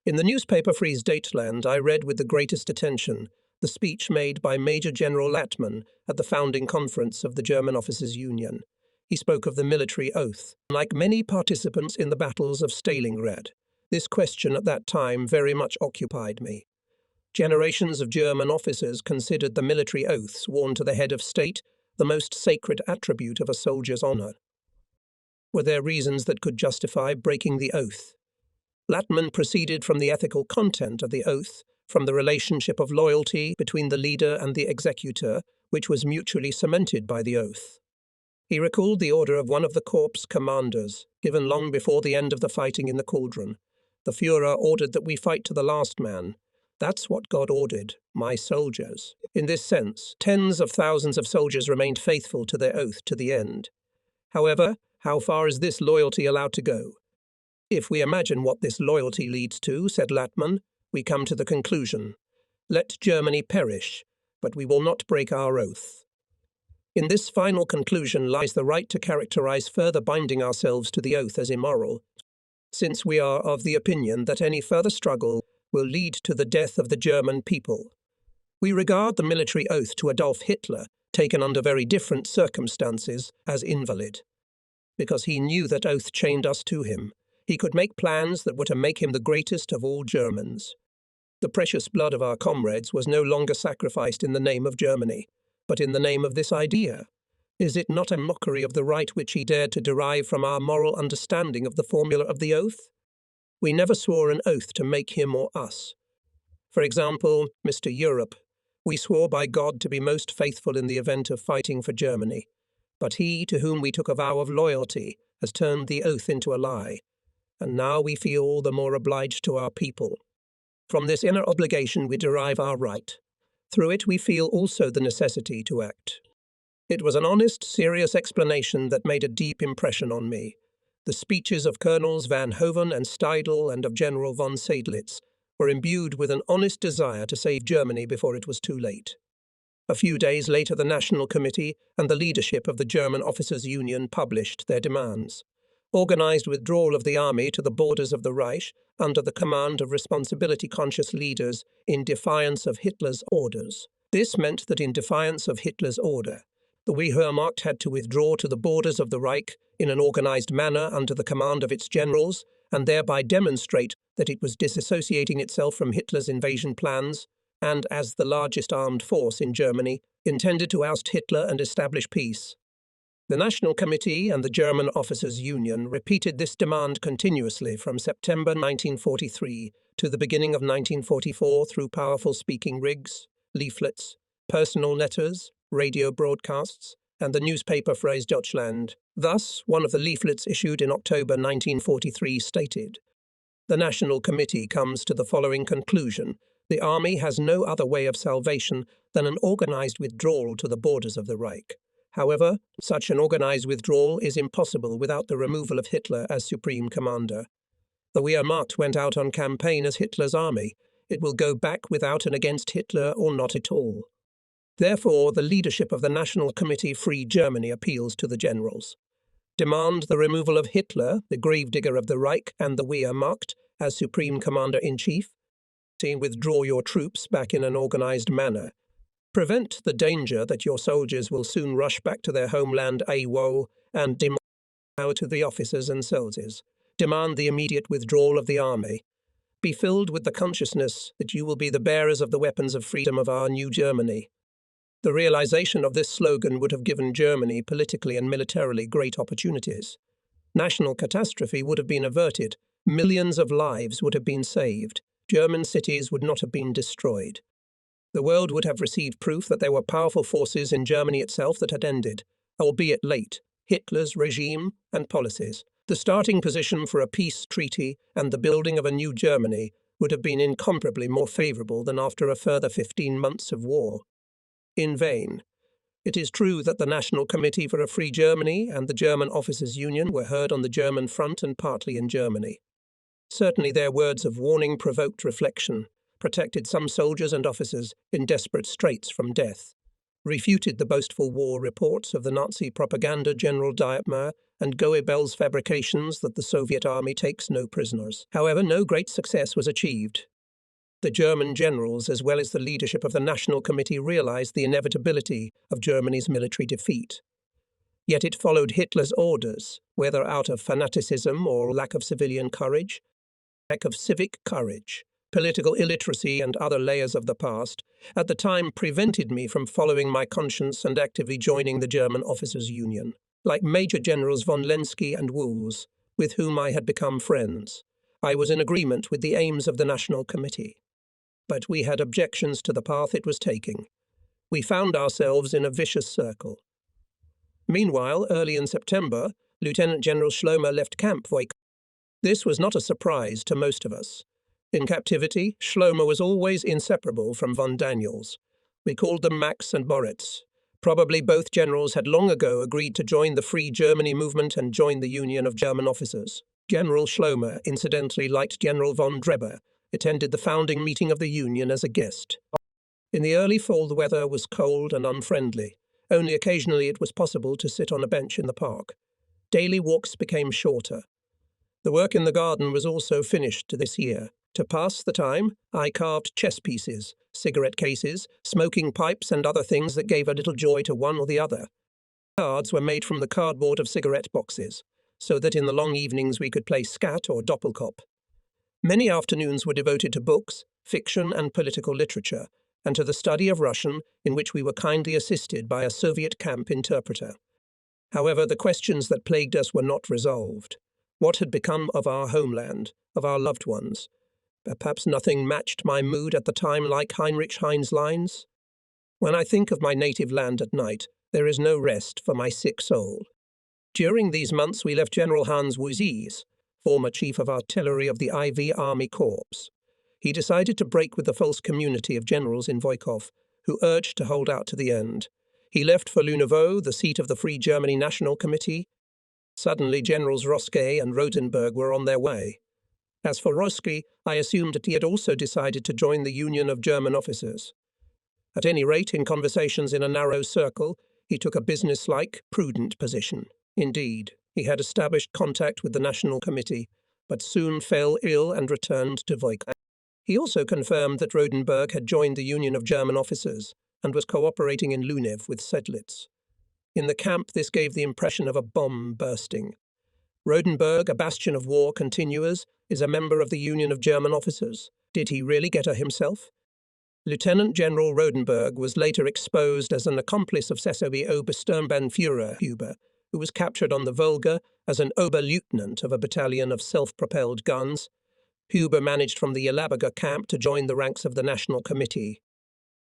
In the newspaper Fries Deutschland, I read with the greatest attention the speech made by Major General Lattmann at the founding conference of the German Officers' Union. He spoke of the military oath. Like many participants in the battles of Stalingrad, this question at that time very much occupied me. Generations of German officers considered the military oath sworn to the head of state the most sacred attribute of a soldier's honor. Were there reasons that could justify breaking the oath? Lattmann proceeded from the ethical content of the oath, from the relationship of loyalty between the leader and the executor, which was mutually cemented by the oath. He recalled the order of one of the corps commanders, given long before the end of the fighting in the cauldron. The Führer ordered that we fight to the last man. That's what God ordered, my soldiers. In this sense, tens of thousands of soldiers remained faithful to their oath to the end. However, how far is this loyalty allowed to go? If we imagine what this loyalty leads to, said Lattmann, we come to the conclusion: let Germany perish, but we will not break our oath. In this final conclusion lies the right to characterize further binding ourselves to the oath as immoral, since we are of the opinion that any further struggle will lead to the death of the German people. We regard the military oath to Adolf Hitler, taken under very different circumstances, as invalid. Because he knew that oath chained us to him, he could make plans that were to make him the greatest of all Germans. The precious blood of our comrades was no longer sacrificed in the name of Germany, but in the name of this idea. Is it not a mockery of the right which he dared to derive from our moral understanding of the formula of the oath? We never swore an oath to make him or us. For example, Mr. Europe, we swore by God to be most faithful in the event of fighting for Germany, but he to whom we took a vow of loyalty has turned the oath into a lie, and now we feel all the more obliged to our people. From this inner obligation we derive our right. Through it we feel also the necessity to act. It was an honest, serious explanation that made a deep impression on me. The speeches of Colonels Van Hoven and Steidl and of General von Seydlitz were imbued with an honest desire to save Germany before it was too late. A few days later, the National Committee and the leadership of the German Officers' Union published their demands. Organized withdrawal of the army to the borders of the Reich under the command of responsibility-conscious leaders in defiance of Hitler's orders. This meant that in defiance of Hitler's order, the Wehrmacht had to withdraw to the borders of the Reich in an organized manner under the command of its generals and thereby demonstrate that it was disassociating itself from Hitler's invasion plans and, as the largest armed force in Germany, intended to oust Hitler and establish peace. The National Committee and the German Officers' Union repeated this demand continuously from September 1943 to the beginning of 1944 through powerful speaking rigs, leaflets, personal letters, radio broadcasts, and the newspaper Fries Deutschland. Thus, one of the leaflets issued in October 1943 stated, "The National Committee comes to the following conclusion. The army has no other way of salvation than an organized withdrawal to the borders of the Reich. However, such an organized withdrawal is impossible without the removal of Hitler as supreme commander. The Wehrmacht went out on campaign as Hitler's army. It will go back without and against Hitler or not at all. Therefore, the leadership of the National Committee Free Germany appeals to the generals. Demand the removal of Hitler, the gravedigger of the Reich and the Wehrmacht, as supreme commander-in-chief. Withdraw your troops back in an organized manner. Prevent the danger that your soldiers will soon rush back to their homeland AWOL and demand power to the officers and soldiers. Demand the immediate withdrawal of the army. Be filled with the consciousness that you will be the bearers of the weapons of freedom of our new Germany." The realization of this slogan would have given Germany politically and militarily great opportunities. National catastrophe would have been averted, millions of lives would have been saved, German cities would not have been destroyed. The world would have received proof that there were powerful forces in Germany itself that had ended, albeit late, Hitler's regime and policies. The starting position for a peace treaty and the building of a new Germany would have been incomparably more favorable than after a further 15 months of war. In vain. It is true that the National Committee for a Free Germany and the German Officers' Union were heard on the German front and partly in Germany. Certainly their words of warning provoked reflection, protected some soldiers and officers in desperate straits from death. refuted the boastful war reports of the Nazi propaganda General Dietmar and Goebbels' fabrications that the Soviet army takes no prisoners. However, no great success was achieved. The German generals, as well as the leadership of the National Committee, realized the inevitability of Germany's military defeat. Yet it followed Hitler's orders, whether out of fanaticism or lack of civilian courage. Lack of civic courage, political illiteracy, and other layers of the past, at the time prevented me from following my conscience and actively joining the German Officers' Union. Like Major Generals von Lenski and Wools, with whom I had become friends, I was in agreement with the aims of the National Committee. But we had objections to the path it was taking. We found ourselves in a vicious circle. Meanwhile, early in September, Lieutenant General Schlomer left Camp Voigt. This was not a surprise to most of us. In captivity, Schlomer was always inseparable from von Daniels. We called them Max and Moritz. Probably both generals had long ago agreed to join the Free Germany movement and join the Union of German Officers. General Schlomer, incidentally like General von Dreber, attended the founding meeting of the Union as a guest. In the early fall, the weather was cold and unfriendly. Only occasionally it was possible to sit on a bench in the park. Daily walks became shorter. The work in the garden was also finished this year. To pass the time, I carved chess pieces, cigarette cases, smoking pipes, and other things that gave a little joy to one or the other. Cards were made from the cardboard of cigarette boxes, so that in the long evenings we could play skat or doppelkopf. Many afternoons were devoted to books, fiction, and political literature, and to the study of Russian, in which we were kindly assisted by a Soviet camp interpreter. However, the questions that plagued us were not resolved. What had become of our homeland, of our loved ones? Perhaps nothing matched my mood at the time like Heinrich Heine's lines. When I think of my native land at night, there is no rest for my sick soul. During these months we left General Hans Wuzis, former Chief of Artillery of the IV Army Corps. He decided to break with the false community of generals in Voikov, who urged to hold out to the end. He left for Lunevo, the seat of the Free Germany National Committee. Suddenly Generals Roske and Rodenburg were on their way. As for Roske, I assumed that he had also decided to join the Union of German Officers. At any rate, in conversations in a narrow circle, he took a businesslike, prudent position. Indeed, he had established contact with the National Committee, but soon fell ill and returned to Voikov. He also confirmed that Rodenburg had joined the Union of German Officers and was cooperating in Lunev with Sedlitz. In the camp, this gave the impression of a bomb bursting. Rodenburg, a bastion of war continuers, is a member of the Union of German Officers. Did he really get her himself? Lieutenant General Rodenburg was later exposed as an accomplice of SOE Obersturmbannführer Huber, who was captured on the Volga as an Oberleutnant of a battalion of self-propelled guns. Huber managed from the Yelabaga camp to join the ranks of the National Committee.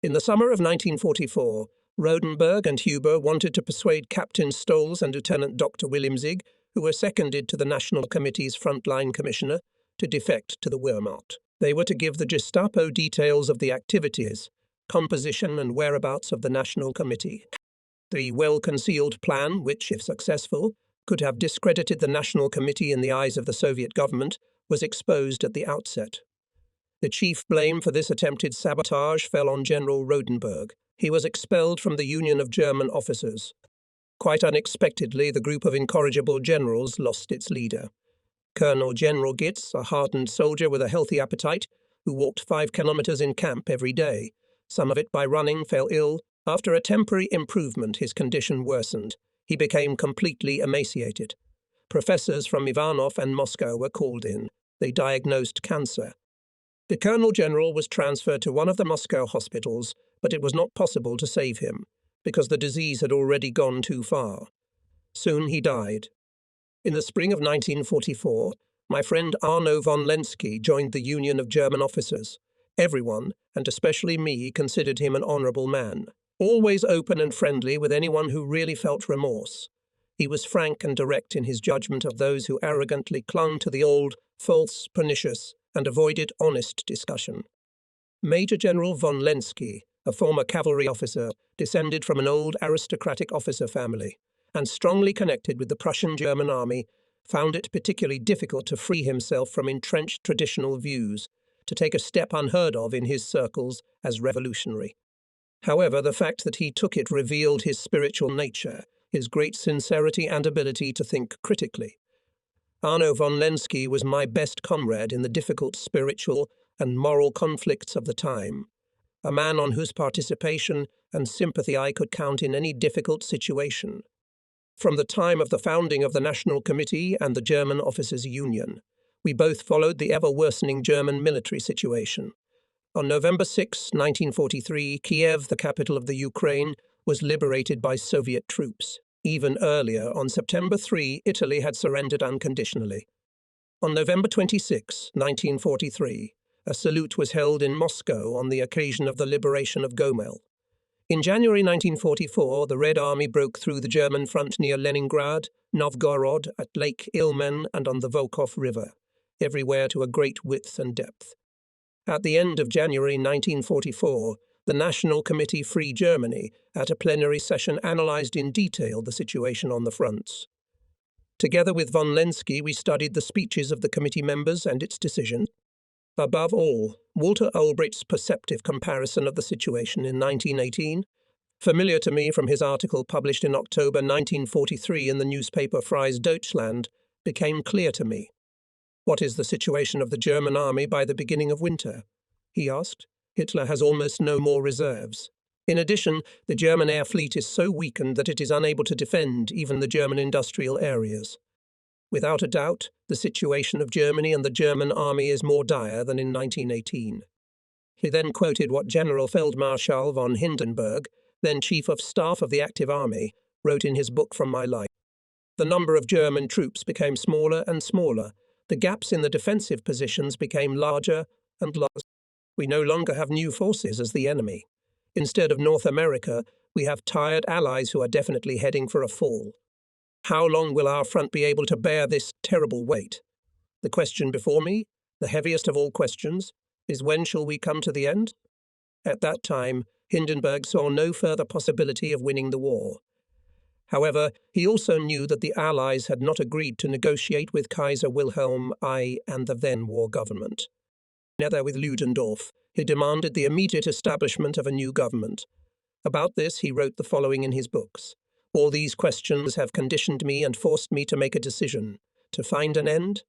In the summer of 1944, Rodenburg and Huber wanted to persuade Captain Stolz and Lieutenant Dr. Willemsig, who were seconded to the National Committee's frontline commissioner, to defect to the Wehrmacht. They were to give the Gestapo details of the activities, composition and whereabouts of the National Committee. The well-concealed plan, which, if successful, could have discredited the National Committee in the eyes of the Soviet government, was exposed at the outset. The chief blame for this attempted sabotage fell on General Rodenburg. He was expelled from the Union of German Officers. Quite unexpectedly, the group of incorrigible generals lost its leader. Colonel General Gitz, a hardened soldier with a healthy appetite, who walked 5 kilometers in camp every day, some of it by running, fell ill. After a temporary improvement, his condition worsened. He became completely emaciated. Professors from Ivanov and Moscow were called in. They diagnosed cancer. The Colonel General was transferred to one of the Moscow hospitals, but it was not possible to save him, because the disease had already gone too far. Soon he died. In the spring of 1944, my friend Arno von Lenski joined the Union of German Officers. Everyone, and especially me, considered him an honourable man, always open and friendly with anyone who really felt remorse. He was frank and direct in his judgment of those who arrogantly clung to the old, false, pernicious, and avoided honest discussion. Major General von Lenski, a former cavalry officer, descended from an old aristocratic officer family, and strongly connected with the Prussian German army, found it particularly difficult to free himself from entrenched traditional views, to take a step unheard of in his circles as revolutionary. However, the fact that he took it revealed his spiritual nature, his great sincerity and ability to think critically. Arno von Lenski was my best comrade in the difficult spiritual and moral conflicts of the time, a man on whose participation and sympathy I could count in any difficult situation. From the time of the founding of the National Committee and the German Officers' Union, we both followed the ever-worsening German military situation. On November 6, 1943, Kiev, the capital of the Ukraine, was liberated by Soviet troops. Even earlier, on September 3, Italy had surrendered unconditionally. On November 26, 1943, a salute was held in Moscow on the occasion of the liberation of Gomel. In January 1944, the Red Army broke through the German front near Leningrad, Novgorod, at Lake Ilmen and on the Volkhov River, everywhere to a great width and depth. At the end of January 1944, the National Committee Free Germany, at a plenary session, analysed in detail the situation on the fronts. Together with von Lenski, we studied the speeches of the committee members and its decision. Above all, Walter Ulbricht's perceptive comparison of the situation in 1918, familiar to me from his article published in October 1943 in the newspaper Freies Deutschland, became clear to me. "What is the situation of the German army by the beginning of winter?" he asked. "Hitler has almost no more reserves. In addition, the German air fleet is so weakened that it is unable to defend even the German industrial areas. Without a doubt, the situation of Germany and the German army is more dire than in 1918. He then quoted what General Feldmarschall von Hindenburg, then Chief of Staff of the Active Army, wrote in his book From My Life. The number of German troops became smaller and smaller. The gaps in the defensive positions became larger and larger. We no longer have new forces as the enemy. Instead of North America, we have tired allies who are definitely heading for a fall. How long will our front be able to bear this terrible weight? The question before me, the heaviest of all questions, is when shall we come to the end? At that time, Hindenburg saw no further possibility of winning the war. However, he also knew that the Allies had not agreed to negotiate with Kaiser Wilhelm I and the then war government. Together with Ludendorff, he demanded the immediate establishment of a new government. About this, he wrote the following in his books. "All these questions have conditioned me and forced me to make a decision. To find an end?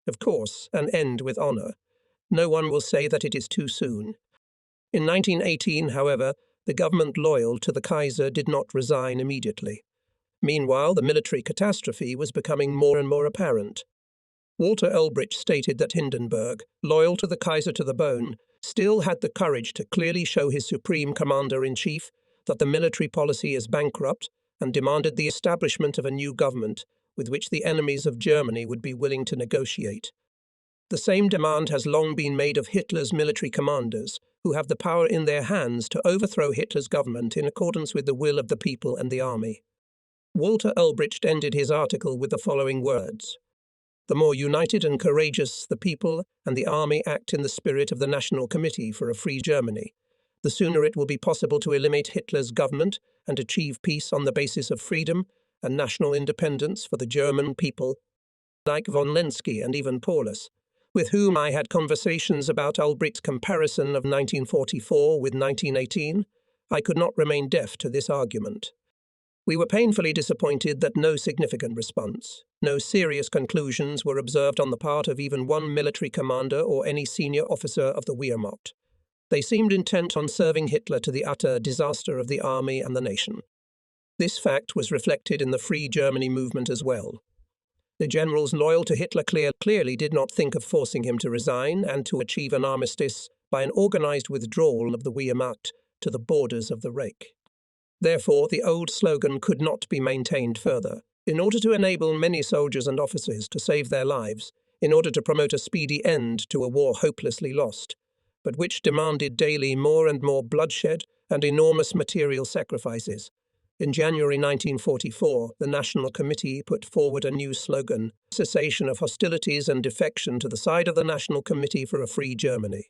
Of course, an end with honor. No one will say that it is too soon." In 1918, however, the government loyal to the Kaiser did not resign immediately. Meanwhile, the military catastrophe was becoming more and more apparent. Walter Ulbricht stated that Hindenburg, loyal to the Kaiser to the bone, still had the courage to clearly show his supreme commander-in-chief that the military policy is bankrupt, and demanded the establishment of a new government with which the enemies of Germany would be willing to negotiate. The same demand has long been made of Hitler's military commanders, who have the power in their hands to overthrow Hitler's government in accordance with the will of the people and the army. Walter Ulbricht ended his article with the following words: "The more united and courageous the people and the army act in the spirit of the National Committee for a Free Germany, the sooner it will be possible to eliminate Hitler's government and achieve peace on the basis of freedom and national independence for the German people." Like von Lenski and even Paulus, with whom I had conversations about Ulbricht's comparison of 1944 with 1918, I could not remain deaf to this argument. We were painfully disappointed that no significant response, no serious conclusions were observed on the part of even one military commander or any senior officer of the Wehrmacht. They seemed intent on serving Hitler to the utter disaster of the army and the nation. This fact was reflected in the Free Germany movement as well. The generals loyal to Hitler clearly did not think of forcing him to resign and to achieve an armistice by an organized withdrawal of the Wehrmacht to the borders of the Reich. Therefore, the old slogan could not be maintained further. In order to enable many soldiers and officers to save their lives, in order to promote a speedy end to a war hopelessly lost, but which demanded daily more and more bloodshed and enormous material sacrifices, in January 1944, the National Committee put forward a new slogan: cessation of hostilities and defection to the side of the National Committee for a Free Germany.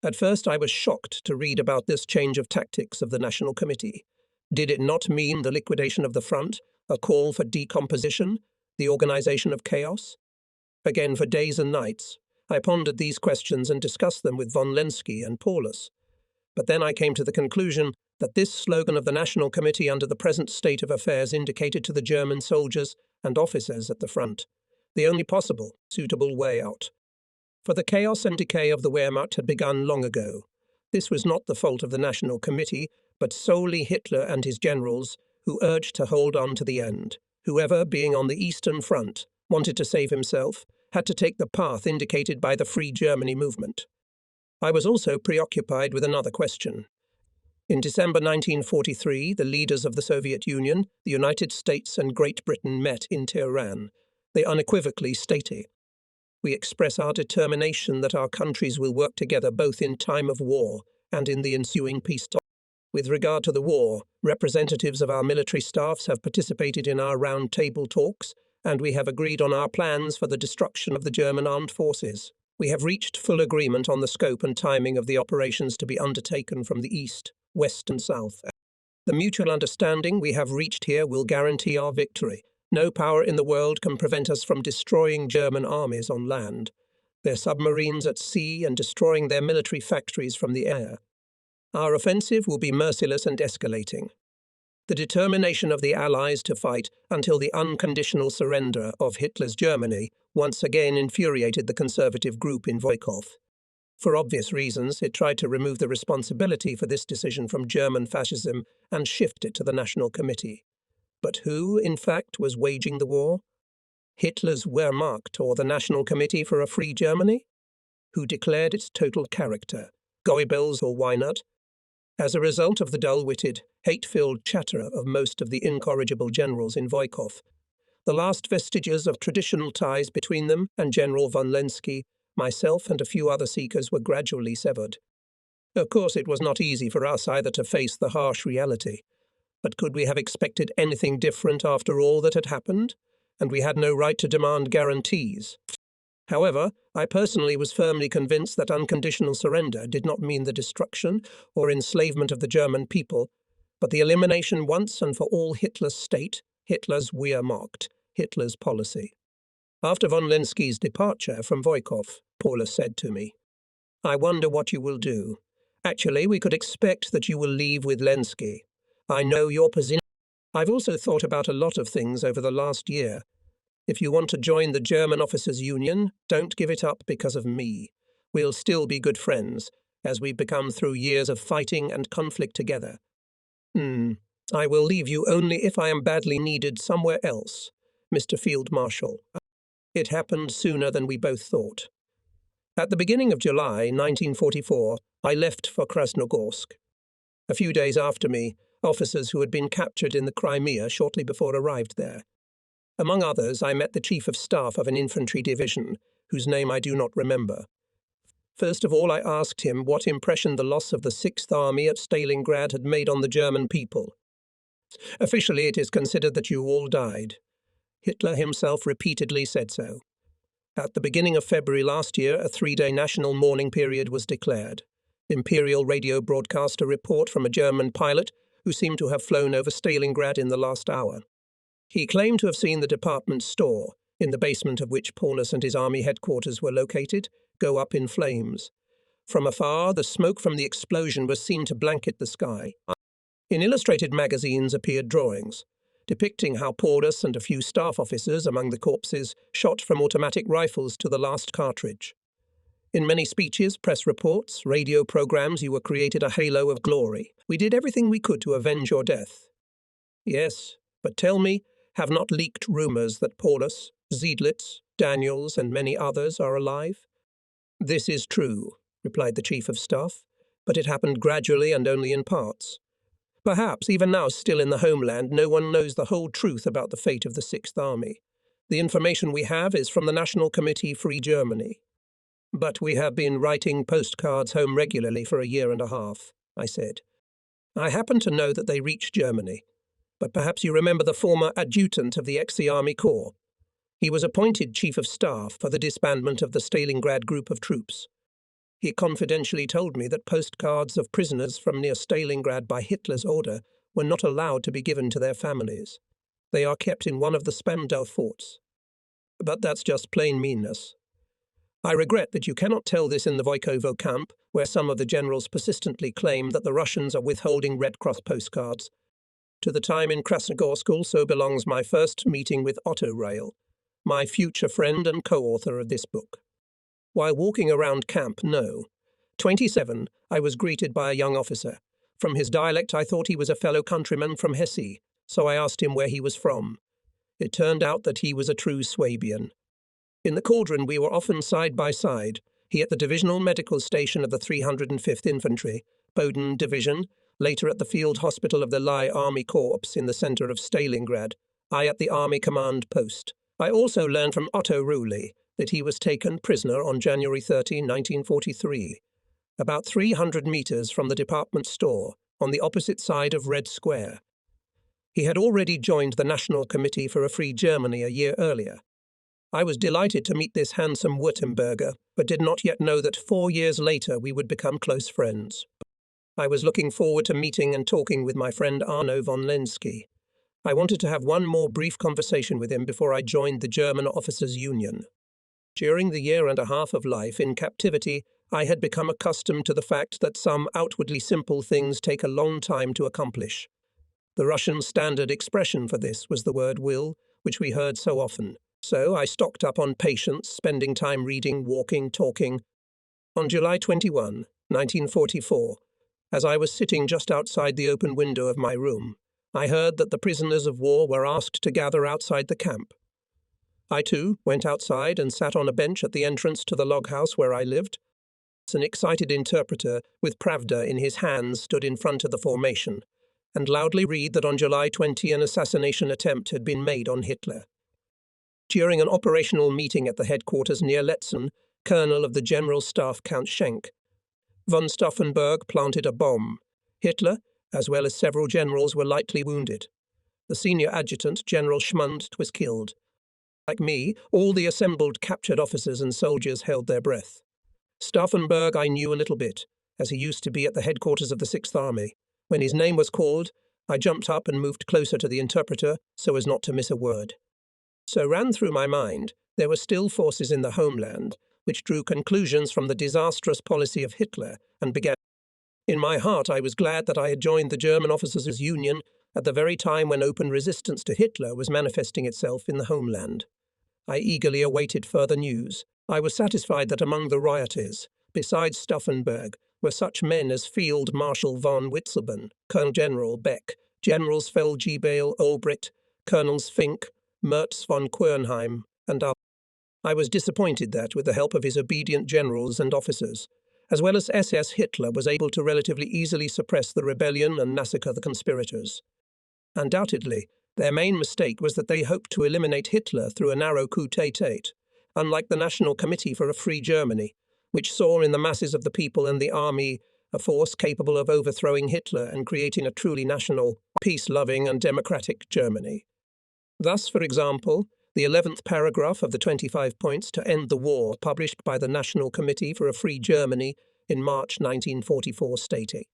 At first I was shocked to read about this change of tactics of the National Committee. Did it not mean the liquidation of the front, a call for decomposition, the organization of chaos? Again, for days and nights, I pondered these questions and discussed them with von Lenski and Paulus. But then I came to the conclusion that this slogan of the National Committee under the present state of affairs indicated to the German soldiers and officers at the front the only possible, suitable way out. For the chaos and decay of the Wehrmacht had begun long ago. This was not the fault of the National Committee, but solely Hitler and his generals, who urged to hold on to the end. Whoever, being on the Eastern Front, wanted to save himself, had to take the path indicated by the Free Germany movement. I was also preoccupied with another question. In December 1943, the leaders of the Soviet Union, the United States and Great Britain met in Tehran. They unequivocally stated, "We express our determination that our countries will work together both in time of war and in the ensuing peace." With regard to the war, representatives of our military staffs have participated in our round-table talks, and we have agreed on our plans for the destruction of the German armed forces. We have reached full agreement on the scope and timing of the operations to be undertaken from the east, west and south. The mutual understanding we have reached here will guarantee our victory. No power in the world can prevent us from destroying German armies on land, their submarines at sea and destroying their military factories from the air. Our offensive will be merciless and escalating. The determination of the Allies to fight until the unconditional surrender of Hitler's Germany once again infuriated the conservative group in Voikov. For obvious reasons, it tried to remove the responsibility for this decision from German fascism and shift it to the National Committee. But who, in fact, was waging the war? Hitler's Wehrmacht, or the National Committee for a Free Germany? Who declared its total character? Goebbels or Weinert? As a result of the dull-witted, hate-filled chatter of most of the incorrigible generals in Voikov, the last vestiges of traditional ties between them and General von Lenski, myself and a few other seekers were gradually severed. Of course, it was not easy for us either to face the harsh reality. But could we have expected anything different after all that had happened? And we had no right to demand guarantees. However, I personally was firmly convinced that unconditional surrender did not mean the destruction or enslavement of the German people, but the elimination once and for all Hitler's state, Hitler's Wehrmacht, Hitler's policy. After von Lenski's departure from Voikov, Paulus said to me, "I wonder what you will do. Actually, we could expect that you will leave with Lenski. I know your position. I've also thought about a lot of things over the last year. If you want to join the German Officers' Union, don't give it up because of me. We'll still be good friends, as we've become through years of fighting and conflict together. I will leave you only if I am badly needed somewhere else, Mr. Field Marshal." It happened sooner than we both thought. At the beginning of July 1944, I left for Krasnogorsk. A few days after me, officers who had been captured in the Crimea shortly before arrived there. Among others, I met the Chief of Staff of an infantry division, whose name I do not remember. First of all, I asked him what impression the loss of the 6th Army at Stalingrad had made on the German people. "Officially, it is considered that you all died. Hitler himself repeatedly said so. At the beginning of February last year, a 3-day national mourning period was declared. Imperial radio broadcast a report from a German pilot who seemed to have flown over Stalingrad in the last hour. He claimed to have seen the department store, in the basement of which Paulus and his army headquarters were located, go up in flames. From afar, the smoke from the explosion was seen to blanket the sky. In illustrated magazines appeared drawings, depicting how Paulus and a few staff officers among the corpses shot from automatic rifles to the last cartridge. In many speeches, press reports, radio programs, you were created a halo of glory. We did everything we could to avenge your death. Yes, but tell me, have not leaked rumours that Paulus, Ziedlitz, Daniels, and many others are alive? This is true, replied the Chief of Staff, but it happened gradually and only in parts. Perhaps, even now still in the homeland, no one knows the whole truth about the fate of the 6th Army. The information we have is from the National Committee Free Germany. But we have been writing postcards home regularly for a year and a half, I said. I happen to know that they reached Germany. But perhaps you remember the former adjutant of the ex-Army Corps. He was appointed Chief of Staff for the disbandment of the Stalingrad group of troops. He confidentially told me that postcards of prisoners from near Stalingrad by Hitler's order were not allowed to be given to their families. They are kept in one of the Spandau forts. But that's just plain meanness. I regret that you cannot tell this in the Voikovo camp, where some of the generals persistently claim that the Russians are withholding Red Cross postcards. To the time in Krasnogorsk also belongs my first meeting with Otto Rail, my future friend and co-author of this book. While walking around Camp No. 27, I was greeted by a young officer. From his dialect I thought he was a fellow countryman from Hesse, so I asked him where he was from. It turned out that he was a true Swabian. In the cauldron we were often side by side, he at the divisional medical station of the 305th Infantry, Boden Division, later at the field hospital of the Light Army Corps in the centre of Stalingrad, I at the Army Command Post. I also learned from Otto Rühle that he was taken prisoner on January 30, 1943, about 300 metres from the department store, on the opposite side of Red Square. He had already joined the National Committee for a Free Germany a year earlier. I was delighted to meet this handsome Württemberger, but did not yet know that 4 years later we would become close friends. I was looking forward to meeting and talking with my friend Arno von Lenski. I wanted to have one more brief conversation with him before I joined the German Officers' Union. During the year and a half of life in captivity, I had become accustomed to the fact that some outwardly simple things take a long time to accomplish. The Russian standard expression for this was the word will, which we heard so often. So I stocked up on patience, spending time reading, walking, talking. On July 21, 1944, as I was sitting just outside the open window of my room, I heard that the prisoners of war were asked to gather outside the camp. I, too, went outside and sat on a bench at the entrance to the log house where I lived. An excited interpreter with Pravda in his hands stood in front of the formation and loudly read that on July 20 an assassination attempt had been made on Hitler. During an operational meeting at the headquarters near Letzen, Colonel of the General Staff Count Schenk von Stauffenberg planted a bomb. Hitler, as well as several generals, were lightly wounded. The senior adjutant, General Schmundt, was killed. Like me, all the assembled captured officers and soldiers held their breath. Stauffenberg I knew a little bit, as he used to be at the headquarters of the 6th Army. When his name was called, I jumped up and moved closer to the interpreter so as not to miss a word. So ran through my mind, there were still forces in the homeland which drew conclusions from the disastrous policy of Hitler and began. In my heart I was glad that I had joined the German Officers' Union at the very time when open resistance to Hitler was manifesting itself in the homeland. I eagerly awaited further news. I was satisfied that among the rioters, besides Stauffenberg, were such men as Field Marshal von Witzelben, Colonel General Beck, Generals Feldgebel, Olbricht, Colonels Fink, Mertz von Quernheim, and others. I was disappointed that, with the help of his obedient generals and officers, as well as SS Hitler was able to relatively easily suppress the rebellion and massacre the conspirators. Undoubtedly, their main mistake was that they hoped to eliminate Hitler through a narrow coup d'état, unlike the National Committee for a Free Germany, which saw in the masses of the people and the army a force capable of overthrowing Hitler and creating a truly national, peace-loving and democratic Germany. Thus, for example, the 11th paragraph of the 25 Points to End the War, published by the National Committee for a Free Germany in March 1944, stated,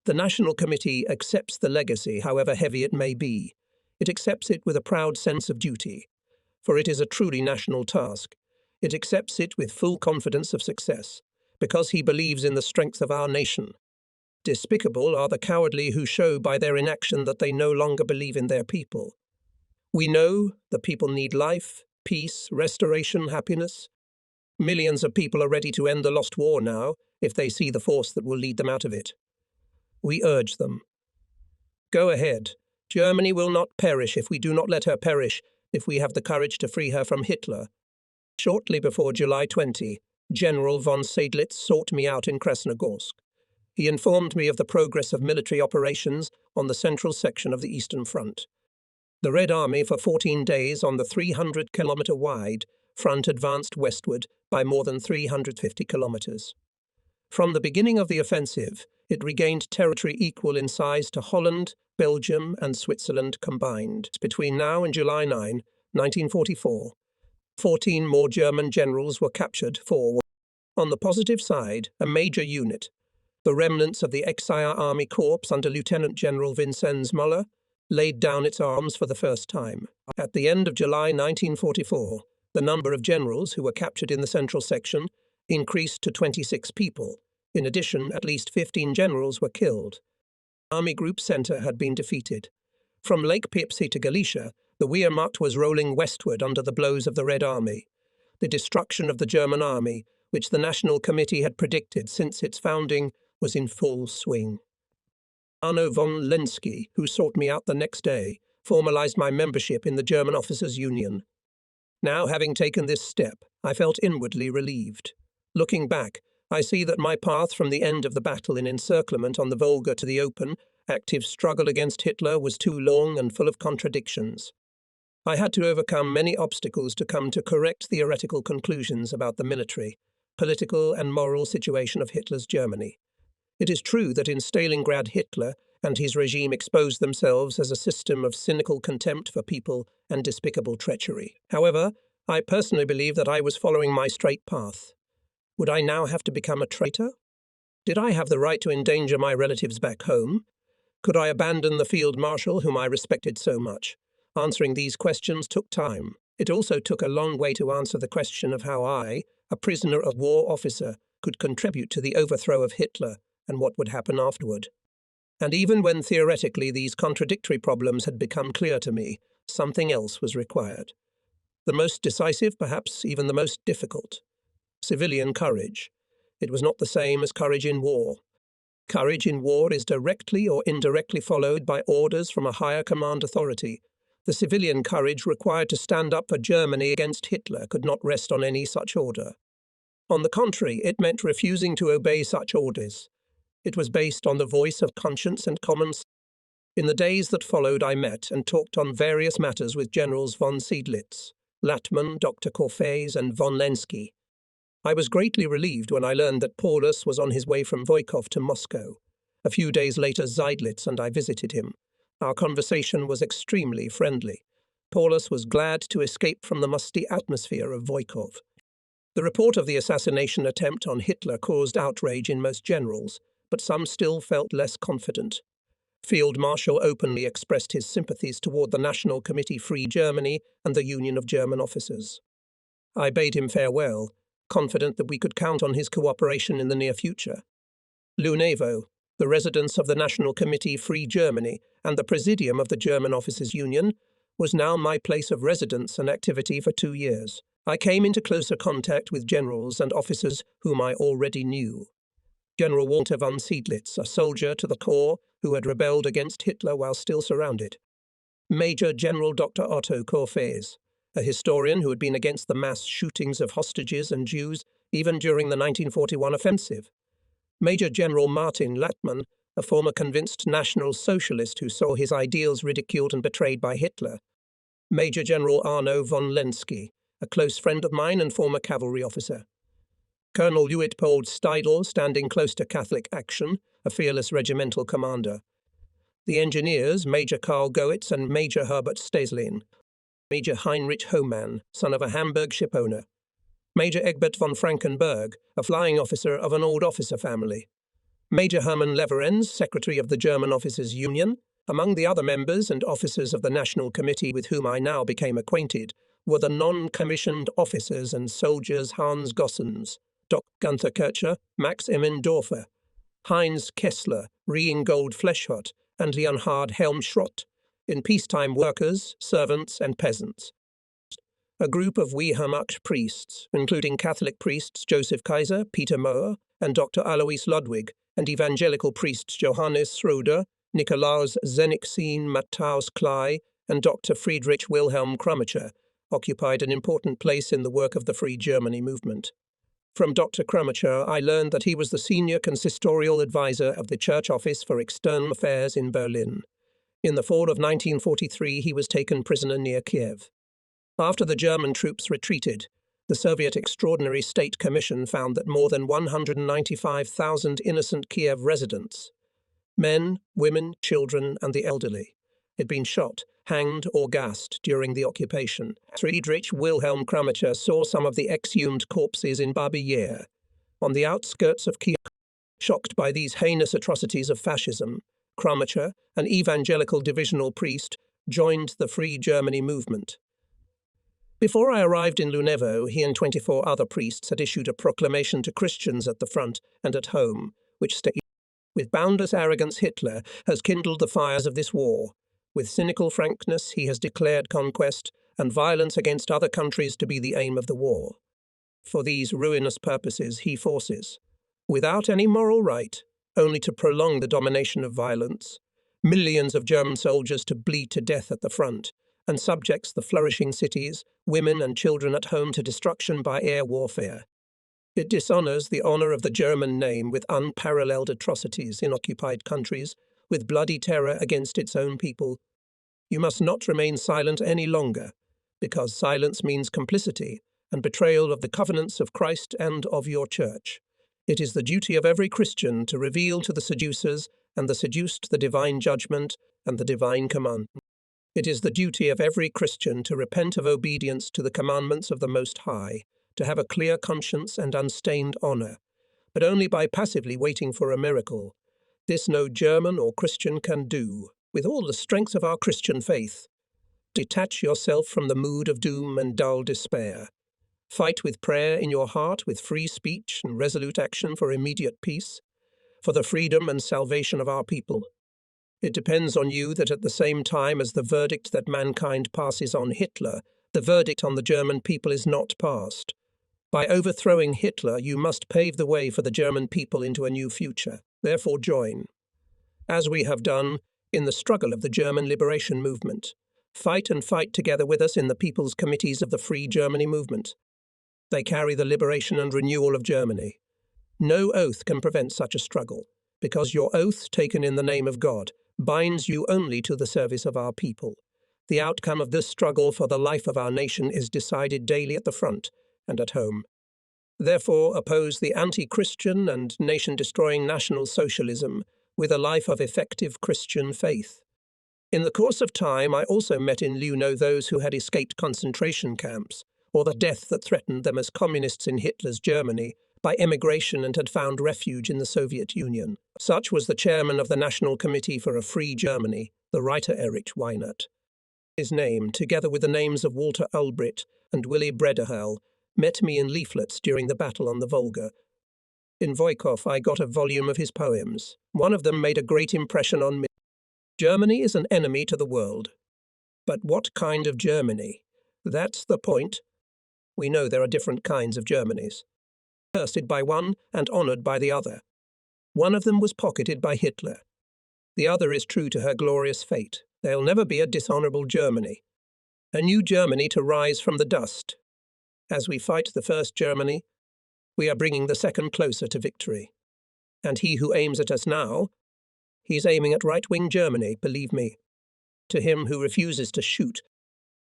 "The National Committee accepts the legacy, however heavy it may be. It accepts it with a proud sense of duty, for it is a truly national task. It accepts it with full confidence of success, because he believes in the strength of our nation. Despicable are the cowardly who show by their inaction that they no longer believe in their people. We know the people need life, peace, restoration, happiness. Millions of people are ready to end the lost war now, if they see the force that will lead them out of it. We urge them. Go ahead. Germany will not perish if we do not let her perish, if we have the courage to free her from Hitler." Shortly before July 20, General von Seydlitz sought me out in Krasnogorsk. He informed me of the progress of military operations on the central section of the Eastern Front. The Red Army for 14 days on the 300-kilometre-wide front advanced westward by more than 350 kilometres. From the beginning of the offensive, it regained territory equal in size to Holland, Belgium and Switzerland combined. Between now and July 9, 1944, 14 more German generals were captured for. On the positive side, a major unit, the remnants of the Exire Army Corps under Lieutenant General Vincenz Müller, laid down its arms for the first time. At the end of July 1944, The number of generals who were captured in the central section increased to 26 people. In addition, at least 15 generals were killed. Army Group Center had been defeated. From Lake Pipsy to Galicia, the Wehrmacht was rolling westward under the blows of the Red Army. The destruction of the German army, which the National Committee had predicted since its founding, was in full swing. Arno von Lenski, who sought me out the next day, formalized my membership in the German Officers' Union. Now, having taken this step, I felt inwardly relieved. Looking back, I see that my path from the end of the battle in encirclement on the Volga to the open, active struggle against Hitler was too long and full of contradictions. I had to overcome many obstacles to come to correct theoretical conclusions about the military, political and moral situation of Hitler's Germany. It is true that in Stalingrad Hitler and his regime exposed themselves as a system of cynical contempt for people and despicable treachery. However, I personally believe that I was following my straight path. Would I now have to become a traitor? Did I have the right to endanger my relatives back home? Could I abandon the field marshal whom I respected so much? Answering these questions took time. It also took a long way to answer the question of how I, a prisoner of war officer, could contribute to the overthrow of Hitler and what would happen afterward. And even when theoretically these contradictory problems had become clear to me, something else was required. The most decisive, perhaps even the most difficult. Civilian courage. It was not the same as courage in war. Courage in war is directly or indirectly followed by orders from a higher command authority. The civilian courage required to stand up for Germany against Hitler could not rest on any such order. On the contrary, it meant refusing to obey such orders. It was based on the voice of conscience and common sense. In the days that followed, I met and talked on various matters with Generals von Seydlitz, Lattmann, Dr. Corfez, and von Lenski. I was greatly relieved when I learned that Paulus was on his way from Voikov to Moscow. A few days later, Seydlitz and I visited him. Our conversation was extremely friendly. Paulus was glad to escape from the musty atmosphere of Voikov. The report of the assassination attempt on Hitler caused outrage in most generals, but some still felt less confident. Field Marshal openly expressed his sympathies toward the National Committee Free Germany and the Union of German Officers. I bade him farewell, confident that we could count on his cooperation in the near future. Lunevo, the residence of the National Committee Free Germany and the Presidium of the German Officers' Union, was now my place of residence and activity for 2 years. I came into closer contact with generals and officers whom I already knew. General Walter von Seydlitz, a soldier to the core who had rebelled against Hitler while still surrounded. Major General Dr. Otto Corfez, a historian who had been against the mass shootings of hostages and Jews even during the 1941 offensive. Major General Martin Lattmann, a former convinced National Socialist who saw his ideals ridiculed and betrayed by Hitler. Major General Arno von Lenski, a close friend of mine and former cavalry officer. Colonel Luitpold Steidl, standing close to Catholic action, a fearless regimental commander. The engineers, Major Karl Goetz and Major Herbert Steslin. Major Heinrich Hohmann, son of a Hamburg shipowner. Major Egbert von Frankenberg, a flying officer of an old officer family. Major Hermann Leverenz, secretary of the German Officers' Union. Among the other members and officers of the National Committee with whom I now became acquainted were the non-commissioned officers and soldiers Hans Gossens, Dr. Gunther Kircher, Max Emmendorfer, Heinz Kessler, Reingold Fleschhott, and Leonhard Helmschrott, in peacetime workers, servants, and peasants. A group of Wehrmacht priests, including Catholic priests Joseph Kaiser, Peter Mohr, and Dr. Alois Ludwig, and evangelical priests Johannes Schroeder, Nikolaus Zenixin Matthaus Klei, and Dr. Friedrich Wilhelm Krummacher, occupied an important place in the work of the Free Germany movement. From Dr. Krummacher, I learned that he was the senior consistorial advisor of the Church Office for External Affairs in Berlin. In the fall of 1943, he was taken prisoner near Kiev. After the German troops retreated, the Soviet Extraordinary State Commission found that more than 195,000 innocent Kiev residents, men, women, children, and the elderly, had been shot, hanged, or gassed during the occupation. Friedrich Wilhelm Krummacher saw some of the exhumed corpses in Babi Yar, on the outskirts of Kiev. Shocked by these heinous atrocities of fascism, Krummacher, an evangelical divisional priest, joined the Free Germany movement. Before I arrived in Lunevo, he and 24 other priests had issued a proclamation to Christians at the front and at home, which stated, "With boundless arrogance Hitler has kindled the fires of this war. With cynical frankness he has declared conquest and violence against other countries to be the aim of the war. For these ruinous purposes he forces, without any moral right, only to prolong the domination of violence, millions of German soldiers to bleed to death at the front, and subjects the flourishing cities, women and children at home to destruction by air warfare. It dishonours the honour of the German name with unparalleled atrocities in occupied countries, with bloody terror against its own people. You must not remain silent any longer, because silence means complicity and betrayal of the covenants of Christ and of your Church. It is the duty of every Christian to reveal to the seducers and the seduced the divine judgment and the divine command. It is the duty of every Christian to repent of obedience to the commandments of the Most High, to have a clear conscience and unstained honour, but only by passively waiting for a miracle. This no German or Christian can do, with all the strength of our Christian faith. Detach yourself from the mood of doom and dull despair. Fight with prayer in your heart, with free speech and resolute action for immediate peace, for the freedom and salvation of our people. It depends on you that at the same time as the verdict that mankind passes on Hitler, the verdict on the German people is not passed. By overthrowing Hitler, you must pave the way for the German people into a new future. Therefore join, as we have done, in the struggle of the German liberation movement. Fight and fight together with us in the People's Committees of the Free Germany movement. They carry the liberation and renewal of Germany. No oath can prevent such a struggle, because your oath, taken in the name of God, binds you only to the service of our people. The outcome of this struggle for the life of our nation is decided daily at the front and at home. Therefore, oppose the anti-Christian and nation-destroying National Socialism with a life of effective Christian faith. In the course of time, I also met in Luno those who had escaped concentration camps, or the death that threatened them as communists in Hitler's Germany, by emigration and had found refuge in the Soviet Union. Such was the chairman of the National Committee for a Free Germany, the writer Erich Weinert. His name, together with the names of Walter Ulbricht and Willy Brederhall, met me in leaflets during the battle on the Volga. In Voikov I got a volume of his poems. One of them made a great impression on me. Germany is an enemy to the world. But what kind of Germany? That's the point. We know there are different kinds of Germanys. Cursed by one and honoured by the other. One of them was pocketed by Hitler. The other is true to her glorious fate. There'll never be a dishonourable Germany. A new Germany to rise from the dust. As we fight the first Germany, we are bringing the second closer to victory. And he who aims at us now, he's aiming at right-wing Germany, believe me. To him who refuses to shoot,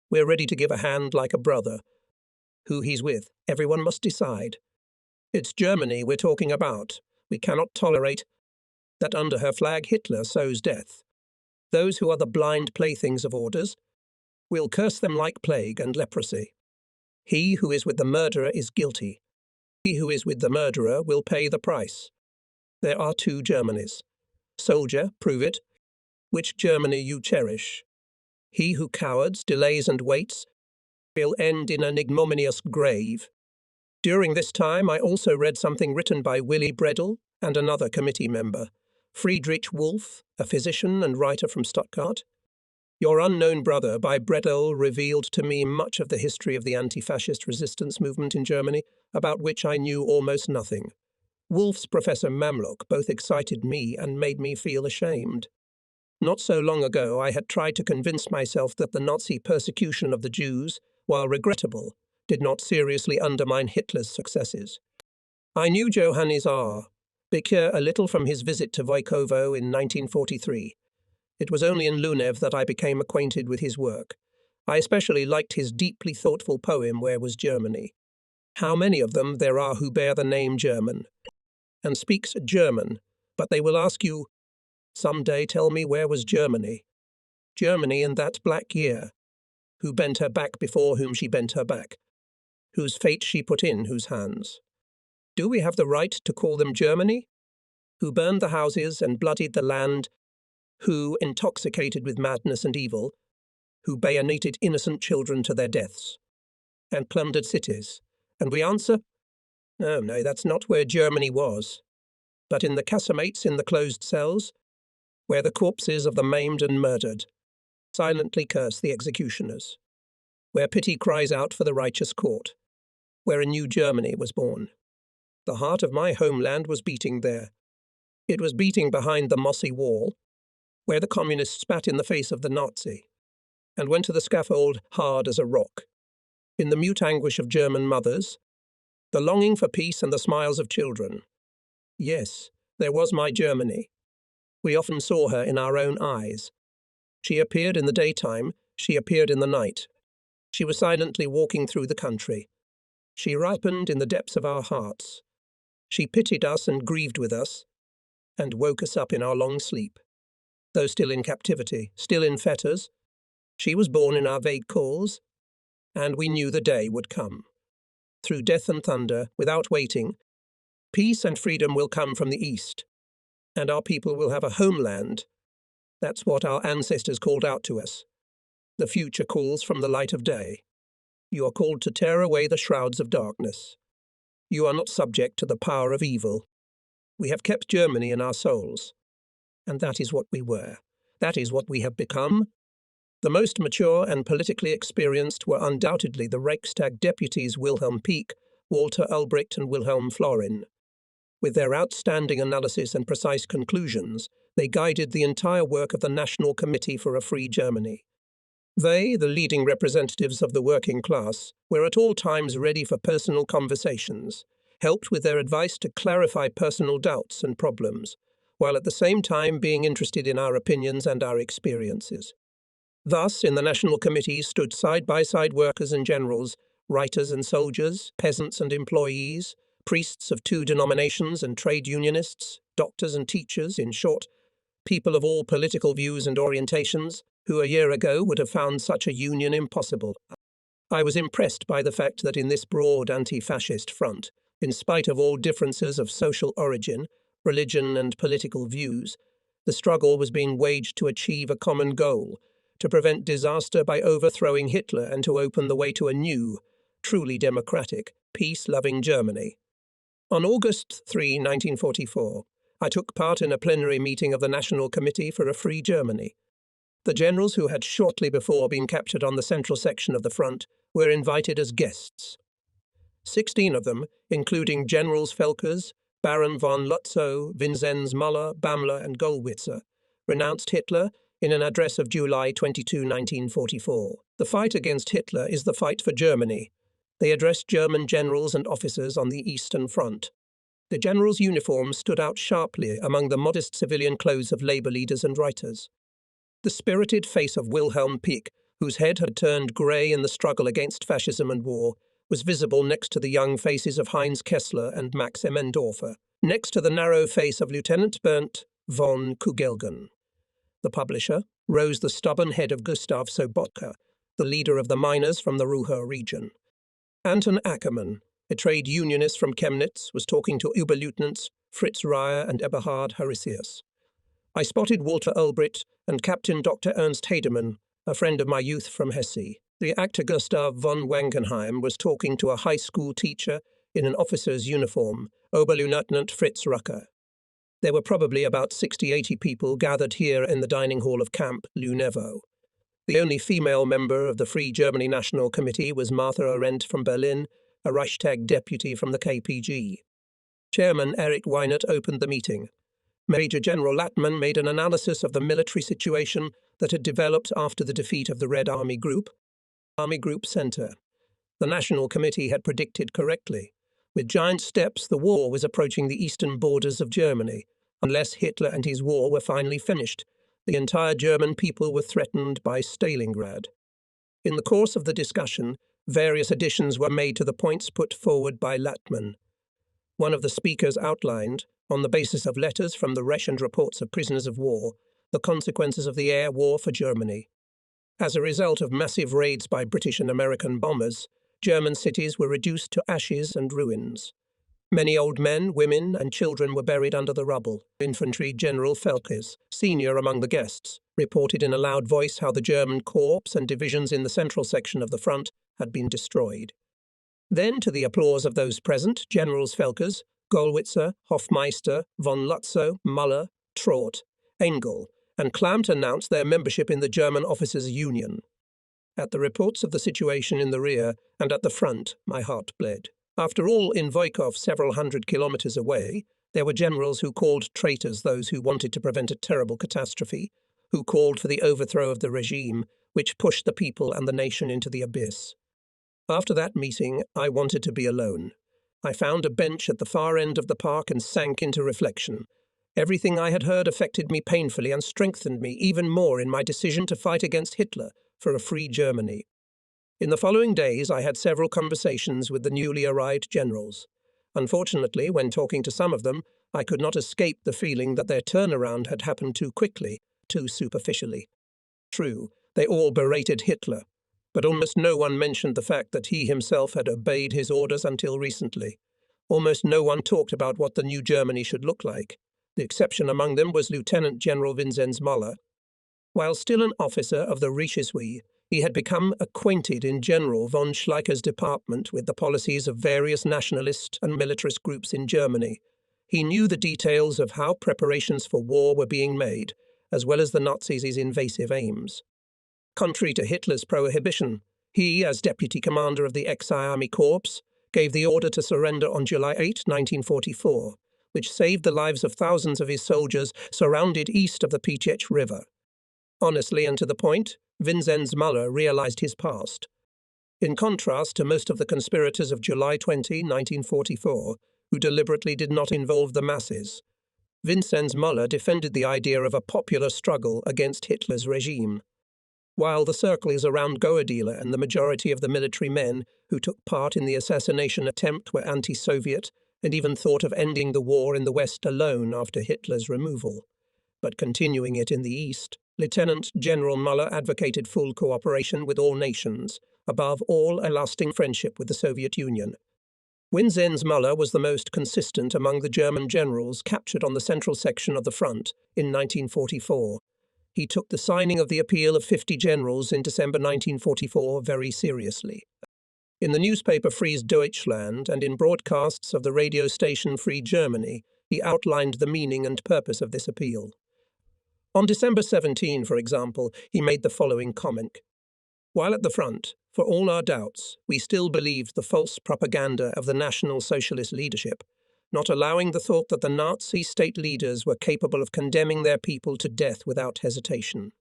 we're ready to give a hand like a brother. Who he's with, everyone must decide. It's Germany we're talking about. We cannot tolerate that under her flag Hitler sows death. Those who are the blind playthings of orders, we'll curse them like plague and leprosy. He who is with the murderer is guilty. He who is with the murderer will pay the price. There are two Germanys. Soldier, prove it. Which Germany you cherish? He who cowards, delays and waits will end in an ignominious grave. During this time I also read something written by Willy Bredel and another committee member, Friedrich Wolf, a physician and writer from Stuttgart. Your Unknown Brother by Bredel revealed to me much of the history of the anti-fascist resistance movement in Germany, about which I knew almost nothing. Wolf's Professor Mamlock both excited me and made me feel ashamed. Not so long ago I had tried to convince myself that the Nazi persecution of the Jews, while regrettable, did not seriously undermine Hitler's successes. I knew Johannes R. Bicker a little from his visit to Voikovo in 1943. It was only in Lunev that I became acquainted with his work. I especially liked his deeply thoughtful poem, Where Was Germany? How many of them there are who bear the name German, and speaks German, but they will ask you, some day tell me where was Germany? Germany in that black year, who bent her back before whom she bent her back, whose fate she put in whose hands. Do we have the right to call them Germany? Who burned the houses and bloodied the land, who, intoxicated with madness and evil, who bayoneted innocent children to their deaths. and plundered cities. And we answer, oh no, that's not where Germany was, but in the casemates in the closed cells, where the corpses of the maimed and murdered silently curse the executioners, where pity cries out for the righteous court, where a new Germany was born. The heart of my homeland was beating there. It was beating behind the mossy wall, where the communists spat in the face of the Nazi, and went to the scaffold hard as a rock. In the mute anguish of German mothers, the longing for peace and the smiles of children. Yes, there was my Germany. We often saw her in our own eyes. She appeared in the daytime, she appeared in the night. She was silently walking through the country. She ripened in the depths of our hearts. She pitied us and grieved with us, and woke us up in our long sleep. Though still in captivity, still in fetters, she was born in our vague calls, and we knew the day would come. Through death and thunder, without waiting, peace and freedom will come from the east, and our people will have a homeland. That's what our ancestors called out to us. The future calls from the light of day. You are called to tear away the shrouds of darkness. You are not subject to the power of evil. We have kept Germany in our souls, and that is what we were. That is what we have become. The most mature and politically experienced were undoubtedly the Reichstag deputies Wilhelm Pieck, Walter Ulbricht and Wilhelm Florin. With their outstanding analysis and precise conclusions, they guided the entire work of the National Committee for a Free Germany. They, the leading representatives of the working class, were at all times ready for personal conversations, helped with their advice to clarify personal doubts and problems, while at the same time being interested in our opinions and our experiences. Thus, in the National Committee stood side-by-side workers and generals, writers and soldiers, peasants and employees, priests of two denominations and trade unionists, doctors and teachers, in short, people of all political views and orientations, who a year ago would have found such a union impossible. I was impressed by the fact that in this broad anti-fascist front, in spite of all differences of social origin, religion and political views, the struggle was being waged to achieve a common goal, to prevent disaster by overthrowing Hitler and to open the way to a new, truly democratic, peace-loving Germany. On August 3, 1944, I took part in a plenary meeting of the National Committee for a Free Germany. The generals who had shortly before been captured on the central section of the front were invited as guests. 16 of them, including Generals Felkers, Baron von Lutzow, Vinzenz, Müller, Bamler and Gollwitzer, renounced Hitler in an address of July 22, 1944. The fight against Hitler is the fight for Germany. They addressed German generals and officers on the Eastern Front. The generals' uniforms stood out sharply among the modest civilian clothes of labour leaders and writers. The spirited face of Wilhelm Pieck, whose head had turned grey in the struggle against fascism and war, was visible next to the young faces of Heinz Kessler and Max Emmendorfer, next to the narrow face of Lieutenant Bernd von Kugelgen. The publisher rose the stubborn head of Gustav Sobotka, the leader of the miners from the Ruhr region. Anton Ackermann, a trade unionist from Chemnitz, was talking to Oberleutnants Fritz Reyer and Eberhard Harisius. I spotted Walter Ulbricht and Captain Dr. Ernst Hademann, a friend of my youth from Hesse. The actor Gustav von Wangenheim was talking to a high school teacher in an officer's uniform, Oberleutnant Fritz Rucker. There were probably about 60-80 people gathered here in the dining hall of Camp Lunevo. The only female member of the Free Germany National Committee was Martha Arendt from Berlin, a Reichstag deputy from the KPG. Chairman Erich Weinert opened the meeting. Major General Lattmann made an analysis of the military situation that had developed after the defeat of the Red Army Group Center. The National Committee had predicted correctly. With giant steps, the war was approaching the eastern borders of Germany. Unless Hitler and his war were finally finished, the entire German people were threatened by Stalingrad. In the course of the discussion, various additions were made to the points put forward by Lattmann. One of the speakers outlined, on the basis of letters from the Reich and reports of prisoners of war, the consequences of the air war for Germany. As a result of massive raids by British and American bombers, German cities were reduced to ashes and ruins. Many old men, women, and children were buried under the rubble. Infantry General Felkes, senior among the guests, reported in a loud voice how the German corps and divisions in the central section of the front had been destroyed. Then, to the applause of those present, Generals Felkers, Gollwitzer, Hofmeister, von Lutzow, Müller, Traut, Engel, and Klamt announced their membership in the German Officers' Union. At the reports of the situation in the rear and at the front, my heart bled. After all, in Voikov, several hundred kilometres away, there were generals who called traitors those who wanted to prevent a terrible catastrophe, who called for the overthrow of the regime, which pushed the people and the nation into the abyss. After that meeting, I wanted to be alone. I found a bench at the far end of the park and sank into reflection. Everything I had heard affected me painfully and strengthened me even more in my decision to fight against Hitler for a free Germany. In the following days, I had several conversations with the newly arrived generals. Unfortunately, when talking to some of them, I could not escape the feeling that their turnaround had happened too quickly, too superficially. True, they all berated Hitler, but almost no one mentioned the fact that he himself had obeyed his orders until recently. Almost no one talked about what the new Germany should look like. The exception among them was Lieutenant General Vinzenz Müller. While still an officer of the Reichswehr, he had become acquainted in General von Schleicher's department with the policies of various nationalist and militarist groups in Germany. He knew the details of how preparations for war were being made, as well as the Nazis' invasive aims. Contrary to Hitler's prohibition, he, as deputy commander of the ex-Army Corps, gave the order to surrender on July 8, 1944, which saved the lives of thousands of his soldiers surrounded east of the Piech River. Honestly and to the point, Vinzenz Müller realized his past. In contrast to most of the conspirators of July 20, 1944, who deliberately did not involve the masses, Vinzenz Müller defended the idea of a popular struggle against Hitler's regime. While the circles around Goadila and the majority of the military men who took part in the assassination attempt were anti-Soviet and even thought of ending the war in the West alone after Hitler's removal, but continuing it in the East, Lieutenant General Müller advocated full cooperation with all nations, above all a lasting friendship with the Soviet Union. Vinzenz Müller was the most consistent among the German generals captured on the central section of the front in 1944. He took the signing of the appeal of 50 generals in December 1944 very seriously. In the newspaper Freies Deutschland and in broadcasts of the radio station Free Germany, he outlined the meaning and purpose of this appeal. On December 17, for example, he made the following comment. While at the front, for all our doubts, we still believed the false propaganda of the National Socialist leadership, not allowing the thought that the Nazi state leaders were capable of condemning their people to death without hesitation.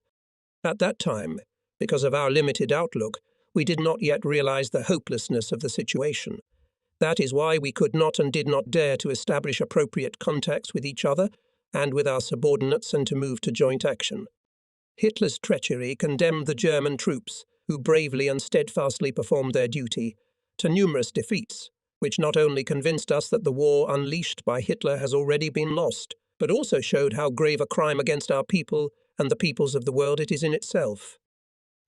At that time, because of our limited outlook, we did not yet realize the hopelessness of the situation. That is why we could not and did not dare to establish appropriate contacts with each other and with our subordinates and to move to joint action. Hitler's treachery condemned the German troops, who bravely and steadfastly performed their duty, to numerous defeats, which not only convinced us that the war unleashed by Hitler has already been lost, but also showed how grave a crime against our people and the peoples of the world it is in itself.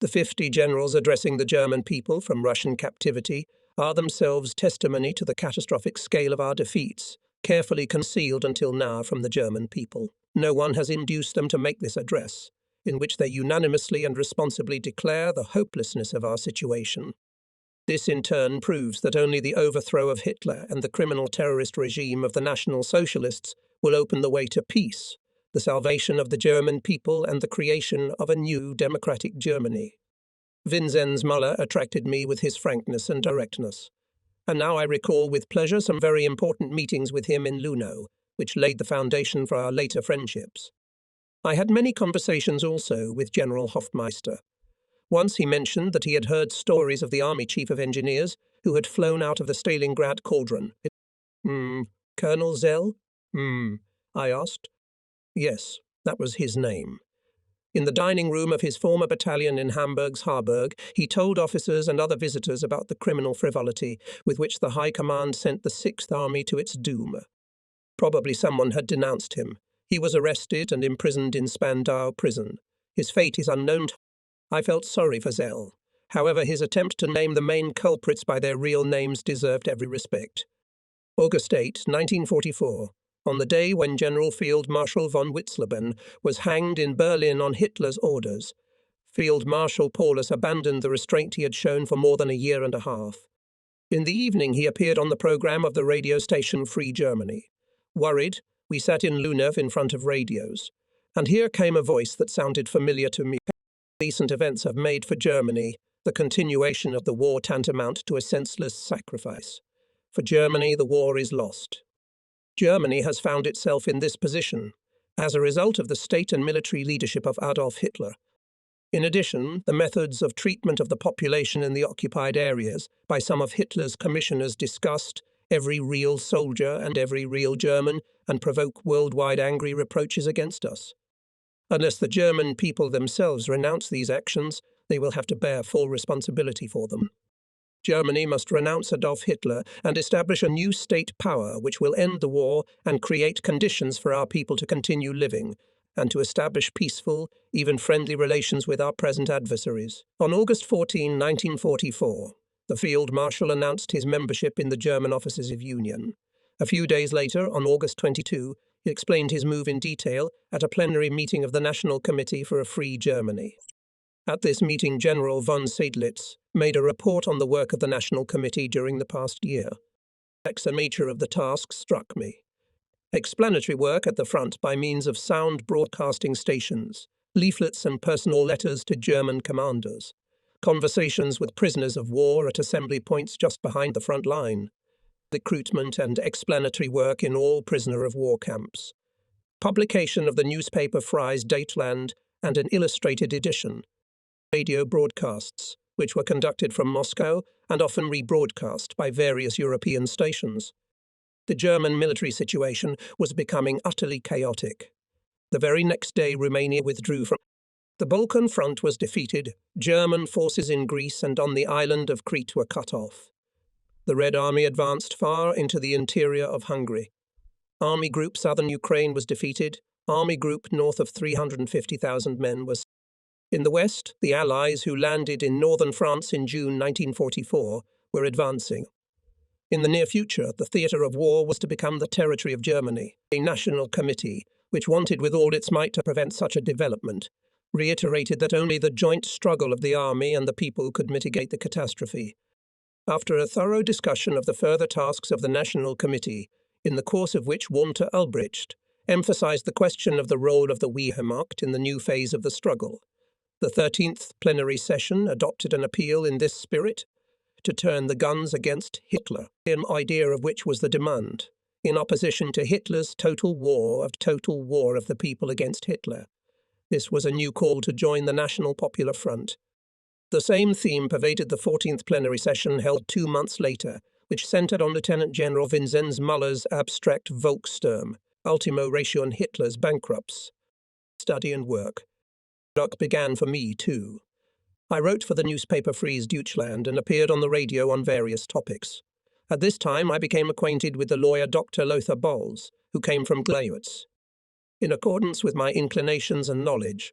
The 50 generals addressing the German people from Russian captivity are themselves testimony to the catastrophic scale of our defeats, carefully concealed until now from the German people. No one has induced them to make this address, in which they unanimously and responsibly declare the hopelessness of our situation. This in turn proves that only the overthrow of Hitler and the criminal terrorist regime of the National Socialists will open the way to peace, the salvation of the German people and the creation of a new democratic Germany. Vinzenz Müller attracted me with his frankness and directness, and now I recall with pleasure some very important meetings with him in Luno, which laid the foundation for our later friendships. I had many conversations also with General Hofmeister. Once he mentioned that he had heard stories of the Army Chief of Engineers who had flown out of the Stalingrad cauldron. Colonel Zell? I asked. Yes, that was his name. In the dining room of his former battalion in Hamburg's Harburg, he told officers and other visitors about the criminal frivolity with which the High Command sent the Sixth Army to its doom. Probably someone had denounced him. He was arrested and imprisoned in Spandau prison. His fate is unknown. I felt sorry for Zell. However, his attempt to name the main culprits by their real names deserved every respect. August 8, 1944. On the day when General Field Marshal von Witzleben was hanged in Berlin on Hitler's orders, Field Marshal Paulus abandoned the restraint he had shown for more than a year and a half. In the evening, he appeared on the program of the radio station Free Germany. Worried, we sat in Lunev in front of radios. And here came a voice that sounded familiar to me. Recent events have made for Germany the continuation of the war tantamount to a senseless sacrifice. For Germany, the war is lost. Germany has found itself in this position as a result of the state and military leadership of Adolf Hitler. In addition, the methods of treatment of the population in the occupied areas by some of Hitler's commissioners disgust every real soldier and every real German and provoke worldwide angry reproaches against us. Unless the German people themselves renounce these actions, they will have to bear full responsibility for them. Germany must renounce Adolf Hitler and establish a new state power which will end the war and create conditions for our people to continue living, and to establish peaceful, even friendly relations with our present adversaries. On August 14, 1944, the Field Marshal announced his membership in the German Officers of Union. A few days later, on August 22, he explained his move in detail at a plenary meeting of the National Committee for a Free Germany. At this meeting, General von Seydlitz made a report on the work of the National Committee during the past year. The nature of the task struck me. Explanatory work at the front by means of sound broadcasting stations, leaflets and personal letters to German commanders, conversations with prisoners of war at assembly points just behind the front line, recruitment and explanatory work in all prisoner of war camps, publication of the newspaper Freies Deutschland and an illustrated edition, radio broadcasts, which were conducted from Moscow and often rebroadcast by various European stations. The German military situation was becoming utterly chaotic. The very next day, Romania withdrew from. The Balkan front was defeated. German forces in Greece and on the island of Crete were cut off. The Red Army advanced far into the interior of Hungary. Army Group Southern Ukraine was defeated. Army Group north of 350,000 men was. In the west, the Allies who landed in northern France in June 1944 were advancing. In the near future, the theatre of war was to become the territory of Germany. A national committee, which wanted with all its might to prevent such a development, reiterated that only the joint struggle of the army and the people could mitigate the catastrophe. After a thorough discussion of the further tasks of the National Committee, in the course of which Walter Ulbricht emphasized the question of the role of the Wehrmacht in the new phase of the struggle, the 13th plenary session adopted an appeal in this spirit to turn the guns against Hitler, an idea of which was the demand, in opposition to Hitler's total war of the people against Hitler. This was a new call to join the National Popular Front. The same theme pervaded the 14th plenary session held 2 months later, which centered on Lieutenant General Vinzenz Muller's abstract Volkssturm, Ultimo Ratio and Hitler's bankrupts. Study and work. Work began for me, too. I wrote for the newspaper Freies Deutschland and appeared on the radio on various topics. At this time, I became acquainted with the lawyer Dr. Lothar Bolz, who came from Gleiwitz. In accordance with my inclinations and knowledge,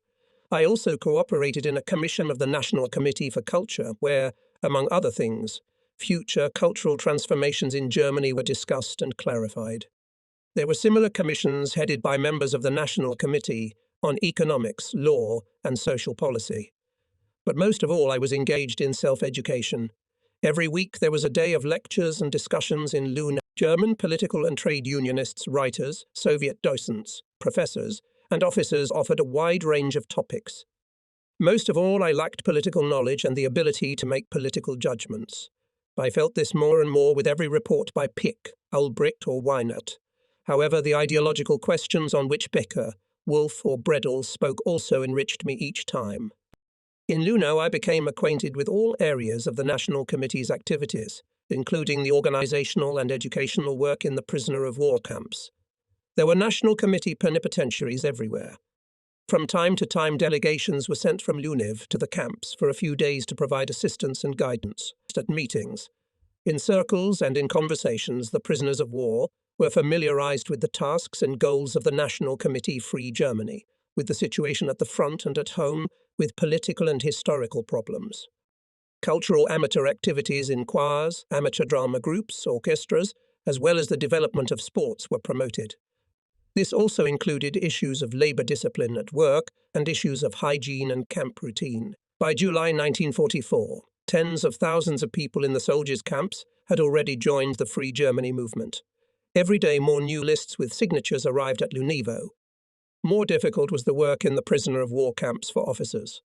I also cooperated in a commission of the National Committee for Culture where, among other things, future cultural transformations in Germany were discussed and clarified. There were similar commissions headed by members of the National Committee on economics, law, and social policy. But most of all, I was engaged in self-education. Every week there was a day of lectures and discussions in Luna. German political and trade unionists, writers, Soviet docents, professors, and officers offered a wide range of topics. Most of all, I lacked political knowledge and the ability to make political judgments. I felt this more and more with every report by Pick, Ulbricht, or Weinert. However, the ideological questions on which Becker, Wolf, or Bredel spoke also enriched me each time. In Luno, I became acquainted with all areas of the National Committee's activities, including the organizational and educational work in the prisoner of war camps. There were National Committee plenipotentiaries everywhere. From time to time, delegations were sent from Lunev to the camps for a few days to provide assistance and guidance. At meetings, in circles and in conversations, the prisoners of war were familiarized with the tasks and goals of the National Committee Free Germany, with the situation at the front and at home, with political and historical problems. Cultural amateur activities in choirs, amateur drama groups, orchestras, as well as the development of sports were promoted. This also included issues of labor discipline at work and issues of hygiene and camp routine. By July 1944, tens of thousands of people in the soldiers' camps had already joined the Free Germany movement. Every day more new lists with signatures arrived at Lunevo. More difficult was the work in the prisoner of war camps for officers.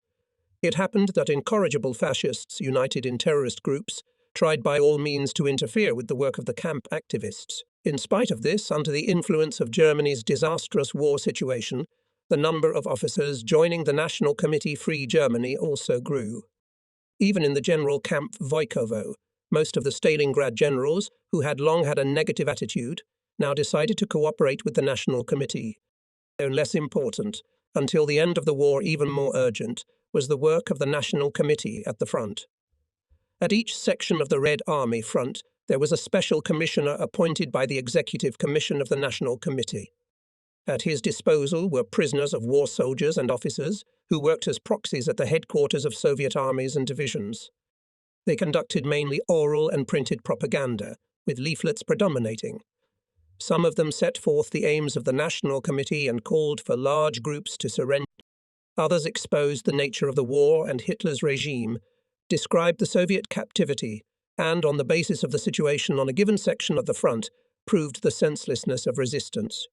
It happened that incorrigible fascists united in terrorist groups tried by all means to interfere with the work of the camp activists. In spite of this, under the influence of Germany's disastrous war situation, the number of officers joining the National Committee Free Germany also grew. Even in the general camp Voikovo, most of the Stalingrad generals, who had long had a negative attitude, now decided to cooperate with the National Committee. Though less important, until the end of the war even more urgent, was the work of the National Committee at the front. At each section of the Red Army front, there was a special commissioner appointed by the Executive Commission of the National Committee. At his disposal were prisoners of war soldiers and officers who worked as proxies at the headquarters of Soviet armies and divisions. They conducted mainly oral and printed propaganda, with leaflets predominating. Some of them set forth the aims of the National Committee and called for large groups to surrender. Others exposed the nature of the war and Hitler's regime, described the Soviet captivity, and, on the basis of the situation on a given section of the front, proved the senselessness of resistance.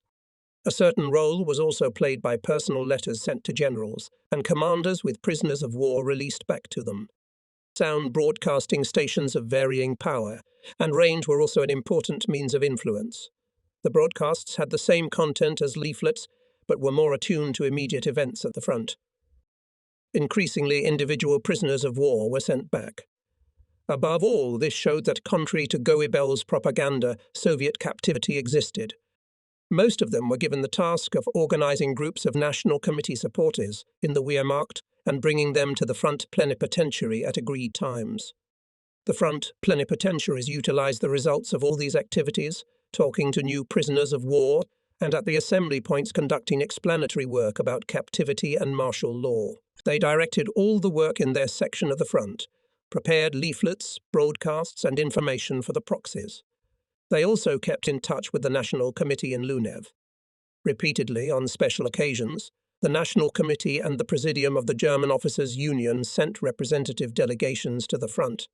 A certain role was also played by personal letters sent to generals and commanders with prisoners of war released back to them. Sound broadcasting stations of varying power and range were also an important means of influence. The broadcasts had the same content as leaflets, but were more attuned to immediate events at the front. Increasingly, individual prisoners of war were sent back. Above all, this showed that, contrary to Goebbels' propaganda, Soviet captivity existed. Most of them were given the task of organizing groups of National Committee supporters in the Wehrmacht and bringing them to the front plenipotentiary at agreed times. The front plenipotentiaries utilized the results of all these activities, talking to new prisoners of war, and at the assembly points conducting explanatory work about captivity and martial law. They directed all the work in their section of the front, prepared leaflets, broadcasts, and information for the proxies. They also kept in touch with the National Committee in Lunev. Repeatedly, on special occasions, the National Committee and the Presidium of the German Officers' Union sent representative delegations to the front.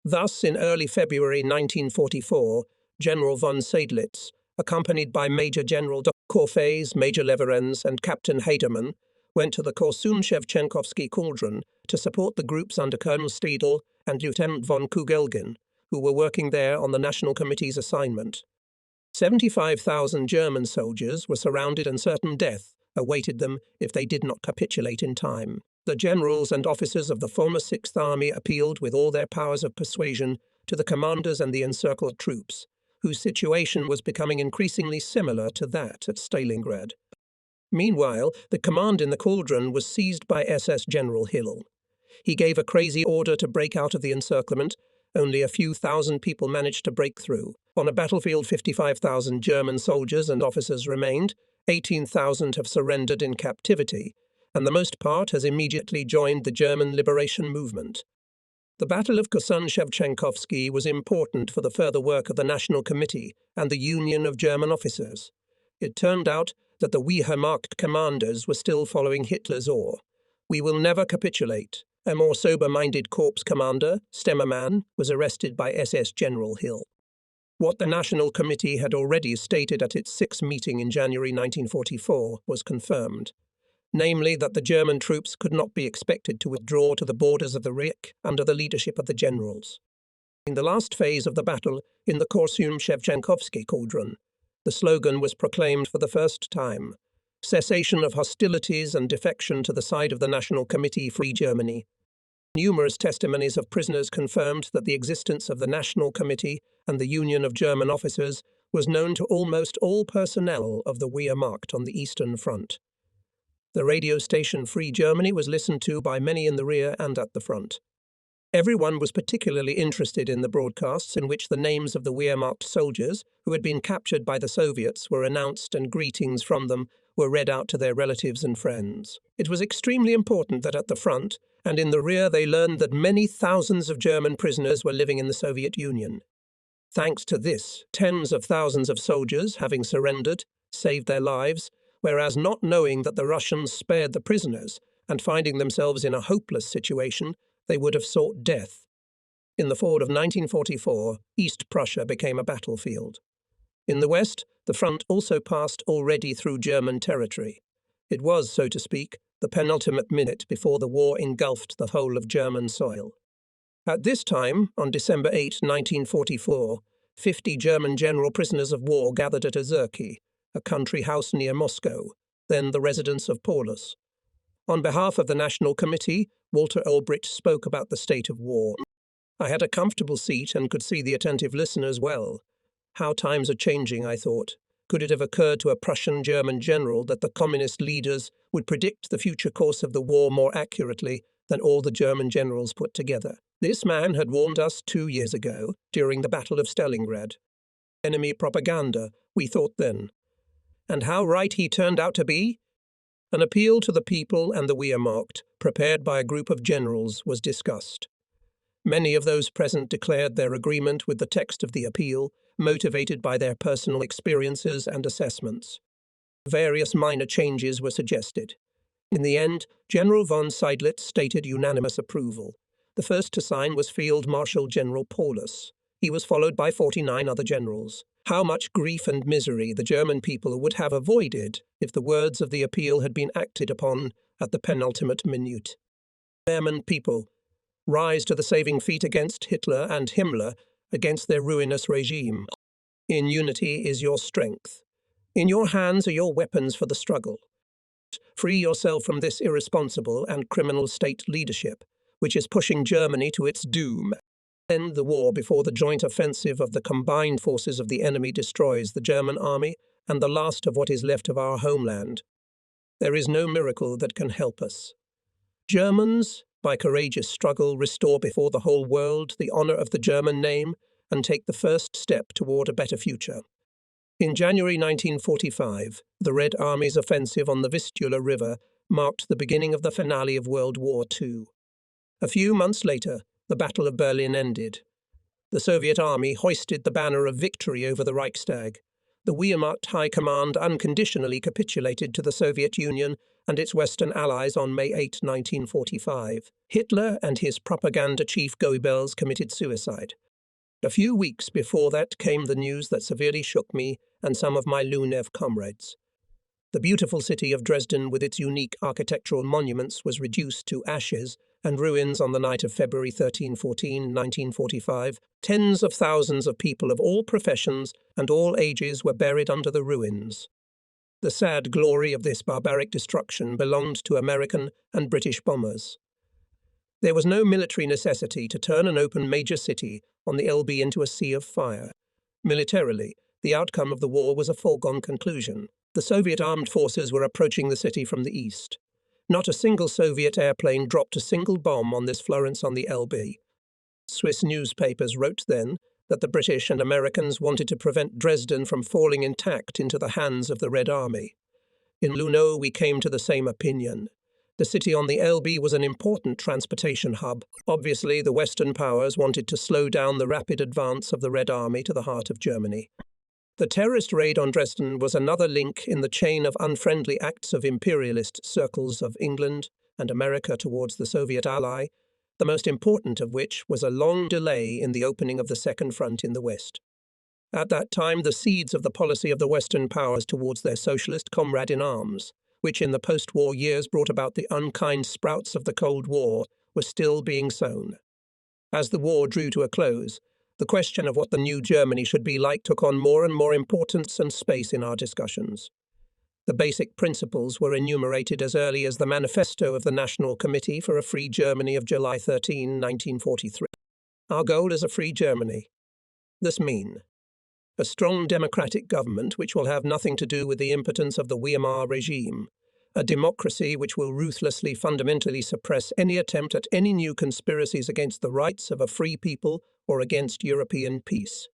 Thus, in early February 1944, General von Seydlitz, accompanied by Major General Korfes, Major Leverens, and Captain Heidemann, went to the Korsun-Shevchenkovsky cauldron to support the groups under Colonel Steidl and Lieutenant von Kugelgen, who were working there on the National Committee's assignment. 75,000 German soldiers were surrounded and certain death awaited them if they did not capitulate in time. The generals and officers of the former Sixth Army appealed with all their powers of persuasion to the commanders and the encircled troops, whose situation was becoming increasingly similar to that at Stalingrad. Meanwhile, the command in the cauldron was seized by SS General Hill. He gave a crazy order to break out of the encirclement. Only a few thousand people managed to break through. On a battlefield, 55,000 German soldiers and officers remained, 18,000 have surrendered in captivity, and the most part has immediately joined the German liberation movement. The Battle of Korsun-Shevchenkovsky was important for the further work of the National Committee and the Union of German Officers. It turned out that the Wehrmacht commanders were still following Hitler's oar. "We will never capitulate." A more sober-minded corps commander, Stemmermann, was arrested by SS General Hill. What the National Committee had already stated at its sixth meeting in January 1944 was confirmed, namely that the German troops could not be expected to withdraw to the borders of the Reich under the leadership of the generals. In the last phase of the battle, in the Korsun-Shevchenkovsky cauldron, the slogan was proclaimed for the first time: cessation of hostilities and defection to the side of the National Committee Free Germany. Numerous testimonies of prisoners confirmed that the existence of the National Committee and the Union of German Officers was known to almost all personnel of the Wehrmacht on the Eastern Front. The radio station Free Germany was listened to by many in the rear and at the front. Everyone was particularly interested in the broadcasts in which the names of the Wehrmacht soldiers who had been captured by the Soviets were announced and greetings from them were read out to their relatives and friends. It was extremely important that at the front and in the rear they learned that many thousands of German prisoners were living in the Soviet Union. Thanks to this, tens of thousands of soldiers, having surrendered, saved their lives, whereas not knowing that the Russians spared the prisoners and finding themselves in a hopeless situation, they would have sought death. In the fall of 1944, East Prussia became a battlefield. In the west, the front also passed already through German territory. It was, so to speak, the penultimate minute before the war engulfed the whole of German soil. At this time, on December 8, 1944, 50 German general prisoners of war gathered at Ozerki, a country house near Moscow, then the residence of Paulus. On behalf of the National Committee, Walter Ulbricht spoke about the state of war. I had a comfortable seat and could see the attentive listeners well. How times are changing, I thought. Could it have occurred to a Prussian German general that the communist leaders would predict the future course of the war more accurately than all the German generals put together? This man had warned us 2 years ago, during the Battle of Stalingrad. Enemy propaganda, we thought then. And how right he turned out to be? An appeal to the people and the Wehrmacht, prepared by a group of generals, was discussed. Many of those present declared their agreement with the text of the appeal, motivated by their personal experiences and assessments. Various minor changes were suggested. In the end, General von Seydlitz stated unanimous approval. The first to sign was Field Marshal General Paulus. He was followed by 49 other generals. How much grief and misery the German people would have avoided if the words of the appeal had been acted upon at the penultimate minute. German people, rise to the saving feat against Hitler and Himmler, against their ruinous regime. In unity is your strength. In your hands are your weapons for the struggle. Free yourself from this irresponsible and criminal state leadership, which is pushing Germany to its doom. End the war before the joint offensive of the combined forces of the enemy destroys the German army and the last of what is left of our homeland. There is no miracle that can help us. Germans, by courageous struggle, restore before the whole world the honor of the German name and take the first step toward a better future. In January 1945, the Red Army's offensive on the Vistula River marked the beginning of the finale of World War II. A few months later, the Battle of Berlin ended. The Soviet army hoisted the banner of victory over the Reichstag. The Wehrmacht High Command unconditionally capitulated to the Soviet Union and its Western allies on May 8, 1945. Hitler and his propaganda chief Goebbels committed suicide. A few weeks before that came the news that severely shook me and some of my Lunev comrades. The beautiful city of Dresden with its unique architectural monuments was reduced to ashes and ruins on the night of February 13-14, 1945. Tens of thousands of people of all professions and all ages were buried under the ruins. The sad glory of this barbaric destruction belonged to American and British bombers. There was no military necessity to turn an open major city on the Elbe into a sea of fire. Militarily, the outcome of the war was a foregone conclusion. The Soviet armed forces were approaching the city from the east. Not a single Soviet airplane dropped a single bomb on this Florence on the Elbe. Swiss newspapers wrote then that the British and Americans wanted to prevent Dresden from falling intact into the hands of the Red Army. In Luneau, we came to the same opinion. The city on the Elbe was an important transportation hub. Obviously, the Western powers wanted to slow down the rapid advance of the Red Army to the heart of Germany. The terrorist raid on Dresden was another link in the chain of unfriendly acts of imperialist circles of England and America towards the Soviet ally, the most important of which was a long delay in the opening of the Second Front in the West. At that time, the seeds of the policy of the Western powers towards their socialist comrade-in-arms, which in the post-war years brought about the unkind sprouts of the Cold War, were still being sown. As the war drew to a close, the question of what the new Germany should be like took on more and more importance and space in our discussions. The basic principles were enumerated as early as the Manifesto of the National Committee for a Free Germany of July 13, 1943. Our goal is a free Germany. This means a strong democratic government which will have nothing to do with the impotence of the Weimar regime, a democracy which will ruthlessly fundamentally suppress any attempt at any new conspiracies against the rights of a free people or against European peace,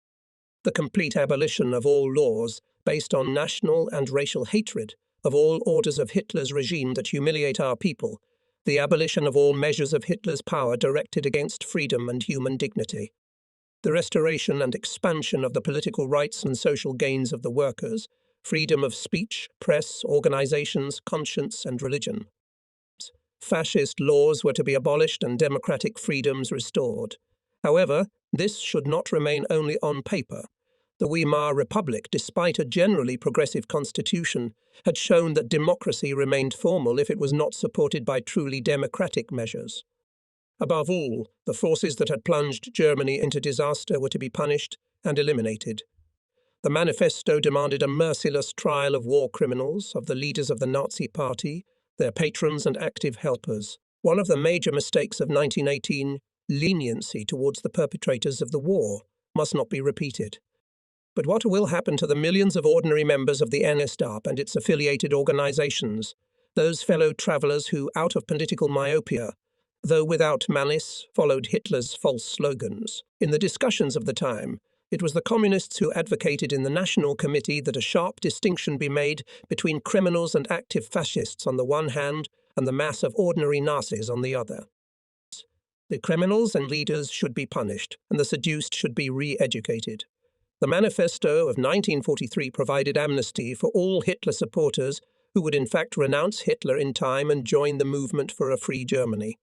the complete abolition of all laws based on national and racial hatred, of all orders of Hitler's regime that humiliate our people, the abolition of all measures of Hitler's power directed against freedom and human dignity, the restoration and expansion of the political rights and social gains of the workers, freedom of speech, press, organizations, conscience, and religion. Fascist laws were to be abolished and democratic freedoms restored. However, this should not remain only on paper. The Weimar Republic, despite a generally progressive constitution, had shown that democracy remained formal if it was not supported by truly democratic measures. Above all, the forces that had plunged Germany into disaster were to be punished and eliminated. The manifesto demanded a merciless trial of war criminals, of the leaders of the Nazi Party, their patrons and active helpers. One of the major mistakes of 1918, leniency towards the perpetrators of the war, must not be repeated. But what will happen to the millions of ordinary members of the NSDAP and its affiliated organizations, those fellow travelers who, out of political myopia, though without malice, followed Hitler's false slogans? In the discussions of the time, it was the communists who advocated in the National Committee that a sharp distinction be made between criminals and active fascists on the one hand and the mass of ordinary Nazis on the other. The criminals and leaders should be punished, and the seduced should be re-educated. The manifesto of 1943 provided amnesty for all Hitler supporters who would in fact renounce Hitler in time and join the movement for a free Germany.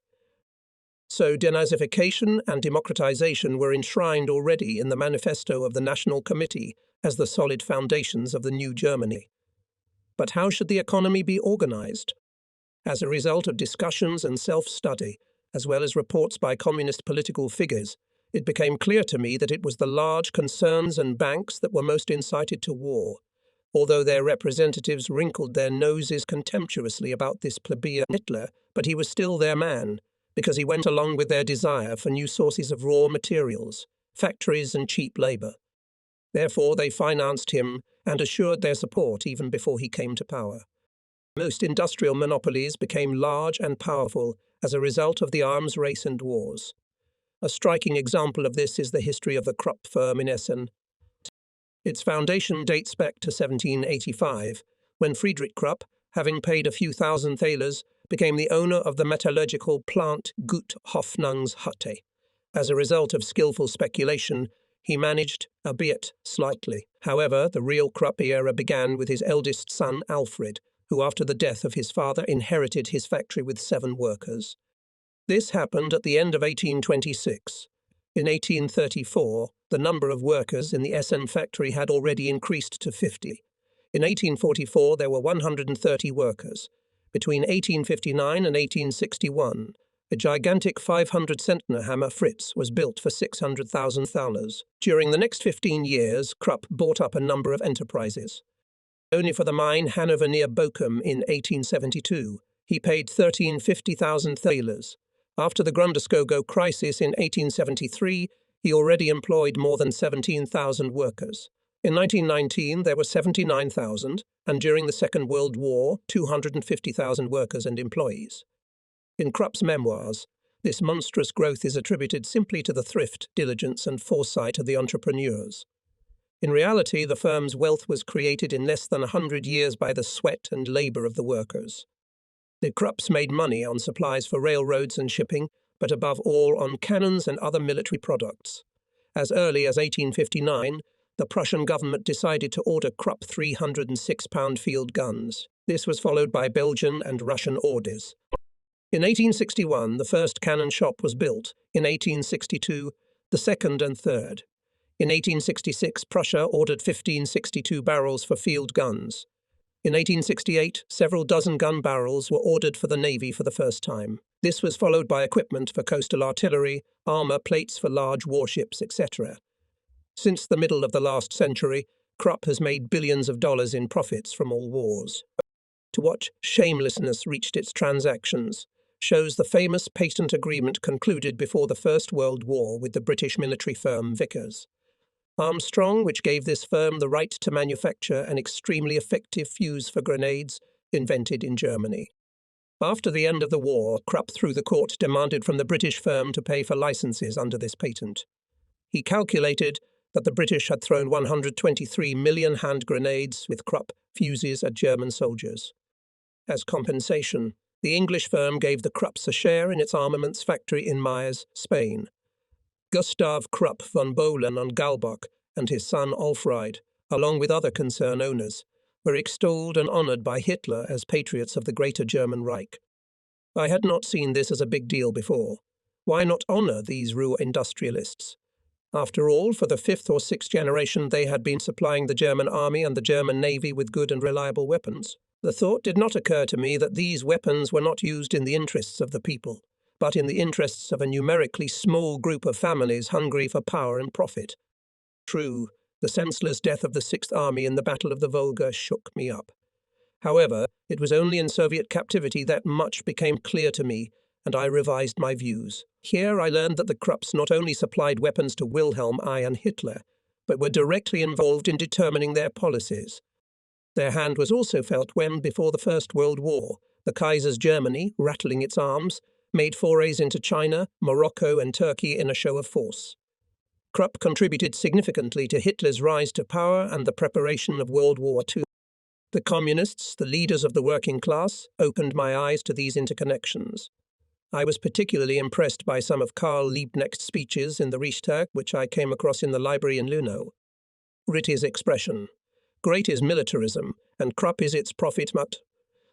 So denazification and democratization were enshrined already in the manifesto of the National Committee as the solid foundations of the new Germany. But how should the economy be organized? As a result of discussions and self-study, as well as reports by communist political figures, it became clear to me that it was the large concerns and banks that were most incited to war, although their representatives wrinkled their noses contemptuously about this plebeian Hitler, but he was still their man, because he went along with their desire for new sources of raw materials, factories and cheap labour. Therefore they financed him and assured their support even before he came to power. Most industrial monopolies became large and powerful as a result of the arms race and wars. A striking example of this is the history of the Krupp firm in Essen. Its foundation dates back to 1785, when Friedrich Krupp, having paid a few thousand thalers, became the owner of the metallurgical plant Gut Hoffnungshutte. As a result of skillful speculation, he managed, albeit slightly. However, the real Krupp era began with his eldest son Alfred, who after the death of his father inherited his factory with 7 workers. This happened at the end of 1826. In 1834, the number of workers in the Essen factory had already increased to 50. In 1844, there were 130 workers. Between 1859 and 1861, a gigantic 500-centner hammer Fritz was built for 600,000 thalers. During the next 15 years, Krupp bought up a number of enterprises. Only for the mine Hanover near Bochum in 1872, he paid 50,000 thalers. After the Grundeskogo crisis in 1873, he already employed more than 17,000 workers. In 1919, there were 79,000, and during the Second World War, 250,000 workers and employees. In Krupp's memoirs, this monstrous growth is attributed simply to the thrift, diligence, and foresight of the entrepreneurs. In reality, the firm's wealth was created in less than 100 years by the sweat and labour of the workers. The Krupps made money on supplies for railroads and shipping, but above all on cannons and other military products. As early as 1859, the Prussian government decided to order Krupp 306-pound field guns. This was followed by Belgian and Russian orders. In 1861, the first cannon shop was built. In 1862, the second and third. In 1866, Prussia ordered 1562 barrels for field guns. In 1868, several dozen gun barrels were ordered for the Navy for the first time. This was followed by equipment for coastal artillery, armour plates for large warships, etc. Since the middle of the last century, Krupp has made billions of dollars in profits from all wars. To what shamelessness reached its transactions shows the famous patent agreement concluded before the First World War with the British military firm Vickers. Armstrong, which gave this firm the right to manufacture an extremely effective fuse for grenades, invented in Germany. After the end of the war, Krupp, through the court, demanded from the British firm to pay for licenses under this patent. He calculated that the British had thrown 123 million hand grenades with Krupp fuses at German soldiers. As compensation, the English firm gave the Krupps a share in its armaments factory in Myers, Spain. Gustav Krupp von Bohlen und Galbach and his son Alfred, along with other concern owners, were extolled and honoured by Hitler as patriots of the Greater German Reich. I had not seen this as a big deal before. Why not honour these Ruhr industrialists? After all, for the fifth or sixth generation they had been supplying the German army and the German navy with good and reliable weapons. The thought did not occur to me that these weapons were not used in the interests of the people, but in the interests of a numerically small group of families hungry for power and profit. True, the senseless death of the Sixth Army in the Battle of the Volga shook me up. However, it was only in Soviet captivity that much became clear to me, and I revised my views. Here I learned that the Krupps not only supplied weapons to Wilhelm I and Hitler, but were directly involved in determining their policies. Their hand was also felt when, before the First World War, the Kaiser's Germany, rattling its arms, made forays into China, Morocco and Turkey in a show of force. Krupp contributed significantly to Hitler's rise to power and the preparation of World War II. The communists, the leaders of the working class, opened my eyes to these interconnections. I was particularly impressed by some of Karl Liebknecht's speeches in the Reichstag, which I came across in the library in Luno. Writ his expression, "Great is militarism, and Krupp is its profit mut."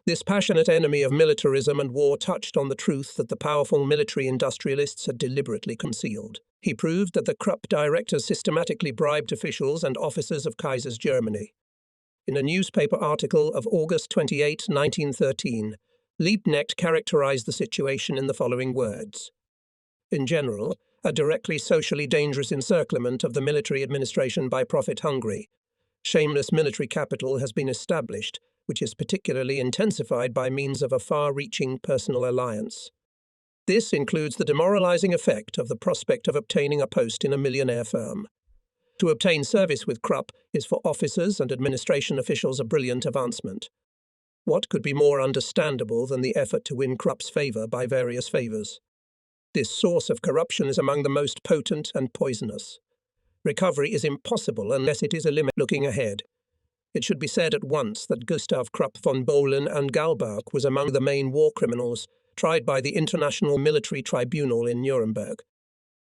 This passionate enemy of militarism and war touched on the truth that the powerful military industrialists had deliberately concealed. He proved that the Krupp directors systematically bribed officials and officers of Kaiser's Germany. In a newspaper article of August 28, 1913, Liebknecht characterized the situation in the following words. In general, a directly socially dangerous encirclement of the military administration by profit-hungry, shameless military capital has been established, which is particularly intensified by means of a far-reaching personal alliance. This includes the demoralizing effect of the prospect of obtaining a post in a millionaire firm. To obtain service with Krupp is for officers and administration officials a brilliant advancement. What could be more understandable than the effort to win Krupp's favour by various favours? This source of corruption is among the most potent and poisonous. Recovery is impossible unless it is eliminated. Looking ahead, it should be said at once that Gustav Krupp von Bohlen and Galbach was among the main war criminals tried by the International Military Tribunal in Nuremberg.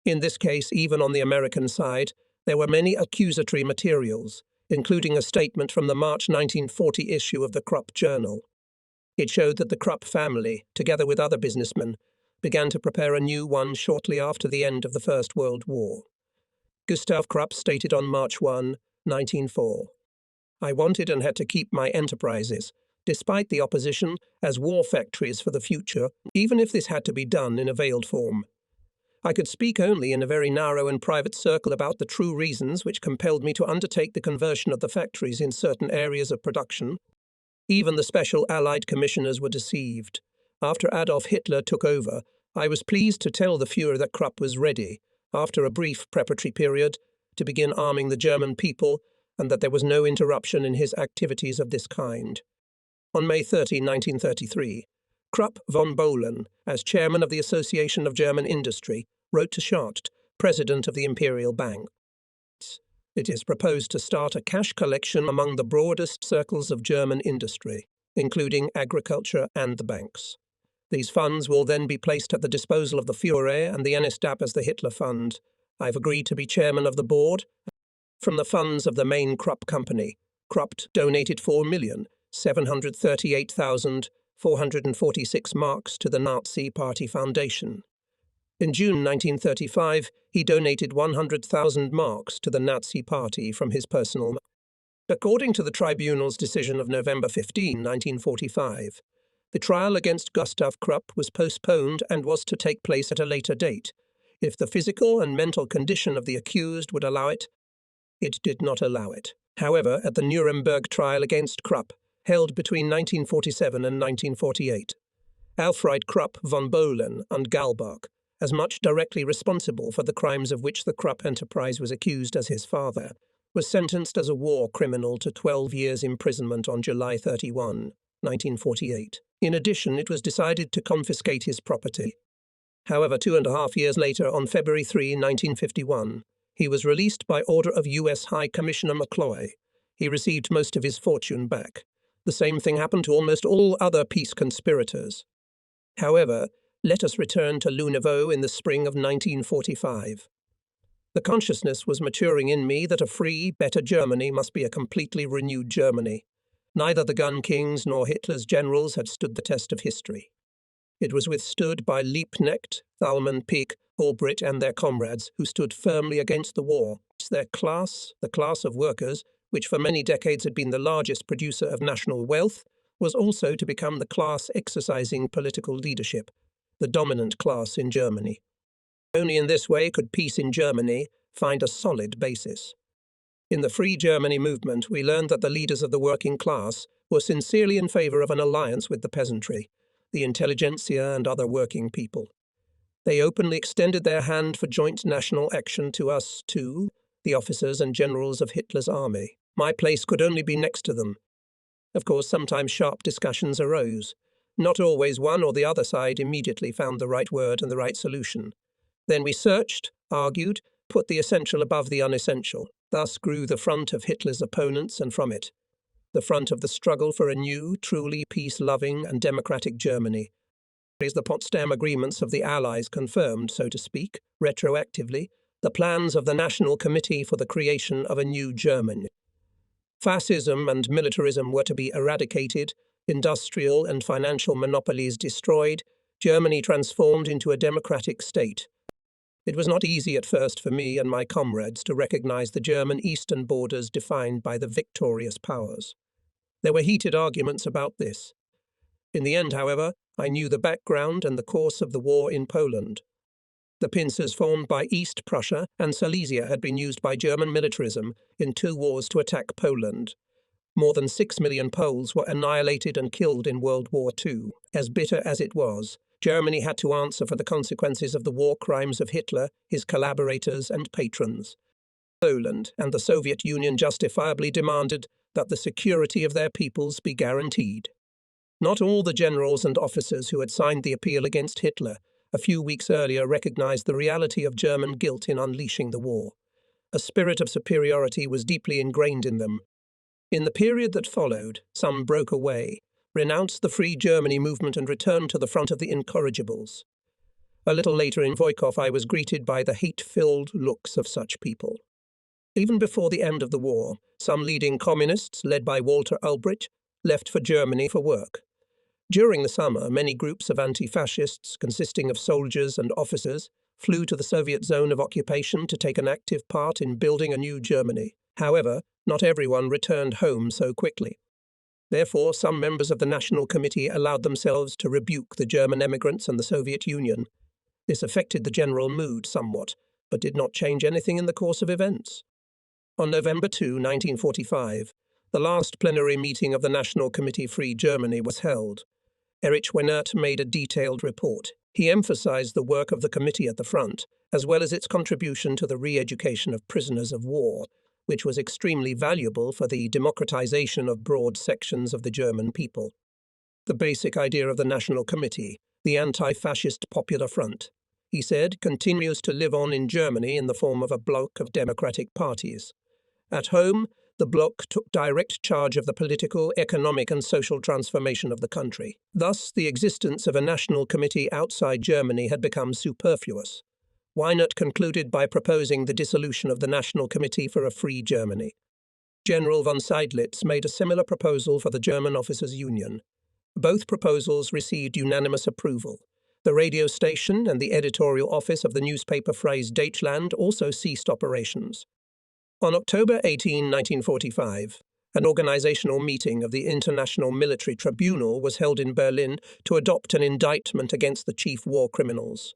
In this case, even on the American side, there were many accusatory materials, including a statement from the March 1940 issue of the Krupp Journal. It showed that the Krupp family, together with other businessmen, began to prepare a new one shortly after the end of the First World War. Gustav Krupp stated on March 1, 1904, "I wanted and had to keep my enterprises, despite the opposition, as war factories for the future, even if this had to be done in a veiled form. I could speak only in a very narrow and private circle about the true reasons which compelled me to undertake the conversion of the factories in certain areas of production. Even the special Allied commissioners were deceived. After Adolf Hitler took over, I was pleased to tell the Führer that Krupp was ready, after a brief preparatory period, to begin arming the German people, and that there was no interruption in his activities of this kind." On May 30, 1933, Krupp von Bohlen, as chairman of the Association of German Industry, wrote to Schacht, president of the Imperial Bank. "It is proposed to start a cash collection among the broadest circles of German industry, including agriculture and the banks. These funds will then be placed at the disposal of the Führer and the NSDAP as the Hitler Fund. I've agreed to be chairman of the board. From the funds of the main Krupp company, Krupp donated 4,738,446 marks to the Nazi Party Foundation. In June 1935, he donated 100,000 marks to the Nazi Party from his personal money. According to the tribunal's decision of November 15, 1945, the trial against Gustav Krupp was postponed and was to take place at a later date, if the physical and mental condition of the accused would allow it. It did not allow it. However, at the Nuremberg trial against Krupp, held between 1947 and 1948, Alfred Krupp von Bohlen and Galbach, as much directly responsible for the crimes of which the Krupp enterprise was accused as his father, was sentenced as a war criminal to 12 years imprisonment on July 31, 1948. In addition, it was decided to confiscate his property. However, 2.5 years later, on February 3, 1951, he was released by order of U.S. High Commissioner McCloy. He received most of his fortune back. The same thing happened to almost all other peace conspirators. However, let us return to Lunéville in the spring of 1945. The consciousness was maturing in me that a free, better Germany must be a completely renewed Germany. Neither the gun kings nor Hitler's generals had stood the test of history. It was withstood by Liebknecht, Thalmann, Pieck, Albrecht and their comrades, who stood firmly against the war. Their class, the class of workers, which for many decades had been the largest producer of national wealth, was also to become the class exercising political leadership, the dominant class in Germany. Only in this way could peace in Germany find a solid basis. In the Free Germany movement, we learned that the leaders of the working class were sincerely in favour of an alliance with the peasantry, the intelligentsia and other working people. They openly extended their hand for joint national action to us, too, the officers and generals of Hitler's army. My place could only be next to them. Of course, sometimes sharp discussions arose. Not always one or the other side immediately found the right word and the right solution. Then we searched, argued, put the essential above the unessential. Thus grew the front of Hitler's opponents, and from it, the front of the struggle for a new, truly peace-loving and democratic Germany. The Potsdam Agreements of the Allies confirmed, so to speak, retroactively, the plans of the National Committee for the creation of a new Germany. Fascism and militarism were to be eradicated, industrial and financial monopolies destroyed, Germany transformed into a democratic state. It was not easy at first for me and my comrades to recognize the German eastern borders defined by the victorious powers. There were heated arguments about this. In the end, however, I knew the background and the course of the war in Poland. The pincers formed by East Prussia and Silesia had been used by German militarism in 2 wars to attack Poland. More than 6 million Poles were annihilated and killed in World War II. As bitter as it was, Germany had to answer for the consequences of the war crimes of Hitler, his collaborators and patrons. Poland and the Soviet Union justifiably demanded that the security of their peoples be guaranteed. Not all the generals and officers who had signed the appeal against Hitler a few weeks earlier recognized the reality of German guilt in unleashing the war. A spirit of superiority was deeply ingrained in them. In the period that followed, some broke away, renounced the Free Germany movement and returned to the front of the incorrigibles. A little later in Wojkow, I was greeted by the hate-filled looks of such people. Even before the end of the war, some leading communists, led by Walter Ulbricht, left for Germany for work. During the summer, many groups of anti-fascists, consisting of soldiers and officers, flew to the Soviet zone of occupation to take an active part in building a new Germany. However, not everyone returned home so quickly. Therefore, some members of the National Committee allowed themselves to rebuke the German emigrants and the Soviet Union. This affected the general mood somewhat, but did not change anything in the course of events. On November 2, 1945, the last plenary meeting of the National Committee Free Germany was held. Erich Wennert made a detailed report. He emphasized the work of the committee at the front, as well as its contribution to the re-education of prisoners of war, which was extremely valuable for the democratization of broad sections of the German people. The basic idea of the National Committee, the anti-fascist Popular Front, he said, continues to live on in Germany in the form of a bloc of democratic parties. At home, the bloc took direct charge of the political, economic and social transformation of the country. Thus, the existence of a national committee outside Germany had become superfluous. Weinert concluded by proposing the dissolution of the National Committee for a Free Germany. General von Seydlitz made a similar proposal for the German Officers' Union. Both proposals received unanimous approval. The radio station and the editorial office of the newspaper Freies Deutschland also ceased operations. On October 18, 1945, an organizational meeting of the International Military Tribunal was held in Berlin to adopt an indictment against the chief war criminals.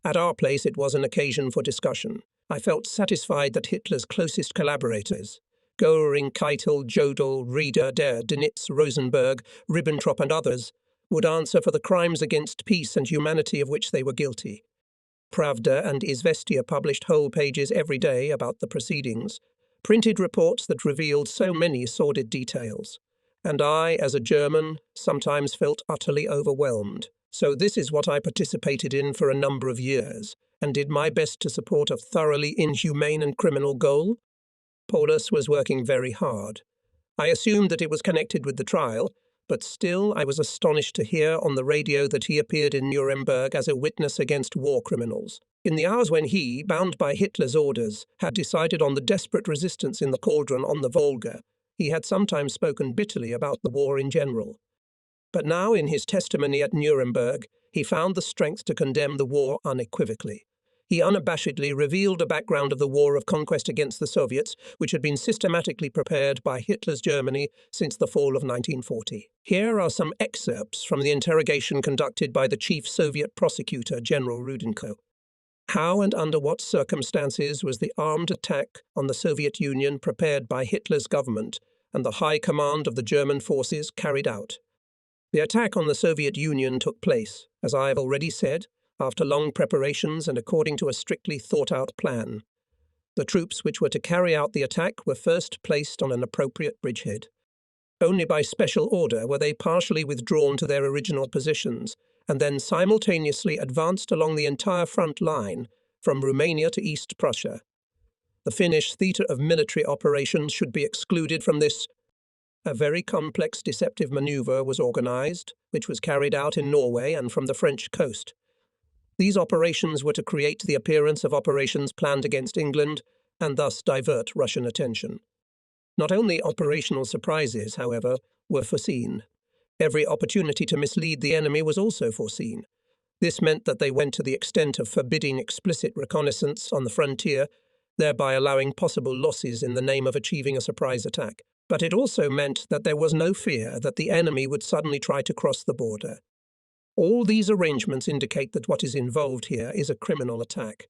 At our place, it was an occasion for discussion. I felt satisfied that Hitler's closest collaborators, Göring, Keitel, Jodl, Rieder, Der, Dönitz, Rosenberg, Ribbentrop and others, would answer for the crimes against peace and humanity of which they were guilty. Pravda and Izvestia published whole pages every day about the proceedings, printed reports that revealed so many sordid details. And I, as a German, sometimes felt utterly overwhelmed. So this is what I participated in for a number of years, and did my best to support a thoroughly inhumane and criminal goal? Paulus was working very hard. I assumed that it was connected with the trial, but still I was astonished to hear on the radio that he appeared in Nuremberg as a witness against war criminals. In the hours when he, bound by Hitler's orders, had decided on the desperate resistance in the cauldron on the Volga, He had sometimes spoken bitterly about the war in general. But now, in his testimony at Nuremberg, he found the strength to condemn the war unequivocally. He unabashedly revealed the background of the war of conquest against the Soviets, which had been systematically prepared by Hitler's Germany since the fall of 1940. Here are some excerpts from the interrogation conducted by the chief Soviet prosecutor, General Rudenko. How and under what circumstances was the armed attack on the Soviet Union prepared by Hitler's government and the high command of the German forces carried out? The attack on the Soviet Union took place, as I have already said, after long preparations and according to a strictly thought-out plan. The troops which were to carry out the attack were first placed on an appropriate bridgehead. Only by special order were they partially withdrawn to their original positions, and then simultaneously advanced along the entire front line, from Romania to East Prussia. The Finnish theatre of military operations should be excluded from this. A very complex deceptive manoeuvre was organized, which was carried out in Norway and from the French coast. These operations were to create the appearance of operations planned against England, and thus divert Russian attention. Not only operational surprises, however, were foreseen. Every opportunity to mislead the enemy was also foreseen. This meant that they went to the extent of forbidding explicit reconnaissance on the frontier, thereby allowing possible losses in the name of achieving a surprise attack. But it also meant that there was no fear that the enemy would suddenly try to cross the border. All these arrangements indicate that what is involved here is a criminal attack.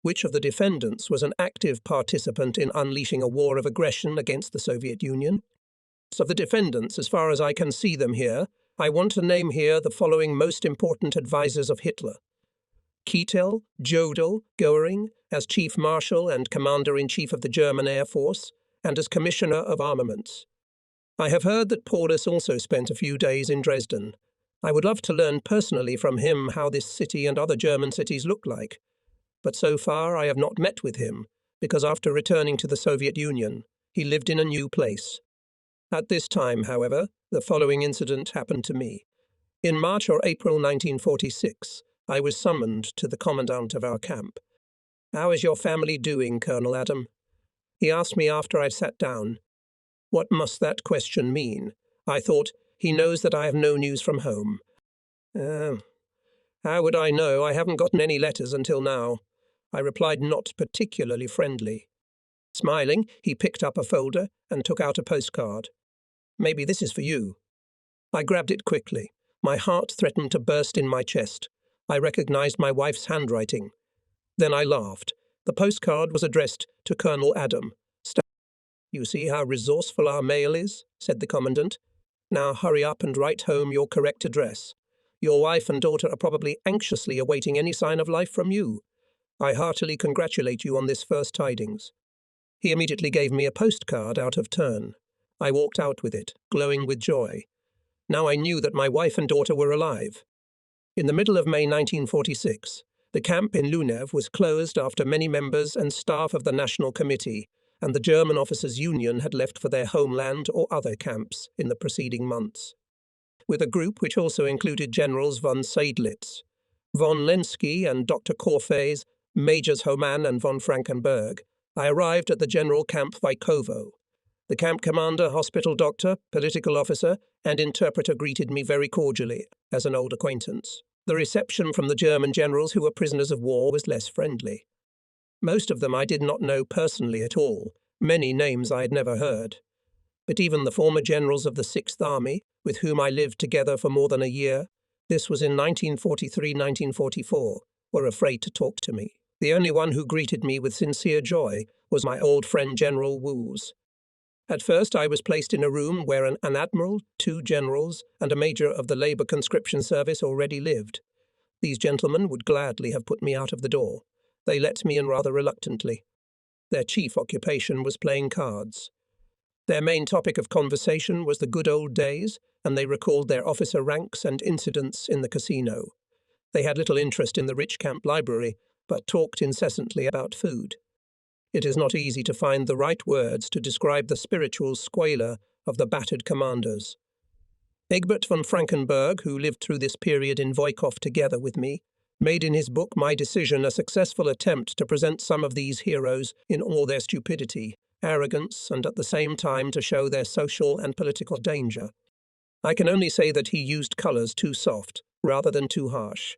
Which of the defendants was an active participant in unleashing a war of aggression against the Soviet Union? Of the defendants, as far as I can see them here, I want to name here the following most important advisers of Hitler: Keitel, Jodl, Göring, as Chief Marshal and Commander-in-Chief of the German Air Force, and as Commissioner of Armaments. I have heard that Paulus also spent a few days in Dresden. I would love to learn personally from him how this city and other German cities look like. But so far I have not met with him, because after returning to the Soviet Union, he lived in a new place. At this time, however, the following incident happened to me. In March or April 1946, I was summoned to the commandant of our camp. "How is your family doing, Colonel Adam?" He asked me after I'd sat down. What must that question mean? I thought, he knows that I have no news from home. How would I know? I haven't gotten any letters until now. I replied not particularly friendly. Smiling, he picked up a folder and took out a postcard. "Maybe this is for you." I grabbed it quickly. My heart threatened to burst in my chest. I recognized my wife's handwriting. Then I laughed. The postcard was addressed to Colonel Adam. "You see how resourceful our mail is," said the commandant. "Now hurry up and write home your correct address. Your wife and daughter are probably anxiously awaiting any sign of life from you. I heartily congratulate you on this first tidings." He immediately gave me a postcard out of turn. I walked out with it, glowing with joy. Now I knew that my wife and daughter were alive. In the middle of May 1946, the camp in Lunev was closed after many members and staff of the National Committee and the German Officers' Union had left for their homeland or other camps in the preceding months. With a group which also included Generals von Seydlitz, von Lenski and Dr. Korfes, Majors Homan and von Frankenberg, I arrived at the General Camp Vykovo. The camp commander, hospital doctor, political officer, and interpreter greeted me very cordially, as an old acquaintance. The reception from the German generals who were prisoners of war was less friendly. Most of them I did not know personally at all, many names I had never heard. But even the former generals of the Sixth Army, with whom I lived together for more than a year, this was in 1943-1944, were afraid to talk to me. The only one who greeted me with sincere joy was my old friend General Woos. At first I was placed in a room where an admiral, 2 generals, and a major of the Labour conscription service already lived. These gentlemen would gladly have put me out of the door. They let me in rather reluctantly. Their chief occupation was playing cards. Their main topic of conversation was the good old days, and they recalled their officer ranks and incidents in the casino. They had little interest in the rich camp library, but talked incessantly about food. It is not easy to find the right words to describe the spiritual squalor of the battered commanders. Egbert von Frankenberg, who lived through this period in Voikov together with me, made in his book My Decision a successful attempt to present some of these heroes in all their stupidity arrogance, and at the same time to show their social and political danger. I can only say that he used colours too soft, rather than too harsh.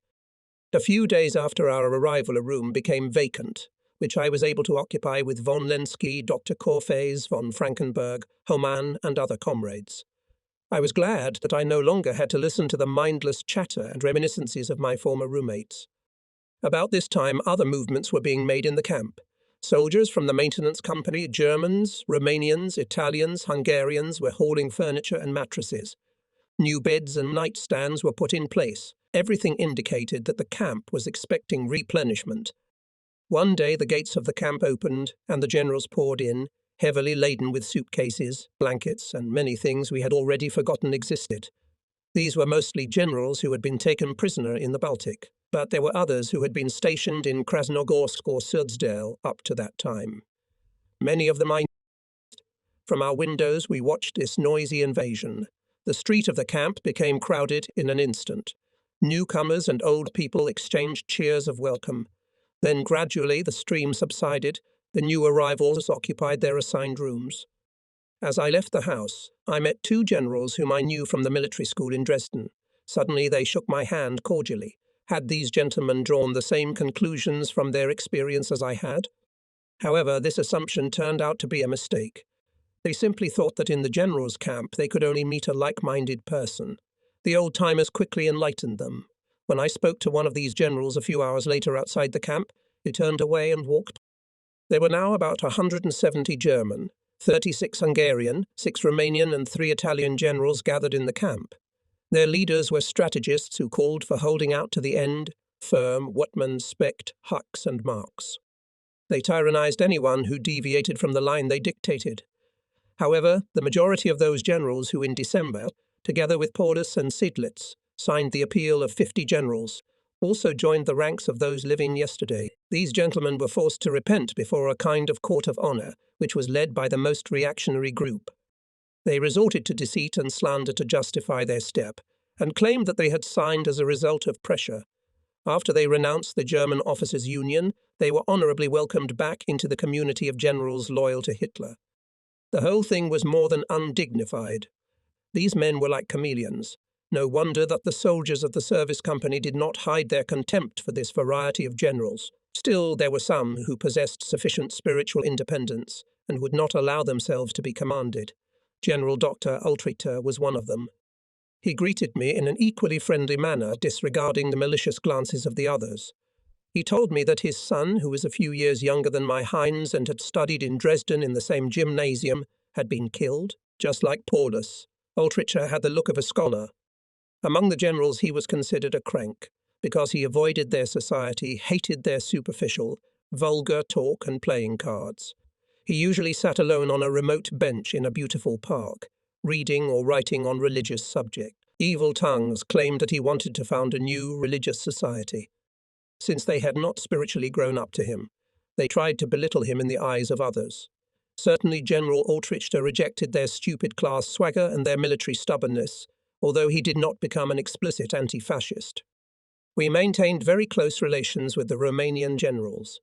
A few days after our arrival, a room became vacant, which I was able to occupy with von Lenski, Dr. Corfez, von Frankenberg, Homan, and other comrades. I was glad that I no longer had to listen to the mindless chatter and reminiscences of my former roommates. About this time, other movements were being made in the camp. Soldiers from the maintenance company, Germans, Romanians, Italians, Hungarians were hauling furniture and mattresses. New beds and nightstands were put in place. Everything indicated that the camp was expecting replenishment. One day the gates of the camp opened and the generals poured in, heavily laden with suitcases, blankets, and many things we had already forgotten existed. These were mostly generals who had been taken prisoner in the Baltic, but there were others who had been stationed in Krasnogorsk or Suzdal up to that time. Many of them I knew. From our windows we watched this noisy invasion. The street of the camp became crowded in an instant. Newcomers and old people exchanged cheers of welcome. Then gradually the stream subsided. The new arrivals occupied their assigned rooms. As I left the house, I met two generals whom I knew from the military school in Dresden. Suddenly they shook my hand cordially. Had these gentlemen drawn the same conclusions from their experience as I had? However, this assumption turned out to be a mistake. They simply thought that in the general's camp they could only meet a like-minded person. The old-timers quickly enlightened them. When I spoke to one of these generals a few hours later outside the camp, he turned away and walked. There were now about 170 German, 36 Hungarian, 6 Romanian and 3 Italian generals gathered in the camp. Their leaders were strategists who called for holding out to the end, Firm, Wuttmann, Specht, Hux and Marx. They tyrannized anyone who deviated from the line they dictated. However, the majority of those generals who in December, together with Paulus and Seydlitz, signed the appeal of 50 generals, also joined the ranks of those living yesterday. These gentlemen were forced to repent before a kind of court of honour, which was led by the most reactionary group. They resorted to deceit and slander to justify their step, and claimed that they had signed as a result of pressure. After they renounced the German Officers' Union, they were honourably welcomed back into the community of generals loyal to Hitler. The whole thing was more than undignified. These men were like chameleons. No wonder that the soldiers of the service company did not hide their contempt for this variety of generals. Still, there were some who possessed sufficient spiritual independence and would not allow themselves to be commanded. General Dr. Ultrichter was one of them. He greeted me in an equally friendly manner, disregarding the malicious glances of the others. He told me that his son, who was a few years younger than my Heinz and had studied in Dresden in the same gymnasium, had been killed, just like Paulus. Ultrichter had the look of a scholar. Among the generals he was considered a crank, because he avoided their society, hated their superficial, vulgar talk and playing cards. He usually sat alone on a remote bench in a beautiful park, reading or writing on religious subjects. Evil tongues claimed that he wanted to found a new religious society. Since they had not spiritually grown up to him, they tried to belittle him in the eyes of others. Certainly General Ultrichter rejected their stupid class swagger and their military stubbornness, although he did not become an explicit anti-fascist. We maintained very close relations with the Romanian generals.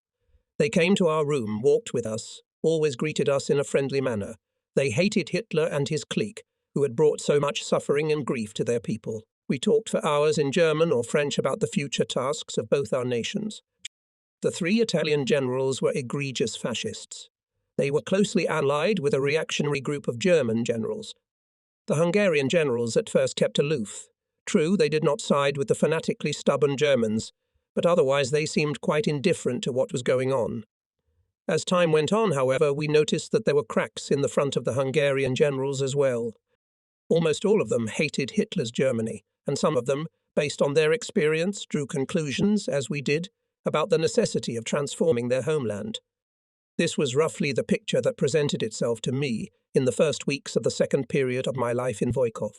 They came to our room, walked with us, always greeted us in a friendly manner. They hated Hitler and his clique, who had brought so much suffering and grief to their people. We talked for hours in German or French about the future tasks of both our nations. The 3 Italian generals were egregious fascists. They were closely allied with a reactionary group of German generals. The Hungarian generals at first kept aloof. True, they did not side with the fanatically stubborn Germans, but otherwise they seemed quite indifferent to what was going on. As time went on, however, we noticed that there were cracks in the front of the Hungarian generals as well. Almost all of them hated Hitler's Germany, and some of them, based on their experience, drew conclusions, as we did, about the necessity of transforming their homeland. This was roughly the picture that presented itself to me in the first weeks of the second period of my life in Voykov.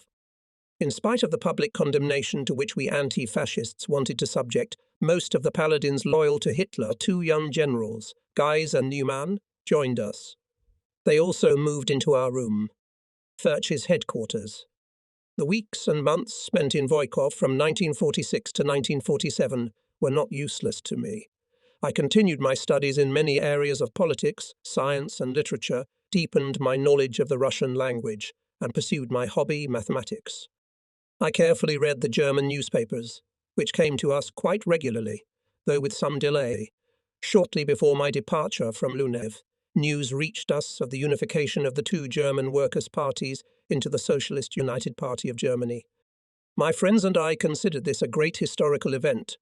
In spite of the public condemnation to which we anti-fascists wanted to subject most of the paladins loyal to Hitler, 2 young generals, Guys and Neumann, joined us. They also moved into our room, Furch's headquarters. The weeks and months spent in Voykov from 1946 to 1947 were not useless to me. I continued my studies in many areas of politics, science, and literature, deepened my knowledge of the Russian language, and pursued my hobby, mathematics. I carefully read the German newspapers, which came to us quite regularly, though with some delay. Shortly before my departure from Lunev, news reached us of the unification of the two German workers' parties into the Socialist United Party of Germany. My friends and I considered this a great historical event,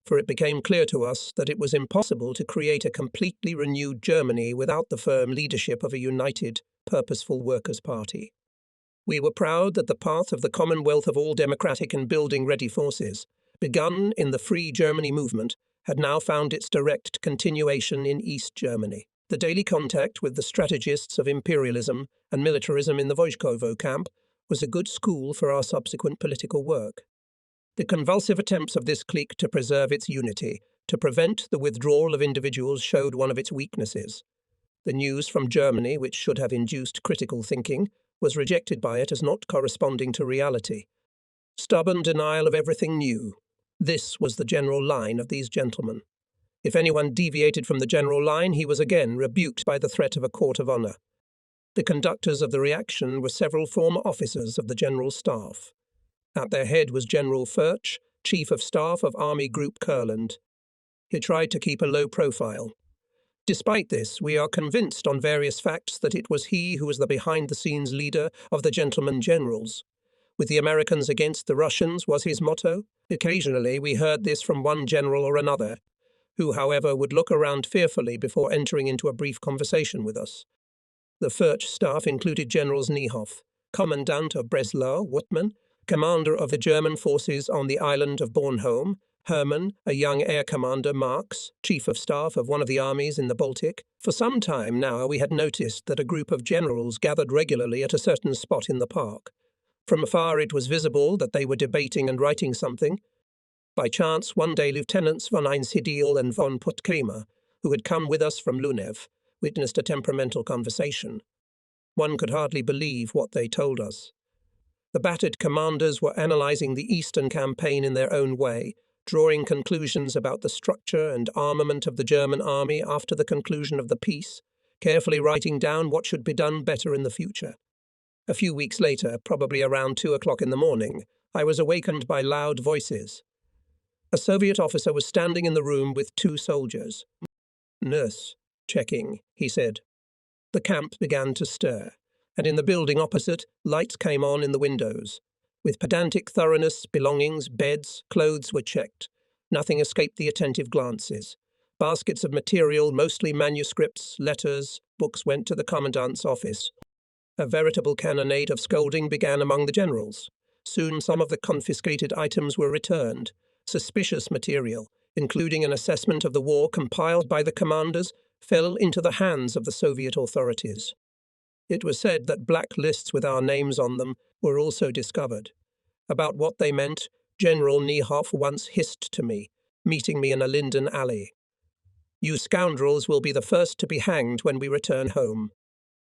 for it became clear to us that it was impossible to create a completely renewed Germany without the firm leadership of a united, purposeful workers' party. We were proud that the path of the commonwealth of all democratic and building-ready forces, begun in the Free Germany movement, had now found its direct continuation in East Germany. The daily contact with the strategists of imperialism and militarism in the Vojkovo camp was a good school for our subsequent political work. The convulsive attempts of this clique to preserve its unity, to prevent the withdrawal of individuals, showed one of its weaknesses. The news from Germany, which should have induced critical thinking, was rejected by it as not corresponding to reality. Stubborn denial of everything new. This was the general line of these gentlemen. If anyone deviated from the general line, he was again rebuked by the threat of a court of honour. The conductors of the reaction were several former officers of the General Staff. At their head was General Furch, Chief of Staff of Army Group Kurland. He tried to keep a low profile. Despite this, we are convinced on various facts that it was he who was the behind-the-scenes leader of the gentlemen generals. With the Americans against the Russians was his motto. Occasionally we heard this from one general or another, who, however, would look around fearfully before entering into a brief conversation with us. The Furch staff included Generals Niehoff, Commandant of Breslau, Wuttmann, commander of the German forces on the island of Bornholm, Hermann, a young air commander, Marx, chief of staff of one of the armies in the Baltic. For some time now we had noticed that a group of generals gathered regularly at a certain spot in the park. From afar it was visible that they were debating and writing something. By chance, one day Lieutenants von Einsiedel and von Puttkamer, who had come with us from Lunev, witnessed a temperamental conversation. One could hardly believe what they told us. The battered commanders were analysing the Eastern campaign in their own way, drawing conclusions about the structure and armament of the German army after the conclusion of the peace, carefully writing down what should be done better in the future. A few weeks later, probably around 2 o'clock in the morning, I was awakened by loud voices. A Soviet officer was standing in the room with 2 soldiers. "Nurse, checking," he said. The camp began to stir, and in the building opposite, lights came on in the windows. With pedantic thoroughness, belongings, beds, clothes were checked. Nothing escaped the attentive glances. Baskets of material, mostly manuscripts, letters, books, went to the commandant's office. A veritable cannonade of scolding began among the generals. Soon some of the confiscated items were returned. Suspicious material, including an assessment of the war compiled by the commanders, fell into the hands of the Soviet authorities. It was said that black lists with our names on them were also discovered. About what they meant, General Niehoff once hissed to me, meeting me in a linden alley. "You scoundrels will be the first to be hanged when we return home."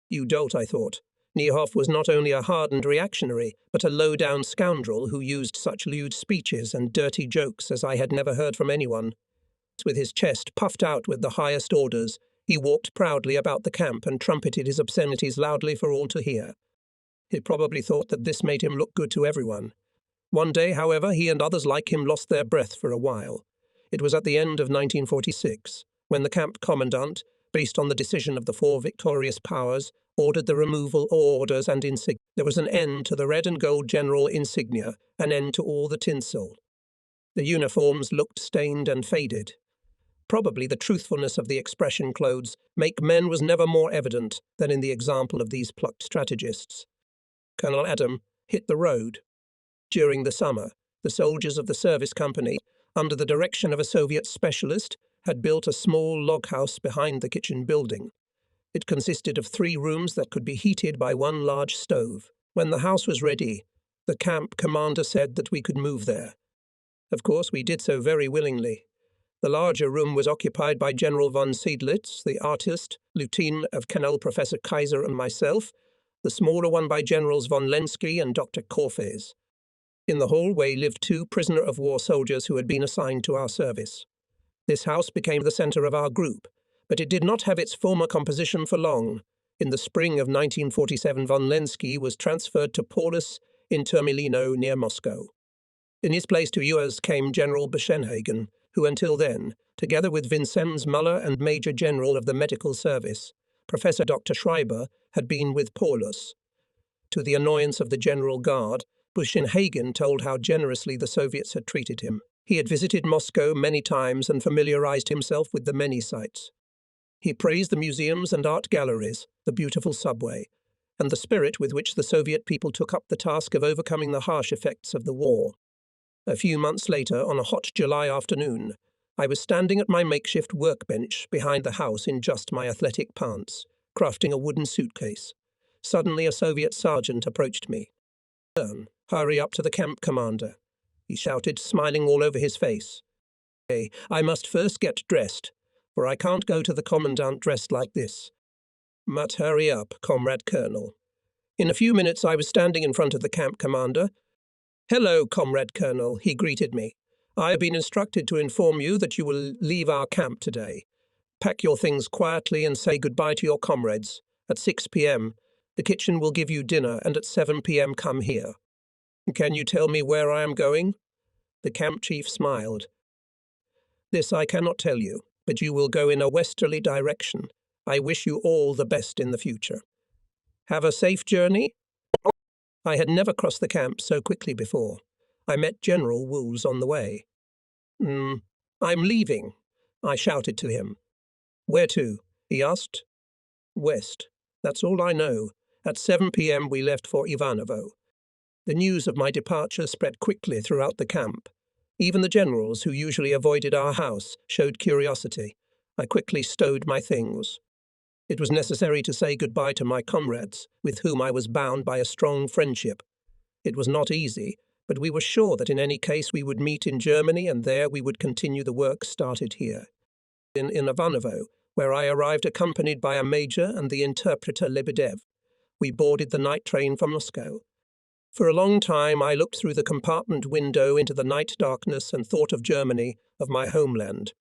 You dolt, I thought. Niehoff was not only a hardened reactionary, but a low-down scoundrel who used such lewd speeches and dirty jokes as I had never heard from anyone. With his chest puffed out with the highest orders, he walked proudly about the camp and trumpeted his obscenities loudly for all to hear. He probably thought that this made him look good to everyone. One day, however, he and others like him lost their breath for a while. It was at the end of 1946, when the camp commandant, based on the decision of the 4 victorious powers, ordered the removal of orders and insignia. There was an end to the red and gold general insignia, an end to all the tinsel. The uniforms looked stained and faded. Probably the truthfulness of the expression clothes make men was never more evident than in the example of these plucked strategists. Colonel Adam hit the road. During the summer, the soldiers of the service company, under the direction of a Soviet specialist, had built a small log house behind the kitchen building. It consisted of 3 rooms that could be heated by 1 large stove. When the house was ready, the camp commander said that we could move there. Of course, we did so very willingly. The larger room was occupied by General von Seydlitz, the artist, Lieutenant of Colonel Professor Kaiser and myself, the smaller one by Generals von Lenski and Dr. Korfes. In the hallway lived 2 prisoner-of-war soldiers who had been assigned to our service. This house became the center of our group, but it did not have its former composition for long. In the spring of 1947, von Lenski was transferred to Paulus in Termilino near Moscow. In his place to US came General Beschenhagen, who until then, together with Vincenz Muller and Major General of the Medical Service, Professor Dr. Schreiber, had been with Paulus. To the annoyance of the General Guard, Beschenhagen told how generously the Soviets had treated him. He had visited Moscow many times and familiarized himself with the many sights. He praised the museums and art galleries, the beautiful subway, and the spirit with which the Soviet people took up the task of overcoming the harsh effects of the war. A few months later, on a hot July afternoon, I was standing at my makeshift workbench behind the house in just my athletic pants, crafting a wooden suitcase. Suddenly a Soviet sergeant approached me. "Hurry up to the camp commander," he shouted, smiling all over his face. "Hey, I must first get dressed, for I can't go to the commandant dressed like this." "But hurry up, Comrade Colonel." In a few minutes I was standing in front of the camp commander. "Hello, Comrade Colonel," he greeted me. "I have been instructed to inform you that you will leave our camp today. Pack your things quietly and say goodbye to your comrades. At 6 p.m., the kitchen will give you dinner, and at 7 p.m. come here." "Can you tell me where I am going?" The camp chief smiled. "This I cannot tell you, but you will go in a westerly direction. I wish you all the best in the future. Have a safe journey." I had never crossed the camp so quickly before. I met General Wools on the way. "I'm leaving," I shouted to him. "Where to?" he asked. "West. That's all I know. At 7 p.m. we left for Ivanovo." The news of my departure spread quickly throughout the camp. Even the generals, who usually avoided our house, showed curiosity. I quickly stowed my things. It was necessary to say goodbye to my comrades, with whom I was bound by a strong friendship. It was not easy, but we were sure that in any case we would meet in Germany, and there we would continue the work started here. In Ivanovo, where I arrived accompanied by a major and the interpreter Lebedev, we boarded the night train for Moscow. For a long time I looked through the compartment window into the night darkness and thought of Germany, of my homeland.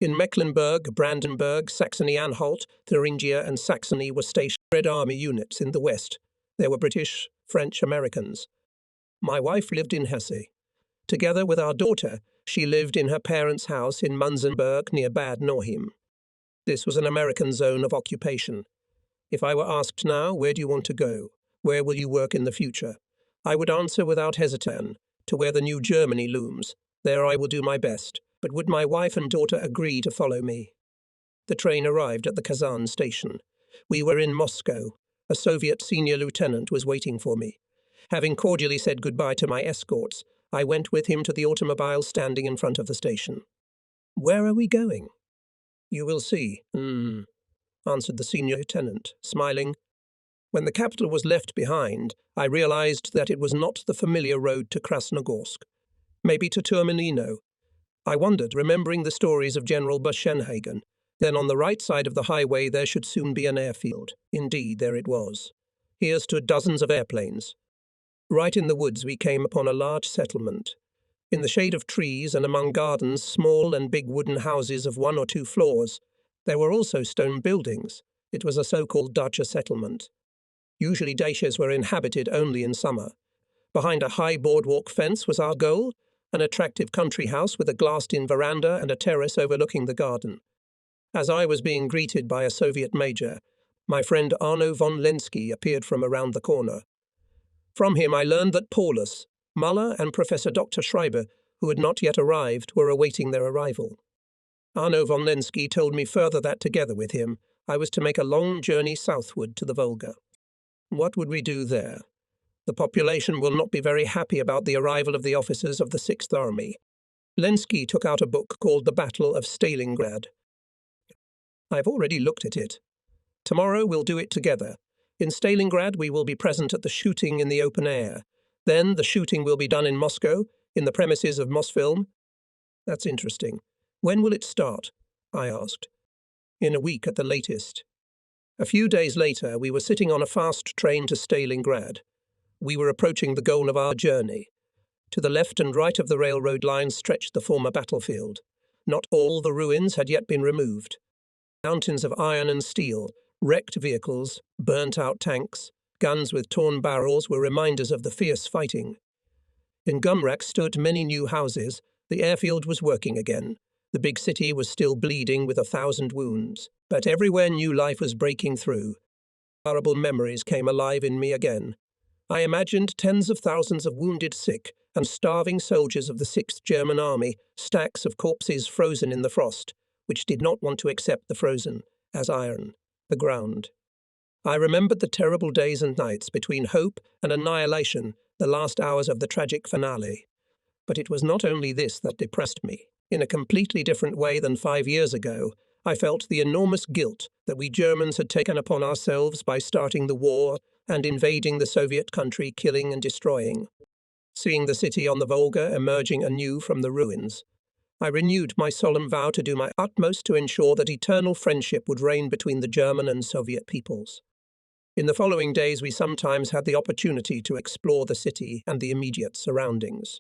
In Mecklenburg, Brandenburg, Saxony-Anhalt, Thuringia and Saxony were stationed Red Army units in the west. There were British, French, Americans. My wife lived in Hesse. Together with our daughter, she lived in her parents' house in Munzenberg near Bad Nauheim. This was an American zone of occupation. If I were asked now, "Where do you want to go? Where will you work in the future?" I would answer without hesitation, "To where the new Germany looms. There I will do my best. But would my wife and daughter agree to follow me?" The train arrived at the Kazan station. We were in Moscow. A Soviet senior lieutenant was waiting for me. Having cordially said goodbye to my escorts, I went with him to the automobile standing in front of the station. "Where are we going?" "You will see," answered the senior lieutenant, smiling. When the capital was left behind, I realized that it was not the familiar road to Krasnogorsk. Maybe to Termilino. I wondered, remembering the stories of General Beschenhagen. Then on the right side of the highway there should soon be an airfield. Indeed, there it was. Here stood dozens of airplanes. Right in the woods we came upon a large settlement. In the shade of trees and among gardens, small and big wooden houses of 1 or 2 floors. There were also stone buildings. It was a so-called dacha settlement. Usually dachas were inhabited only in summer. Behind a high boardwalk fence was our goal, an attractive country house with a glassed-in veranda and a terrace overlooking the garden. As I was being greeted by a Soviet major, my friend Arno von Lenski appeared from around the corner. From him I learned that Paulus, Muller and Professor Dr. Schreiber, who had not yet arrived, were awaiting their arrival. Arno von Lenski told me further that, together with him, I was to make a long journey southward to the Volga. What would we do there? The population will not be very happy about the arrival of the officers of the 6th Army. Lenski took out a book called The Battle of Stalingrad. I've already looked at it. Tomorrow we'll do it together. In Stalingrad we will be present at the shooting in the open air. Then the shooting will be done in Moscow, in the premises of Mosfilm. That's interesting. When will it start? I asked. In a week at the latest. A few days later we were sitting on a fast train to Stalingrad. We were approaching the goal of our journey. To the left and right of the railroad lines stretched the former battlefield. Not all the ruins had yet been removed. Mountains of iron and steel, wrecked vehicles, burnt-out tanks, guns with torn barrels were reminders of the fierce fighting. In Gumrak stood many new houses. The airfield was working again. The big city was still bleeding with 1,000 wounds, but everywhere new life was breaking through. Horrible memories came alive in me again. I imagined tens of thousands of wounded sick and starving soldiers of the 6th German Army, stacks of corpses frozen in the frost, which did not want to accept the frozen, as iron, the ground. I remembered the terrible days and nights between hope and annihilation, the last hours of the tragic finale. But it was not only this that depressed me. In a completely different way than 5 years ago, I felt the enormous guilt that we Germans had taken upon ourselves by starting the war and invading the Soviet country, killing and destroying. Seeing the city on the Volga emerging anew from the ruins, I renewed my solemn vow to do my utmost to ensure that eternal friendship would reign between the German and Soviet peoples. In the following days, we sometimes had the opportunity to explore the city and the immediate surroundings.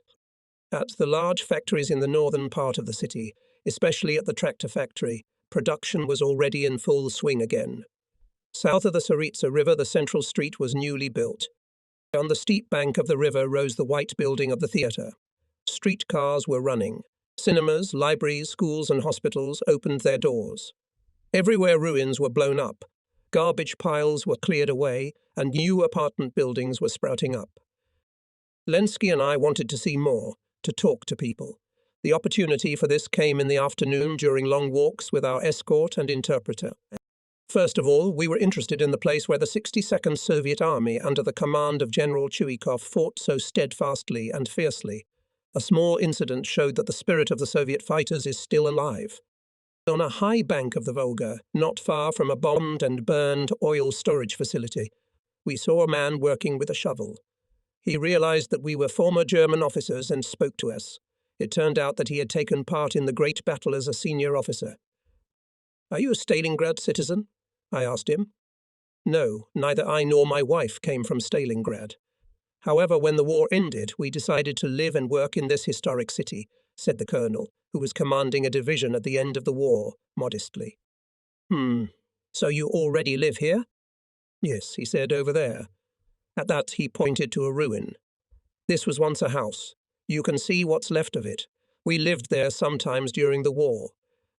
At the large factories in the northern part of the city, especially at the tractor factory, production was already in full swing again. South of the Tsaritsa River, the central street was newly built. On the steep bank of the river rose the white building of the theatre. Streetcars were running. Cinemas, libraries, schools and hospitals opened their doors. Everywhere ruins were blown up. Garbage piles were cleared away, and new apartment buildings were sprouting up. Lenski and I wanted to see more, to talk to people. The opportunity for this came in the afternoon during long walks with our escort and interpreter. First of all, we were interested in the place where the 62nd Soviet Army, under the command of General Chuikov, fought so steadfastly and fiercely. A small incident showed that the spirit of the Soviet fighters is still alive. On a high bank of the Volga, not far from a bombed and burned oil storage facility, we saw a man working with a shovel. He realized that we were former German officers and spoke to us. It turned out that he had taken part in the Great Battle as a senior officer. "Are you a Stalingrad citizen?" I asked him. "No, neither I nor my wife came from Stalingrad. However, when the war ended, we decided to live and work in this historic city," said the colonel, who was commanding a division at the end of the war, modestly. So you already live here?" "Yes," he said, "over there." At that he pointed to a ruin. "This was once a house. You can see what's left of it. We lived there sometimes during the war.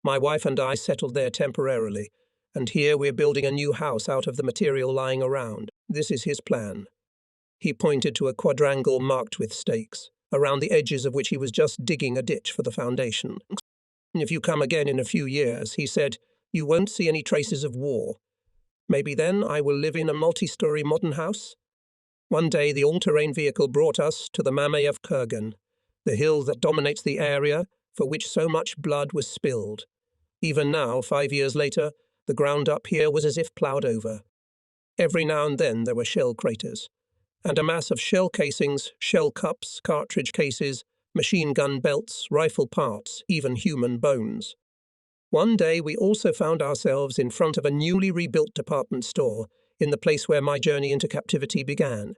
My wife and I settled there temporarily, and here we're building a new house out of the material lying around. This is his plan." He pointed to a quadrangle marked with stakes, around the edges of which he was just digging a ditch for the foundation. "If you come again in a few years," he said, "you won't see any traces of war. Maybe then I will live in a multi-story modern house." One day the all-terrain vehicle brought us to the Mamayev Kurgan, the hill that dominates the area for which so much blood was spilled. Even now, 5 years later, the ground up here was as if ploughed over. Every now and then there were shell craters, and a mass of shell casings, shell cups, cartridge cases, machine gun belts, rifle parts, even human bones. One day we also found ourselves in front of a newly rebuilt department store in the place where my journey into captivity began.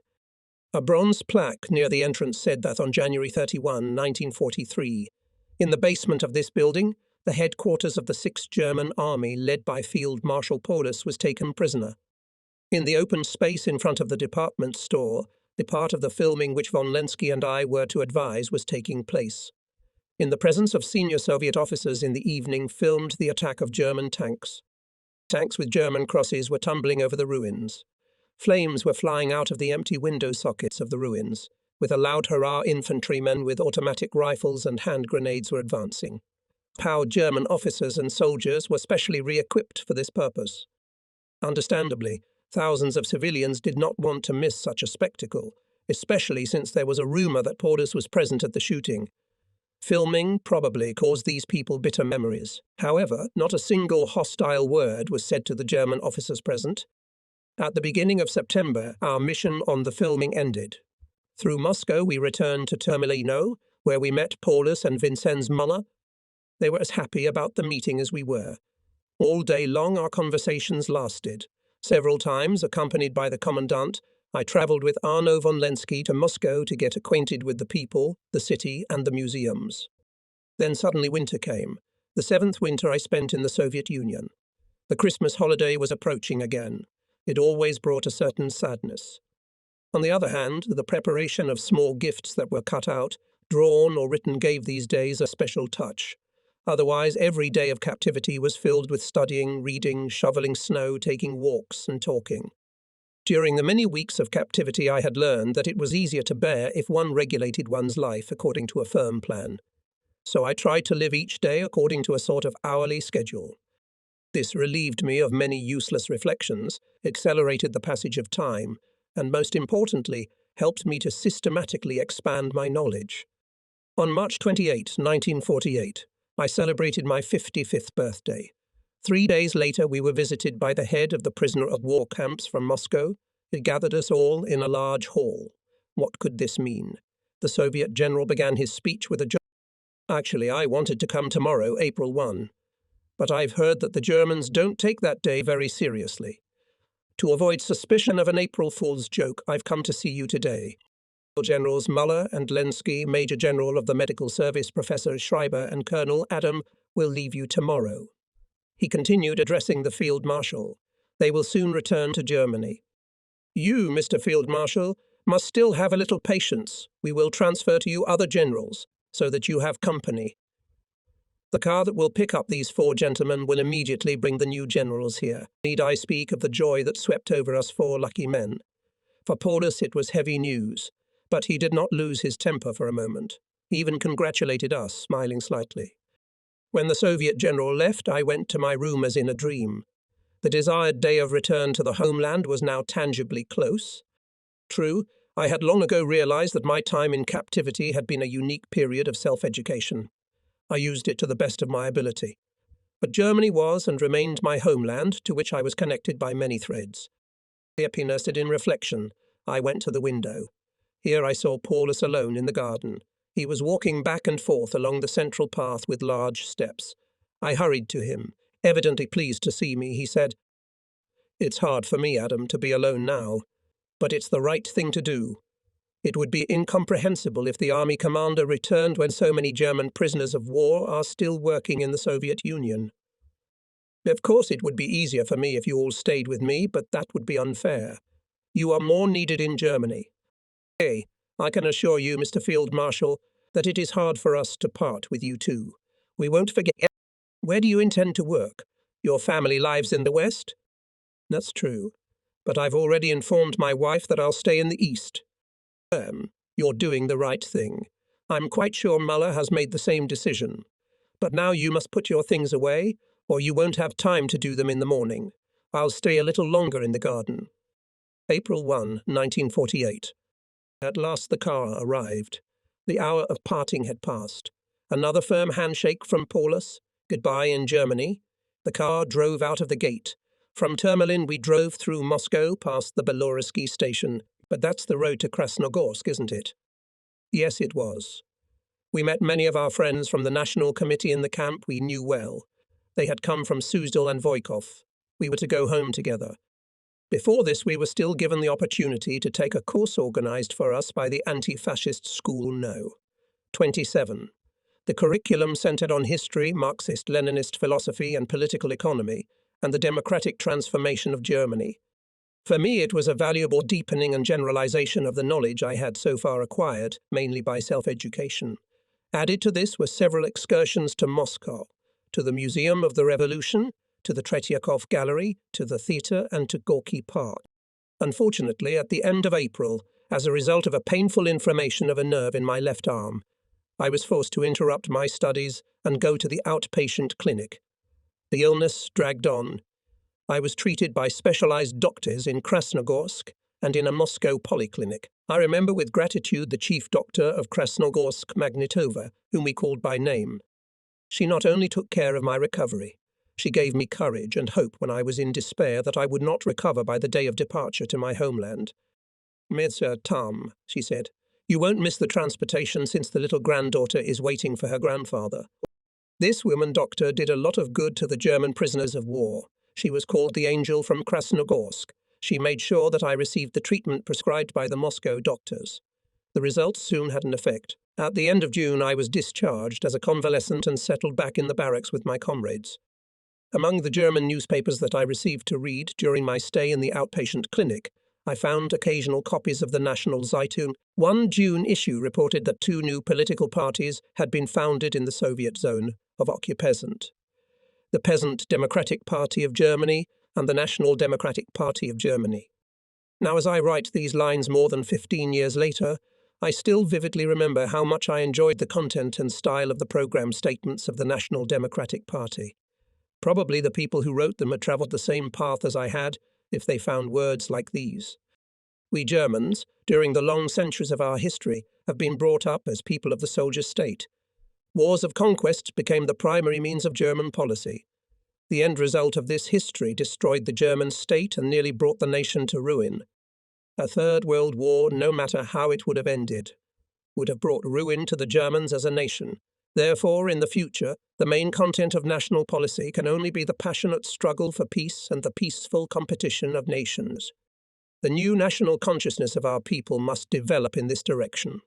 A bronze plaque near the entrance said that on January 31, 1943, in the basement of this building, the headquarters of the 6th German Army, led by Field Marshal Paulus, was taken prisoner. In the open space in front of the department store, the part of the filming which von Lenski and I were to advise was taking place. In the presence of senior Soviet officers in the evening filmed the attack of German tanks. Tanks with German crosses were tumbling over the ruins. Flames were flying out of the empty window sockets of the ruins. With a loud hurrah, infantrymen with automatic rifles and hand grenades were advancing. Proud German officers and soldiers were specially re-equipped for this purpose. Understandably, thousands of civilians did not want to miss such a spectacle, especially since there was a rumor that Paulus was present at the shooting. Filming probably caused these people bitter memories. However, not a single hostile word was said to the German officers present. At the beginning of September, our mission on the filming ended. Through Moscow, we returned to Termilino, where we met Paulus and Vincenz Muller. They were as happy about the meeting as we were. All day long our conversations lasted. Several times, accompanied by the commandant, I travelled with Arno von Lenski to Moscow to get acquainted with the people, the city, and the museums. Then suddenly winter came. The 7th winter I spent in the Soviet Union. The Christmas holiday was approaching again. It always brought a certain sadness. On the other hand, the preparation of small gifts that were cut out, drawn or written gave these days a special touch. Otherwise, every day of captivity was filled with studying, reading, shoveling snow, taking walks, and talking. During the many weeks of captivity, I had learned that it was easier to bear if one regulated one's life according to a firm plan. So I tried to live each day according to a sort of hourly schedule. This relieved me of many useless reflections, accelerated the passage of time, and most importantly, helped me to systematically expand my knowledge. On March 28, 1948, I celebrated my 55th birthday. 3 days later, we were visited by the head of the prisoner of war camps from Moscow. He gathered us all in a large hall. What could this mean? The Soviet general began his speech with a joke. Actually, I wanted to come tomorrow, April 1. But I've heard that the Germans don't take that day very seriously. To avoid suspicion of an April Fool's joke, I've come to see you today. Generals Muller and Lenski, Major General of the Medical Service Professor Schreiber, and Colonel Adam will leave you tomorrow. He continued, addressing the Field Marshal. They will soon return to Germany. You, Mr. Field Marshal, must still have a little patience. We will transfer to you other generals, so that you have company. The car that will pick up these 4 gentlemen will immediately bring the new generals here. Need I speak of the joy that swept over us 4 lucky men? For Paulus it was heavy news, but he did not lose his temper for a moment. He even congratulated us, smiling slightly. When the Soviet general left, I went to my room as in a dream. The desired day of return to the homeland was now tangibly close. True, I had long ago realized that my time in captivity had been a unique period of self-education. I used it to the best of my ability. But Germany was and remained my homeland, to which I was connected by many threads. Happiness in reflection, I went to the window. Here I saw Paulus alone in the garden. He was walking back and forth along the central path with large steps. I hurried to him. Evidently pleased to see me, he said, "It's hard for me, Adam, to be alone now, but it's the right thing to do. It would be incomprehensible if the army commander returned when so many German prisoners of war are still working in the Soviet Union. Of course it would be easier for me if you all stayed with me, but that would be unfair. You are more needed in Germany. Hey, I can assure you, Mr. Field Marshal, that it is hard for us to part with you too. We won't forget. Where do you intend to work? Your family lives in the West? That's true, but I've already informed my wife that I'll stay in the East. You're doing the right thing. I'm quite sure Muller has made the same decision. But now you must put your things away, or you won't have time to do them in the morning. I'll stay a little longer in the garden. April 1, 1948. At last the car arrived. The hour of parting had passed. Another firm handshake from Paulus. Goodbye in Germany. The car drove out of the gate. From Termelin we drove through Moscow past the Belorussky station. But that's the road to Krasnogorsk, isn't it? Yes, it was. We met many of our friends from the National Committee in the camp we knew well. They had come from Suzdal and Voykov. We were to go home together. Before this, we were still given the opportunity to take a course organized for us by the anti-fascist school No. 27. The curriculum centered on history, Marxist-Leninist philosophy and political economy, and the democratic transformation of Germany. For me, it was a valuable deepening and generalization of the knowledge I had so far acquired, mainly by self-education. Added to this were several excursions to Moscow, to the Museum of the Revolution, to the Tretyakov Gallery, to the theatre, and to Gorky Park. Unfortunately, at the end of April, as a result of a painful inflammation of a nerve in my left arm, I was forced to interrupt my studies and go to the outpatient clinic. The illness dragged on. I was treated by specialized doctors in Krasnogorsk and in a Moscow polyclinic. I remember with gratitude the chief doctor of Krasnogorsk, Magnitova, whom we called by name. She not only took care of my recovery, she gave me courage and hope when I was in despair that I would not recover by the day of departure to my homeland. "Mr. Tom," she said, "you won't miss the transportation since the little granddaughter is waiting for her grandfather." This woman doctor did a lot of good to the German prisoners of war. She was called the Angel from Krasnogorsk. She made sure that I received the treatment prescribed by the Moscow doctors. The results soon had an effect, At the end of June, I was discharged as a convalescent and settled back in the barracks with my comrades. Among the German newspapers that I received to read during my stay in the outpatient clinic, I found occasional copies of the National Zeitung. One June issue reported that 2 new political parties had been founded in the Soviet zone of Occupation: the Peasant Democratic Party of Germany and the National Democratic Party of Germany. Now, as I write these lines more than 15 years later, I still vividly remember how much I enjoyed the content and style of the program statements of the National Democratic Party. Probably the people who wrote them had travelled the same path as I had if they found words like these. We Germans, during the long centuries of our history, have been brought up as people of the soldier state. Wars of conquest became the primary means of German policy. The end result of this history destroyed the German state and nearly brought the nation to ruin. A Third World War, no matter how it would have ended, would have brought ruin to the Germans as a nation. Therefore, in the future, the main content of national policy can only be the passionate struggle for peace and the peaceful competition of nations. The new national consciousness of our people must develop in this direction.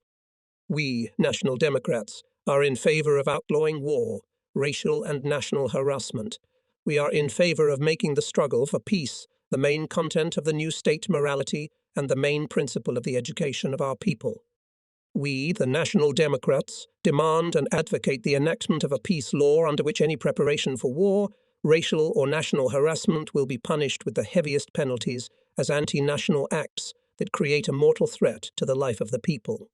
We, National Democrats, are in favour of outlawing war, racial and national harassment. We are in favour of making the struggle for peace the main content of the new state morality and the main principle of the education of our people. We, the National Democrats, demand and advocate the enactment of a peace law under which any preparation for war, racial or national harassment will be punished with the heaviest penalties as anti-national acts that create a mortal threat to the life of the people.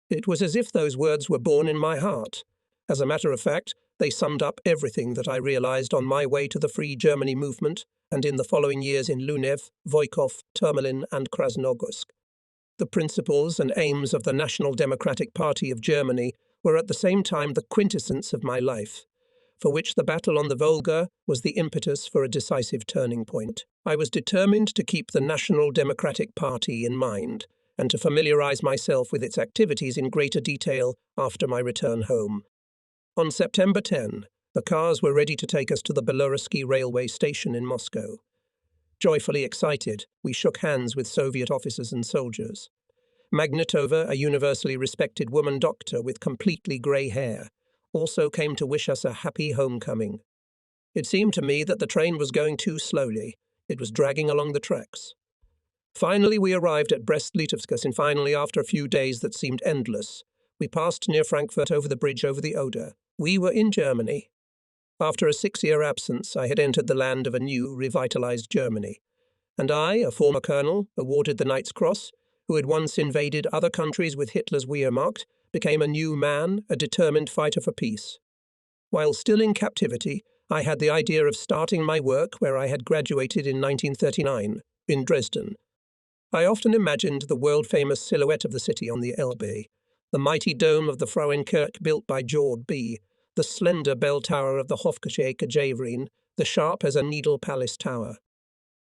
It was as if those words were born in my heart. As a matter of fact, they summed up everything that I realized on my way to the Free Germany movement and in the following years in Lunev, Voykov, Termelin and Krasnogorsk. The principles and aims of the National Democratic Party of Germany were at the same time the quintessence of my life, for which the battle on the Volga was the impetus for a decisive turning point. I was determined to keep the National Democratic Party in mind and to familiarize myself with its activities in greater detail after my return home. On September 10, the cars were ready to take us to the Belorusky railway station in Moscow. Joyfully excited, we shook hands with Soviet officers and soldiers. Magnitova, a universally respected woman doctor with completely grey hair, also came to wish us a happy homecoming. It seemed to me that the train was going too slowly. It was dragging along the tracks. Finally, we arrived at Brest-Litovsk, and finally, after a few days that seemed endless, we passed near Frankfurt over the bridge over the Oder. We were in Germany. After a 6-year absence, I had entered the land of a new, revitalized Germany. And I, a former colonel, awarded the Knight's Cross, who had once invaded other countries with Hitler's Wehrmacht, became a new man, a determined fighter for peace. While still in captivity, I had the idea of starting my work where I had graduated in 1939, in Dresden. I often imagined the world-famous silhouette of the city on the Elbe, the mighty dome of the Frauenkirche built by George B., the slender bell tower of the Hofkirche Javrine, the sharp as a needle palace tower.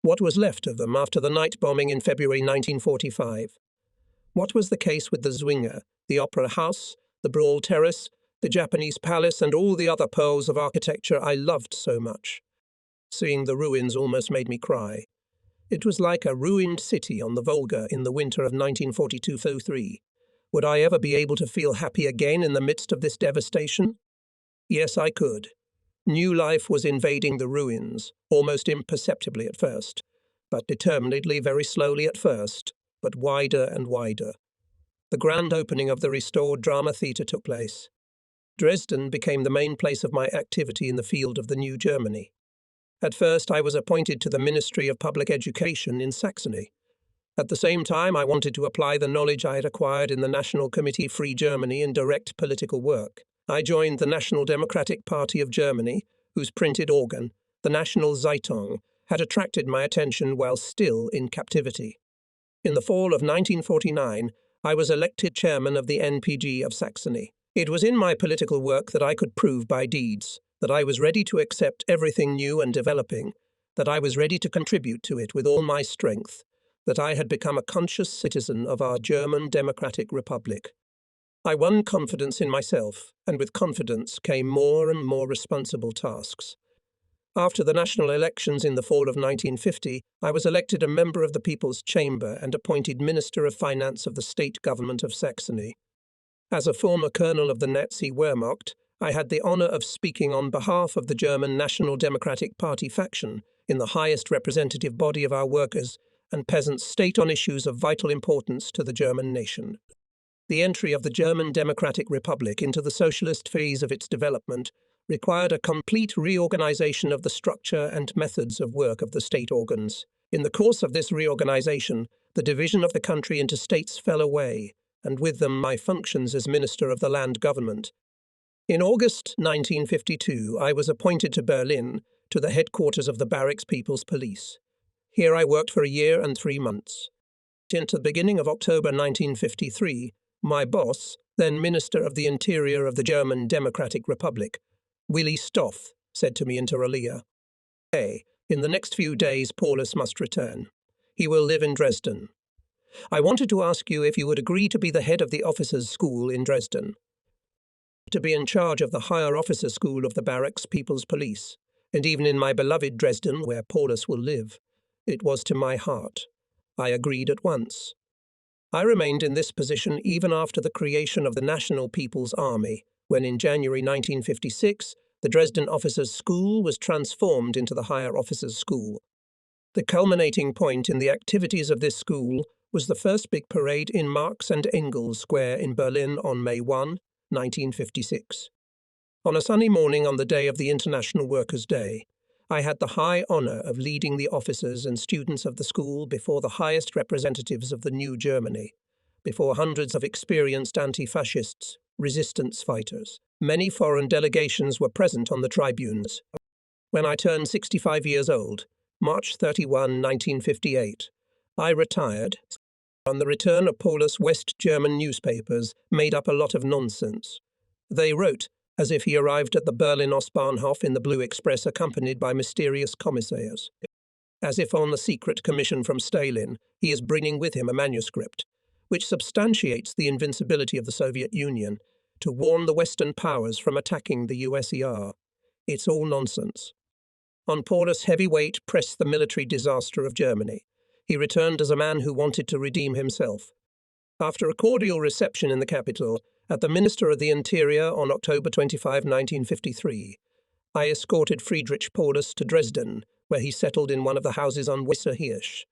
What was left of them after the night bombing in February 1945? What was the case with the Zwinger, the Opera House, the Brawl Terrace, the Japanese Palace, and all the other pearls of architecture I loved so much? Seeing the ruins almost made me cry. It was like a ruined city on the Volga in the winter of 1942-43. Would I ever be able to feel happy again in the midst of this devastation? Yes, I could. New life was invading the ruins, almost imperceptibly at first, but determinedly very slowly at first, but wider and wider. The grand opening of the restored drama theatre took place. Dresden became the main place of my activity in the field of the new Germany. At first, I was appointed to the Ministry of Public Education in Saxony. At the same time, I wanted to apply the knowledge I had acquired in the National Committee Free Germany in direct political work. I joined the National Democratic Party of Germany, whose printed organ, the National Zeitung, had attracted my attention while still in captivity. In the fall of 1949, I was elected chairman of the NPG of Saxony. It was in my political work that I could prove by deeds that I was ready to accept everything new and developing, that I was ready to contribute to it with all my strength, that I had become a conscious citizen of our German Democratic Republic. I won confidence in myself, and with confidence came more and more responsible tasks. After the national elections in the fall of 1950, I was elected a member of the People's Chamber and appointed Minister of Finance of the state government of Saxony. As a former colonel of the Nazi Wehrmacht, I had the honor of speaking on behalf of the German National Democratic Party faction in the highest representative body of our workers and peasants' state on issues of vital importance to the German nation. The entry of the German Democratic Republic into the socialist phase of its development required a complete reorganization of the structure and methods of work of the state organs. In the course of this reorganization, the division of the country into states fell away, and with them my functions as Minister of the Land Government. In August 1952, I was appointed to Berlin, to the headquarters of the Barracks People's Police. Here I worked for a year and 3 months. Until the beginning of October 1953, my boss, then Minister of the Interior of the German Democratic Republic, Willi Stoff, said to me inter alia, "Hey, in the next few days Paulus must return. He will live in Dresden. I wanted to ask you if you would agree to be the head of the officers' school in Dresden, to be in charge of the higher officer school of the Barracks People's Police, and even in my beloved Dresden, where Paulus will live." It was to my heart. I agreed at once. I remained in this position even after the creation of the National People's Army, when in January 1956, the Dresden Officers' School was transformed into the Higher Officers' School. The culminating point in the activities of this school was the first big parade in Marx and Engels Square in Berlin on May 1, 1956. On a sunny morning on the day of the International Workers' Day, I had the high honor of leading the officers and students of the school before the highest representatives of the new Germany, before hundreds of experienced anti-fascists, resistance fighters. Many foreign delegations were present on the tribunes. When I turned 65 years old, March 31, 1958, I retired. On the return of Paulus, West German newspapers made up a lot of nonsense. They wrote as if he arrived at the Berlin Ostbahnhof in the Blue Express accompanied by mysterious commissars. As if on a secret commission from Stalin, he is bringing with him a manuscript, which substantiates the invincibility of the Soviet Union, to warn the Western powers from attacking the USSR. It's all nonsense. On Paulus' heavy weight pressed the military disaster of Germany. He returned as a man who wanted to redeem himself. After a cordial reception in the capital, at the Minister of the Interior on October 25, 1953, I escorted Friedrich Paulus to Dresden, where he settled in one of the houses on Weisse Hirsch.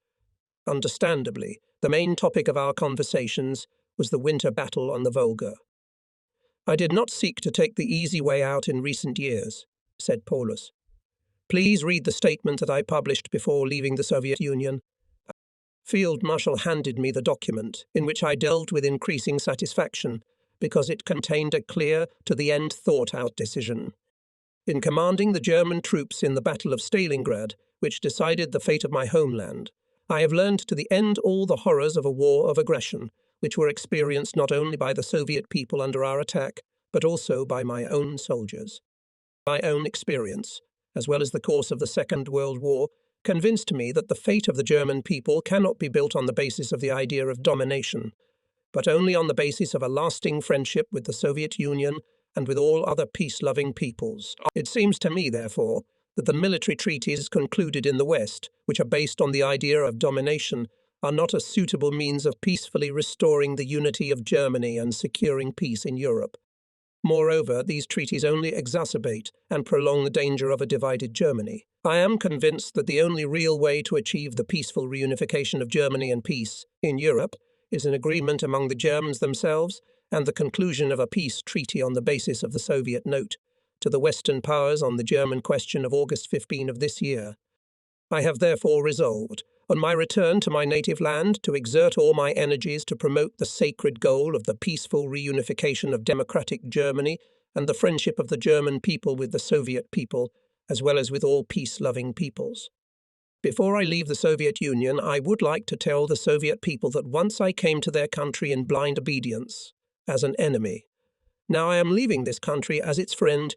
Understandably, the main topic of our conversations was the winter battle on the Volga. "I did not seek to take the easy way out in recent years," said Paulus. "Please read the statement that I published before leaving the Soviet Union." Field Marshal handed me the document, in which I delved with increasing satisfaction, because it contained a clear, to-the-end thought-out decision. In commanding the German troops in the Battle of Stalingrad, which decided the fate of my homeland, I have learned to the end all the horrors of a war of aggression, which were experienced not only by the Soviet people under our attack, but also by my own soldiers. My own experience, as well as the course of the Second World War, convinced me that the fate of the German people cannot be built on the basis of the idea of domination, but only on the basis of a lasting friendship with the Soviet Union and with all other peace-loving peoples. It seems to me, therefore, that the military treaties concluded in the West, which are based on the idea of domination, are not a suitable means of peacefully restoring the unity of Germany and securing peace in Europe. Moreover, these treaties only exacerbate and prolong the danger of a divided Germany. I am convinced that the only real way to achieve the peaceful reunification of Germany and peace in Europe is an agreement among the Germans themselves and the conclusion of a peace treaty on the basis of the Soviet note to the Western powers on the German question of August 15 of this year. I have therefore resolved, on my return to my native land, to exert all my energies to promote the sacred goal of the peaceful reunification of democratic Germany and the friendship of the German people with the Soviet people, as well as with all peace-loving peoples. Before I leave the Soviet Union, I would like to tell the Soviet people that once I came to their country in blind obedience, as an enemy. Now I am leaving this country as its friend.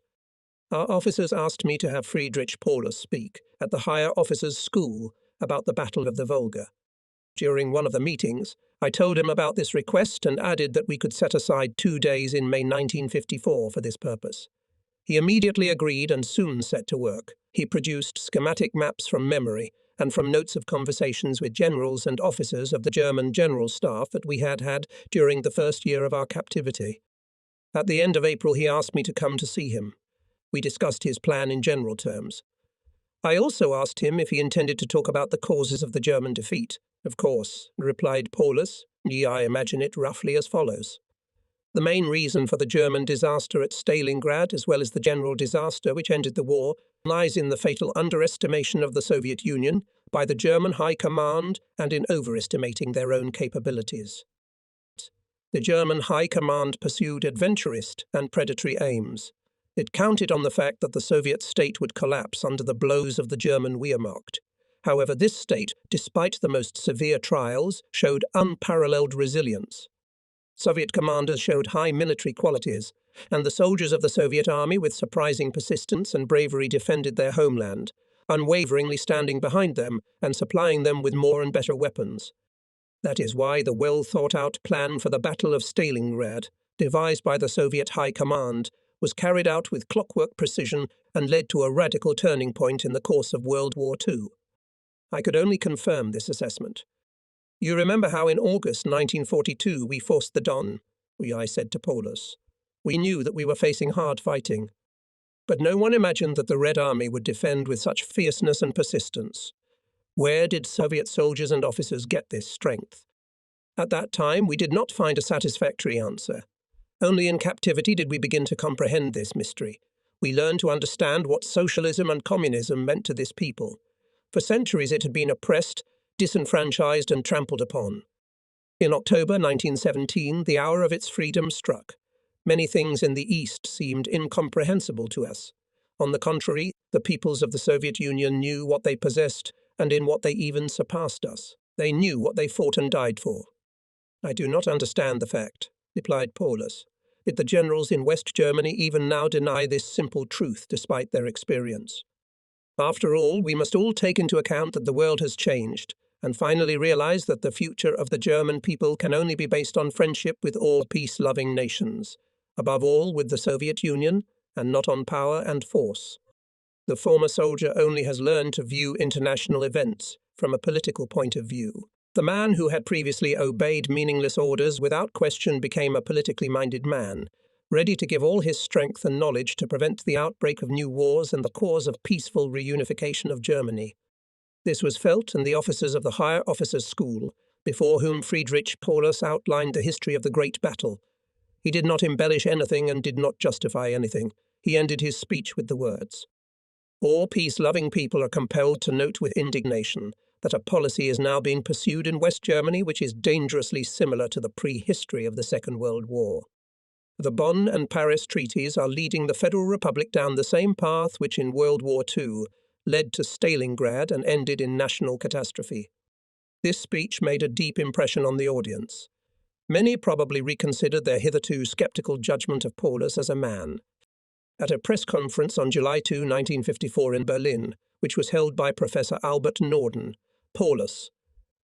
Our officers asked me to have Friedrich Paulus speak at the Higher Officers' School about the Battle of the Volga. During one of the meetings, I told him about this request and added that we could set aside 2 days in May 1954 for this purpose. He immediately agreed and soon set to work. He produced schematic maps from memory and from notes of conversations with generals and officers of the German General Staff that we had had during the first year of our captivity. At the end of April, he asked me to come to see him. We discussed his plan in general terms. I also asked him if he intended to talk about the causes of the German defeat. Of course, replied Paulus. I imagine it roughly as follows. The main reason for the German disaster at Stalingrad, as well as the general disaster which ended the war, lies in the fatal underestimation of the Soviet Union by the German High Command and in overestimating their own capabilities. The German High Command pursued adventurist and predatory aims. It counted on the fact that the Soviet state would collapse under the blows of the German Wehrmacht. However, this state, despite the most severe trials, showed unparalleled resilience. Soviet commanders showed high military qualities, and the soldiers of the Soviet army with surprising persistence and bravery defended their homeland, unwaveringly standing behind them and supplying them with more and better weapons. That is why the well-thought-out plan for the Battle of Stalingrad, devised by the Soviet High Command, was carried out with clockwork precision and led to a radical turning point in the course of World War II. I could only confirm this assessment. You remember how in August 1942 we forced the Don, I said to Paulus. We knew that we were facing hard fighting. But no one imagined that the Red Army would defend with such fierceness and persistence. Where did Soviet soldiers and officers get this strength? At that time, we did not find a satisfactory answer. Only in captivity did we begin to comprehend this mystery. We learned to understand what socialism and communism meant to this people. For centuries it had been oppressed, disenfranchised and trampled upon. In October 1917, the hour of its freedom struck. Many things in the East seemed incomprehensible to us. On the contrary, the peoples of the Soviet Union knew what they possessed, and in what they even surpassed us. They knew what they fought and died for. I do not understand the fact, replied Paulus. Yet the generals in West Germany even now deny this simple truth despite their experience. After all, we must all take into account that the world has changed, and finally realize that the future of the German people can only be based on friendship with all peace-loving nations, above all with the Soviet Union, and not on power and force. The former soldier only has learned to view international events from a political point of view. The man who had previously obeyed meaningless orders without question became a politically minded man, ready to give all his strength and knowledge to prevent the outbreak of new wars and the cause of peaceful reunification of Germany. This was felt in the officers of the Higher Officers' School, before whom Friedrich Paulus outlined the history of the great battle. He did not embellish anything and did not justify anything. He ended his speech with the words, "All peace-loving people are compelled to note with indignation that a policy is now being pursued in West Germany which is dangerously similar to the prehistory of the Second World War. The Bonn and Paris treaties are leading the Federal Republic down the same path which in World War II led to Stalingrad and ended in national catastrophe." This speech made a deep impression on the audience. Many probably reconsidered their hitherto sceptical judgment of Paulus as a man. At a press conference on July 2, 1954 in Berlin, which was held by Professor Albert Norden, Paulus,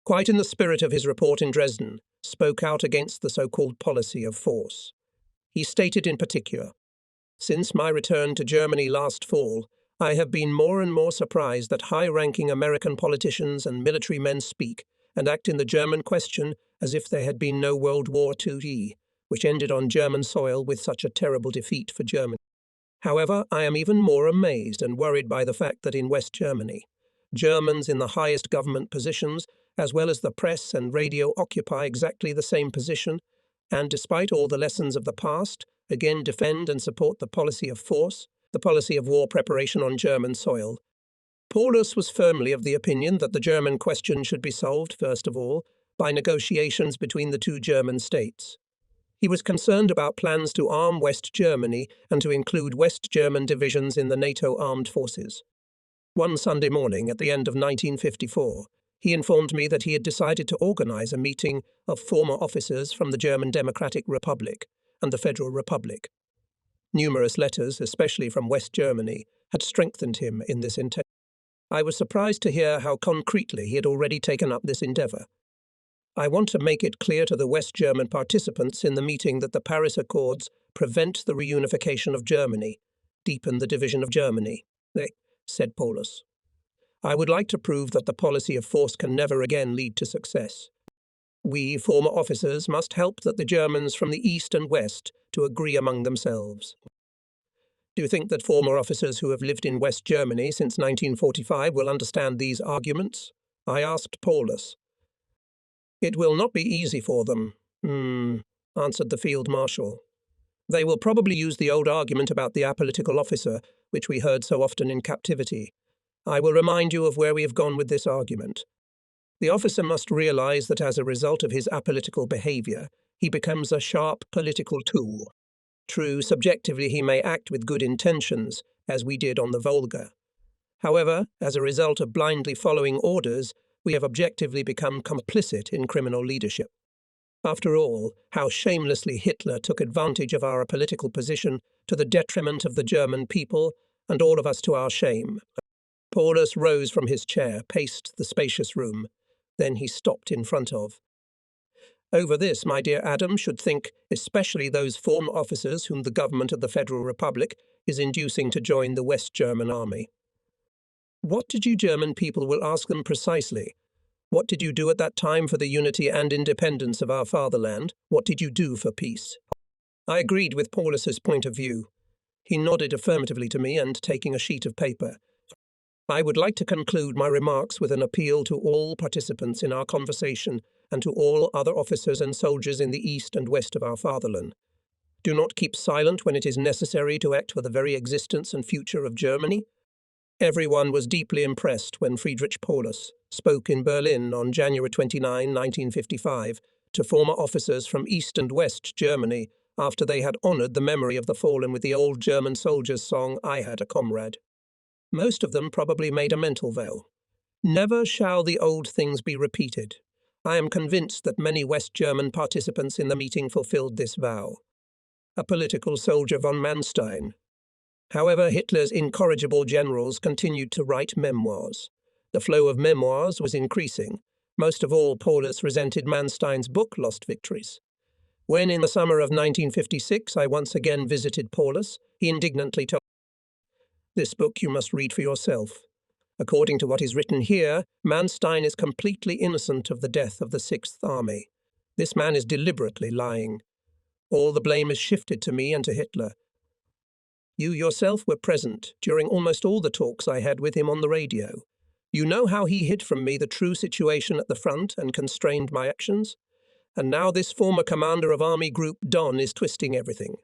quite in the spirit of his report in Dresden, spoke out against the so-called policy of force. He stated in particular, "Since my return to Germany last fall, I have been more and more surprised that high-ranking American politicians and military men speak and act in the German question as if there had been no World War II, which ended on German soil with such a terrible defeat for Germany. However, I am even more amazed and worried by the fact that in West Germany, Germans in the highest government positions, as well as the press and radio, occupy exactly the same position, and despite all the lessons of the past, again defend and support the policy of force, the policy of war preparation on German soil." Paulus was firmly of the opinion that the German question should be solved, first of all, by negotiations between the two German states. He was concerned about plans to arm West Germany and to include West German divisions in the NATO armed forces. One Sunday morning at the end of 1954, he informed me that he had decided to organize a meeting of former officers from the German Democratic Republic and the Federal Republic. Numerous letters, especially from West Germany, had strengthened him in this intention. I was surprised to hear how concretely he had already taken up this endeavor. I want to make it clear to the West German participants in the meeting that the Paris Accords prevent the reunification of Germany, deepen the division of Germany, said Paulus. I would like to prove that the policy of force can never again lead to success. We former officers must help the Germans from the east and west to agree among themselves. Do you think that former officers who have lived in West Germany since 1945 will understand these arguments? I asked Paulus. It will not be easy for them, answered the field marshal. They will probably use the old argument about the apolitical officer, which we heard so often in captivity. I will remind you of where we have gone with this argument. The officer must realize that as a result of his apolitical behavior, he becomes a sharp political tool. True, subjectively he may act with good intentions, as we did on the Volga. However, as a result of blindly following orders, we have objectively become complicit in criminal leadership. After all, how shamelessly Hitler took advantage of our political position to the detriment of the German people, and all of us to our shame. Paulus rose from his chair, paced the spacious room. Then he stopped in front of. Over this, my dear Adam should think, especially those former officers whom the government of the Federal Republic is inducing to join the West German army. What did you German people will ask them precisely? What did you do at that time for the unity and independence of our fatherland? What did you do for peace? I agreed with Paulus's point of view. He nodded affirmatively to me and, taking a sheet of paper, I would like to conclude my remarks with an appeal to all participants in our conversation and to all other officers and soldiers in the east and west of our fatherland. Do not keep silent when it is necessary to act for the very existence and future of Germany. Everyone was deeply impressed when Friedrich Paulus spoke in Berlin on January 29, 1955, to former officers from East and West Germany after they had honoured the memory of the fallen with the old German soldiers' song, I Had a Comrade. Most of them probably made a mental vow. Never shall the old things be repeated. I am convinced that many West German participants in the meeting fulfilled this vow. A political soldier von Manstein. However, Hitler's incorrigible generals continued to write memoirs. The flow of memoirs was increasing. Most of all, Paulus resented Manstein's book, Lost Victories. When, in the summer of 1956, I once again visited Paulus, he indignantly told me, "This book you must read for yourself. According to what is written here, Manstein is completely innocent of the death of the Sixth Army. This man is deliberately lying. All the blame is shifted to me and to Hitler. You yourself were present during almost all the talks I had with him on the radio. You know how he hid from me the true situation at the front and constrained my actions? And now this former commander of Army Group Don is twisting everything.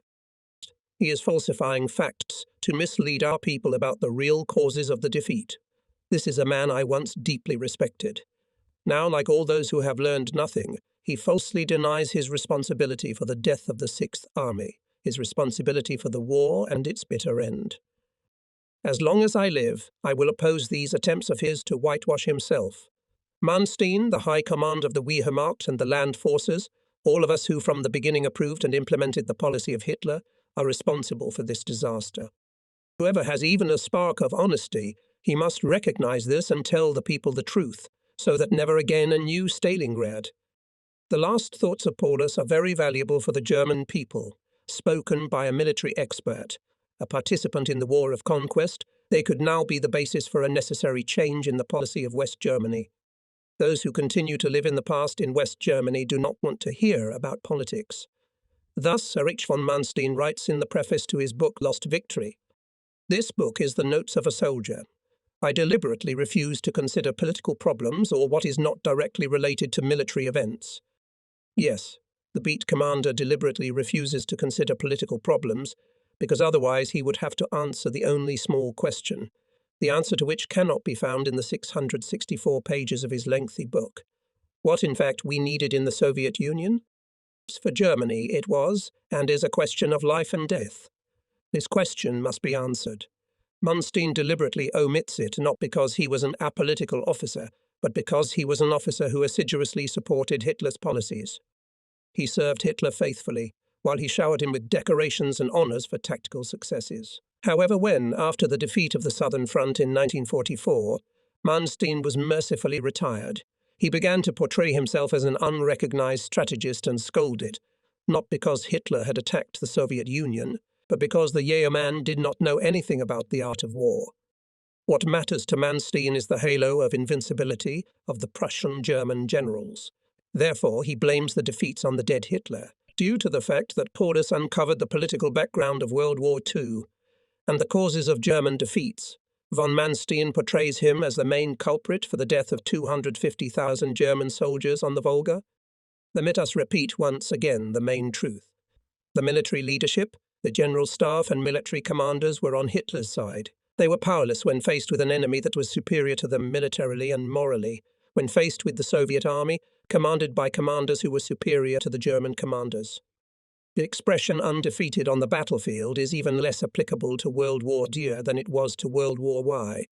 He is falsifying facts to mislead our people about the real causes of the defeat. This is a man I once deeply respected. Now, like all those who have learned nothing, he falsely denies his responsibility for the death of the Sixth Army, his responsibility for the war and its bitter end. As long as I live, I will oppose these attempts of his to whitewash himself. Manstein, the High Command of the Wehrmacht and the land forces, all of us who from the beginning approved and implemented the policy of Hitler, are responsible for this disaster. Whoever has even a spark of honesty, he must recognize this and tell the people the truth, so that never again a new Stalingrad. The last thoughts of Paulus are very valuable for the German people, spoken by a military expert, a participant in the war of conquest. They could now be the basis for a necessary change in the policy of West Germany. Those who continue to live in the past in West Germany do not want to hear about politics. Thus, Erich von Manstein writes in the preface to his book Lost Victory, "This book is the notes of a soldier. I deliberately refuse to consider political problems or what is not directly related to military events." Yes, the beat commander deliberately refuses to consider political problems because otherwise he would have to answer the only small question, the answer to which cannot be found in the 664 pages of his lengthy book. What, in fact, we needed in the Soviet Union? For Germany, it was, and is, a question of life and death. This question must be answered. Manstein deliberately omits it, not because he was an apolitical officer, but because he was an officer who assiduously supported Hitler's policies. He served Hitler faithfully, while he showered him with decorations and honours for tactical successes. However, when, after the defeat of the Southern Front in 1944, Manstein was mercifully retired, he began to portray himself as an unrecognized strategist and scolded, not because Hitler had attacked the Soviet Union, but because the Yeoman did not know anything about the art of war. What matters to Manstein is the halo of invincibility of the Prussian German generals. Therefore, he blames the defeats on the dead Hitler, due to the fact that Paulus uncovered the political background of World War II and the causes of German defeats. Von Manstein portrays him as the main culprit for the death of 250,000 German soldiers on the Volga. Let us repeat once again the main truth. The military leadership, the general staff and military commanders were on Hitler's side. They were powerless when faced with an enemy that was superior to them militarily and morally, when faced with the Soviet army, commanded by commanders who were superior to the German commanders. The expression undefeated on the battlefield is even less applicable to World War II than it was to World War I.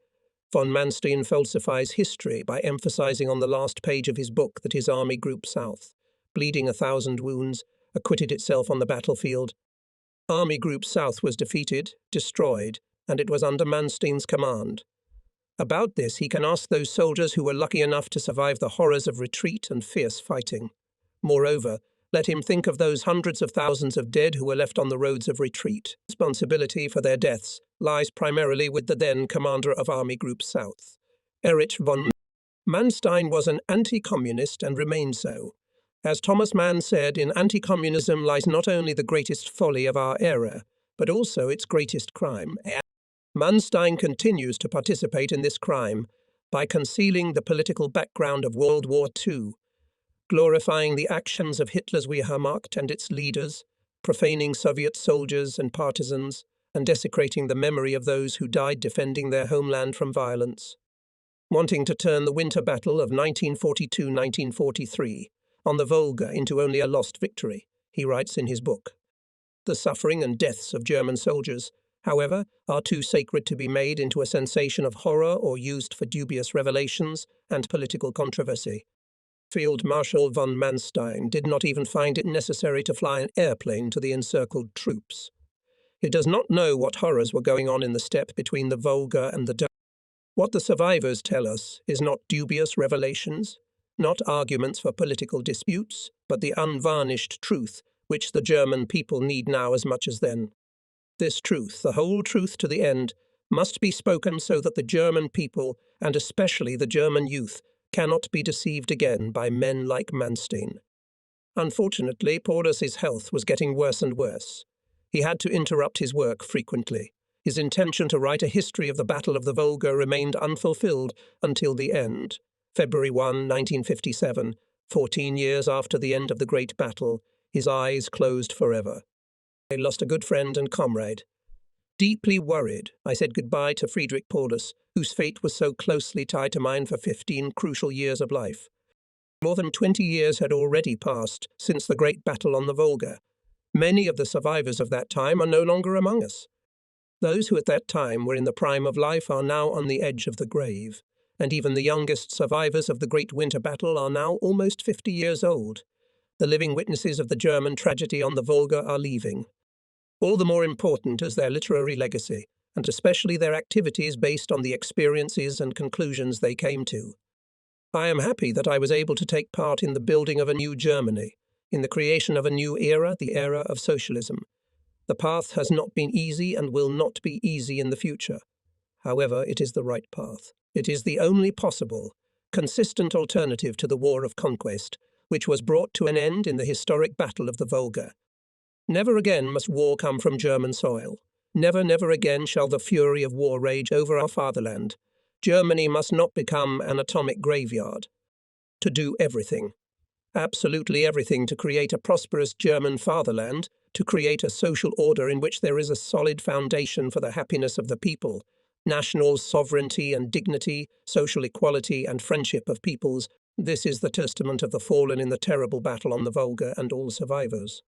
Von Manstein falsifies history by emphasizing on the last page of his book that his Army Group South, bleeding 1,000 wounds, acquitted itself on the battlefield. Army Group South was defeated, destroyed, and it was under Manstein's command. About this, he can ask those soldiers who were lucky enough to survive the horrors of retreat and fierce fighting. Moreover, let him think of those hundreds of thousands of dead who were left on the roads of retreat. Responsibility for their deaths lies primarily with the then commander of Army Group South. Erich von Manstein was an anti-communist and remained so. As Thomas Mann said, in anti-communism lies not only the greatest folly of our era, but also its greatest crime. Manstein continues to participate in this crime by concealing the political background of World War II, glorifying the actions of Hitler's Wehrmacht and its leaders, profaning Soviet soldiers and partisans, and desecrating the memory of those who died defending their homeland from violence. Wanting to turn the winter battle of 1942-1943 on the Volga into only a lost victory, he writes in his book. The suffering and deaths of German soldiers, however, are too sacred to be made into a sensation of horror or used for dubious revelations and political controversy. Field Marshal von Manstein did not even find it necessary to fly an airplane to the encircled troops. He does not know what horrors were going on in the steppe between the Volga and the Don. What the survivors tell us is not dubious revelations, not arguments for political disputes, but the unvarnished truth which the German people need now as much as then. This truth, the whole truth to the end, must be spoken so that the German people, and especially the German youth, cannot be deceived again by men like Manstein. Unfortunately, Paulus's health was getting worse and worse. He had to interrupt his work frequently. His intention to write a history of the Battle of the Volga remained unfulfilled until the end. February 1, 1957, 14 years after the end of the great battle, his eyes closed forever. I lost a good friend and comrade. Deeply worried, I said goodbye to Friedrich Paulus, whose fate was so closely tied to mine for 15 crucial years of life. More than 20 years had already passed since the great battle on the Volga. Many of the survivors of that time are no longer among us. Those who at that time were in the prime of life are now on the edge of the grave, and even the youngest survivors of the great winter battle are now almost 50 years old. The living witnesses of the German tragedy on the Volga are leaving. All the more important is their literary legacy, and especially their activities based on the experiences and conclusions they came to. I am happy that I was able to take part in the building of a new Germany, in the creation of a new era, the era of socialism. The path has not been easy and will not be easy in the future. However, it is the right path. It is the only possible, consistent alternative to the war of conquest, which was brought to an end in the historic Battle of the Volga. Never again must war come from German soil. Never, never again shall the fury of war rage over our fatherland. Germany must not become an atomic graveyard. To do everything, absolutely everything, to create a prosperous German fatherland, to create a social order in which there is a solid foundation for the happiness of the people, national sovereignty and dignity, social equality and friendship of peoples. This is the testament of the fallen in the terrible battle on the Volga and all survivors.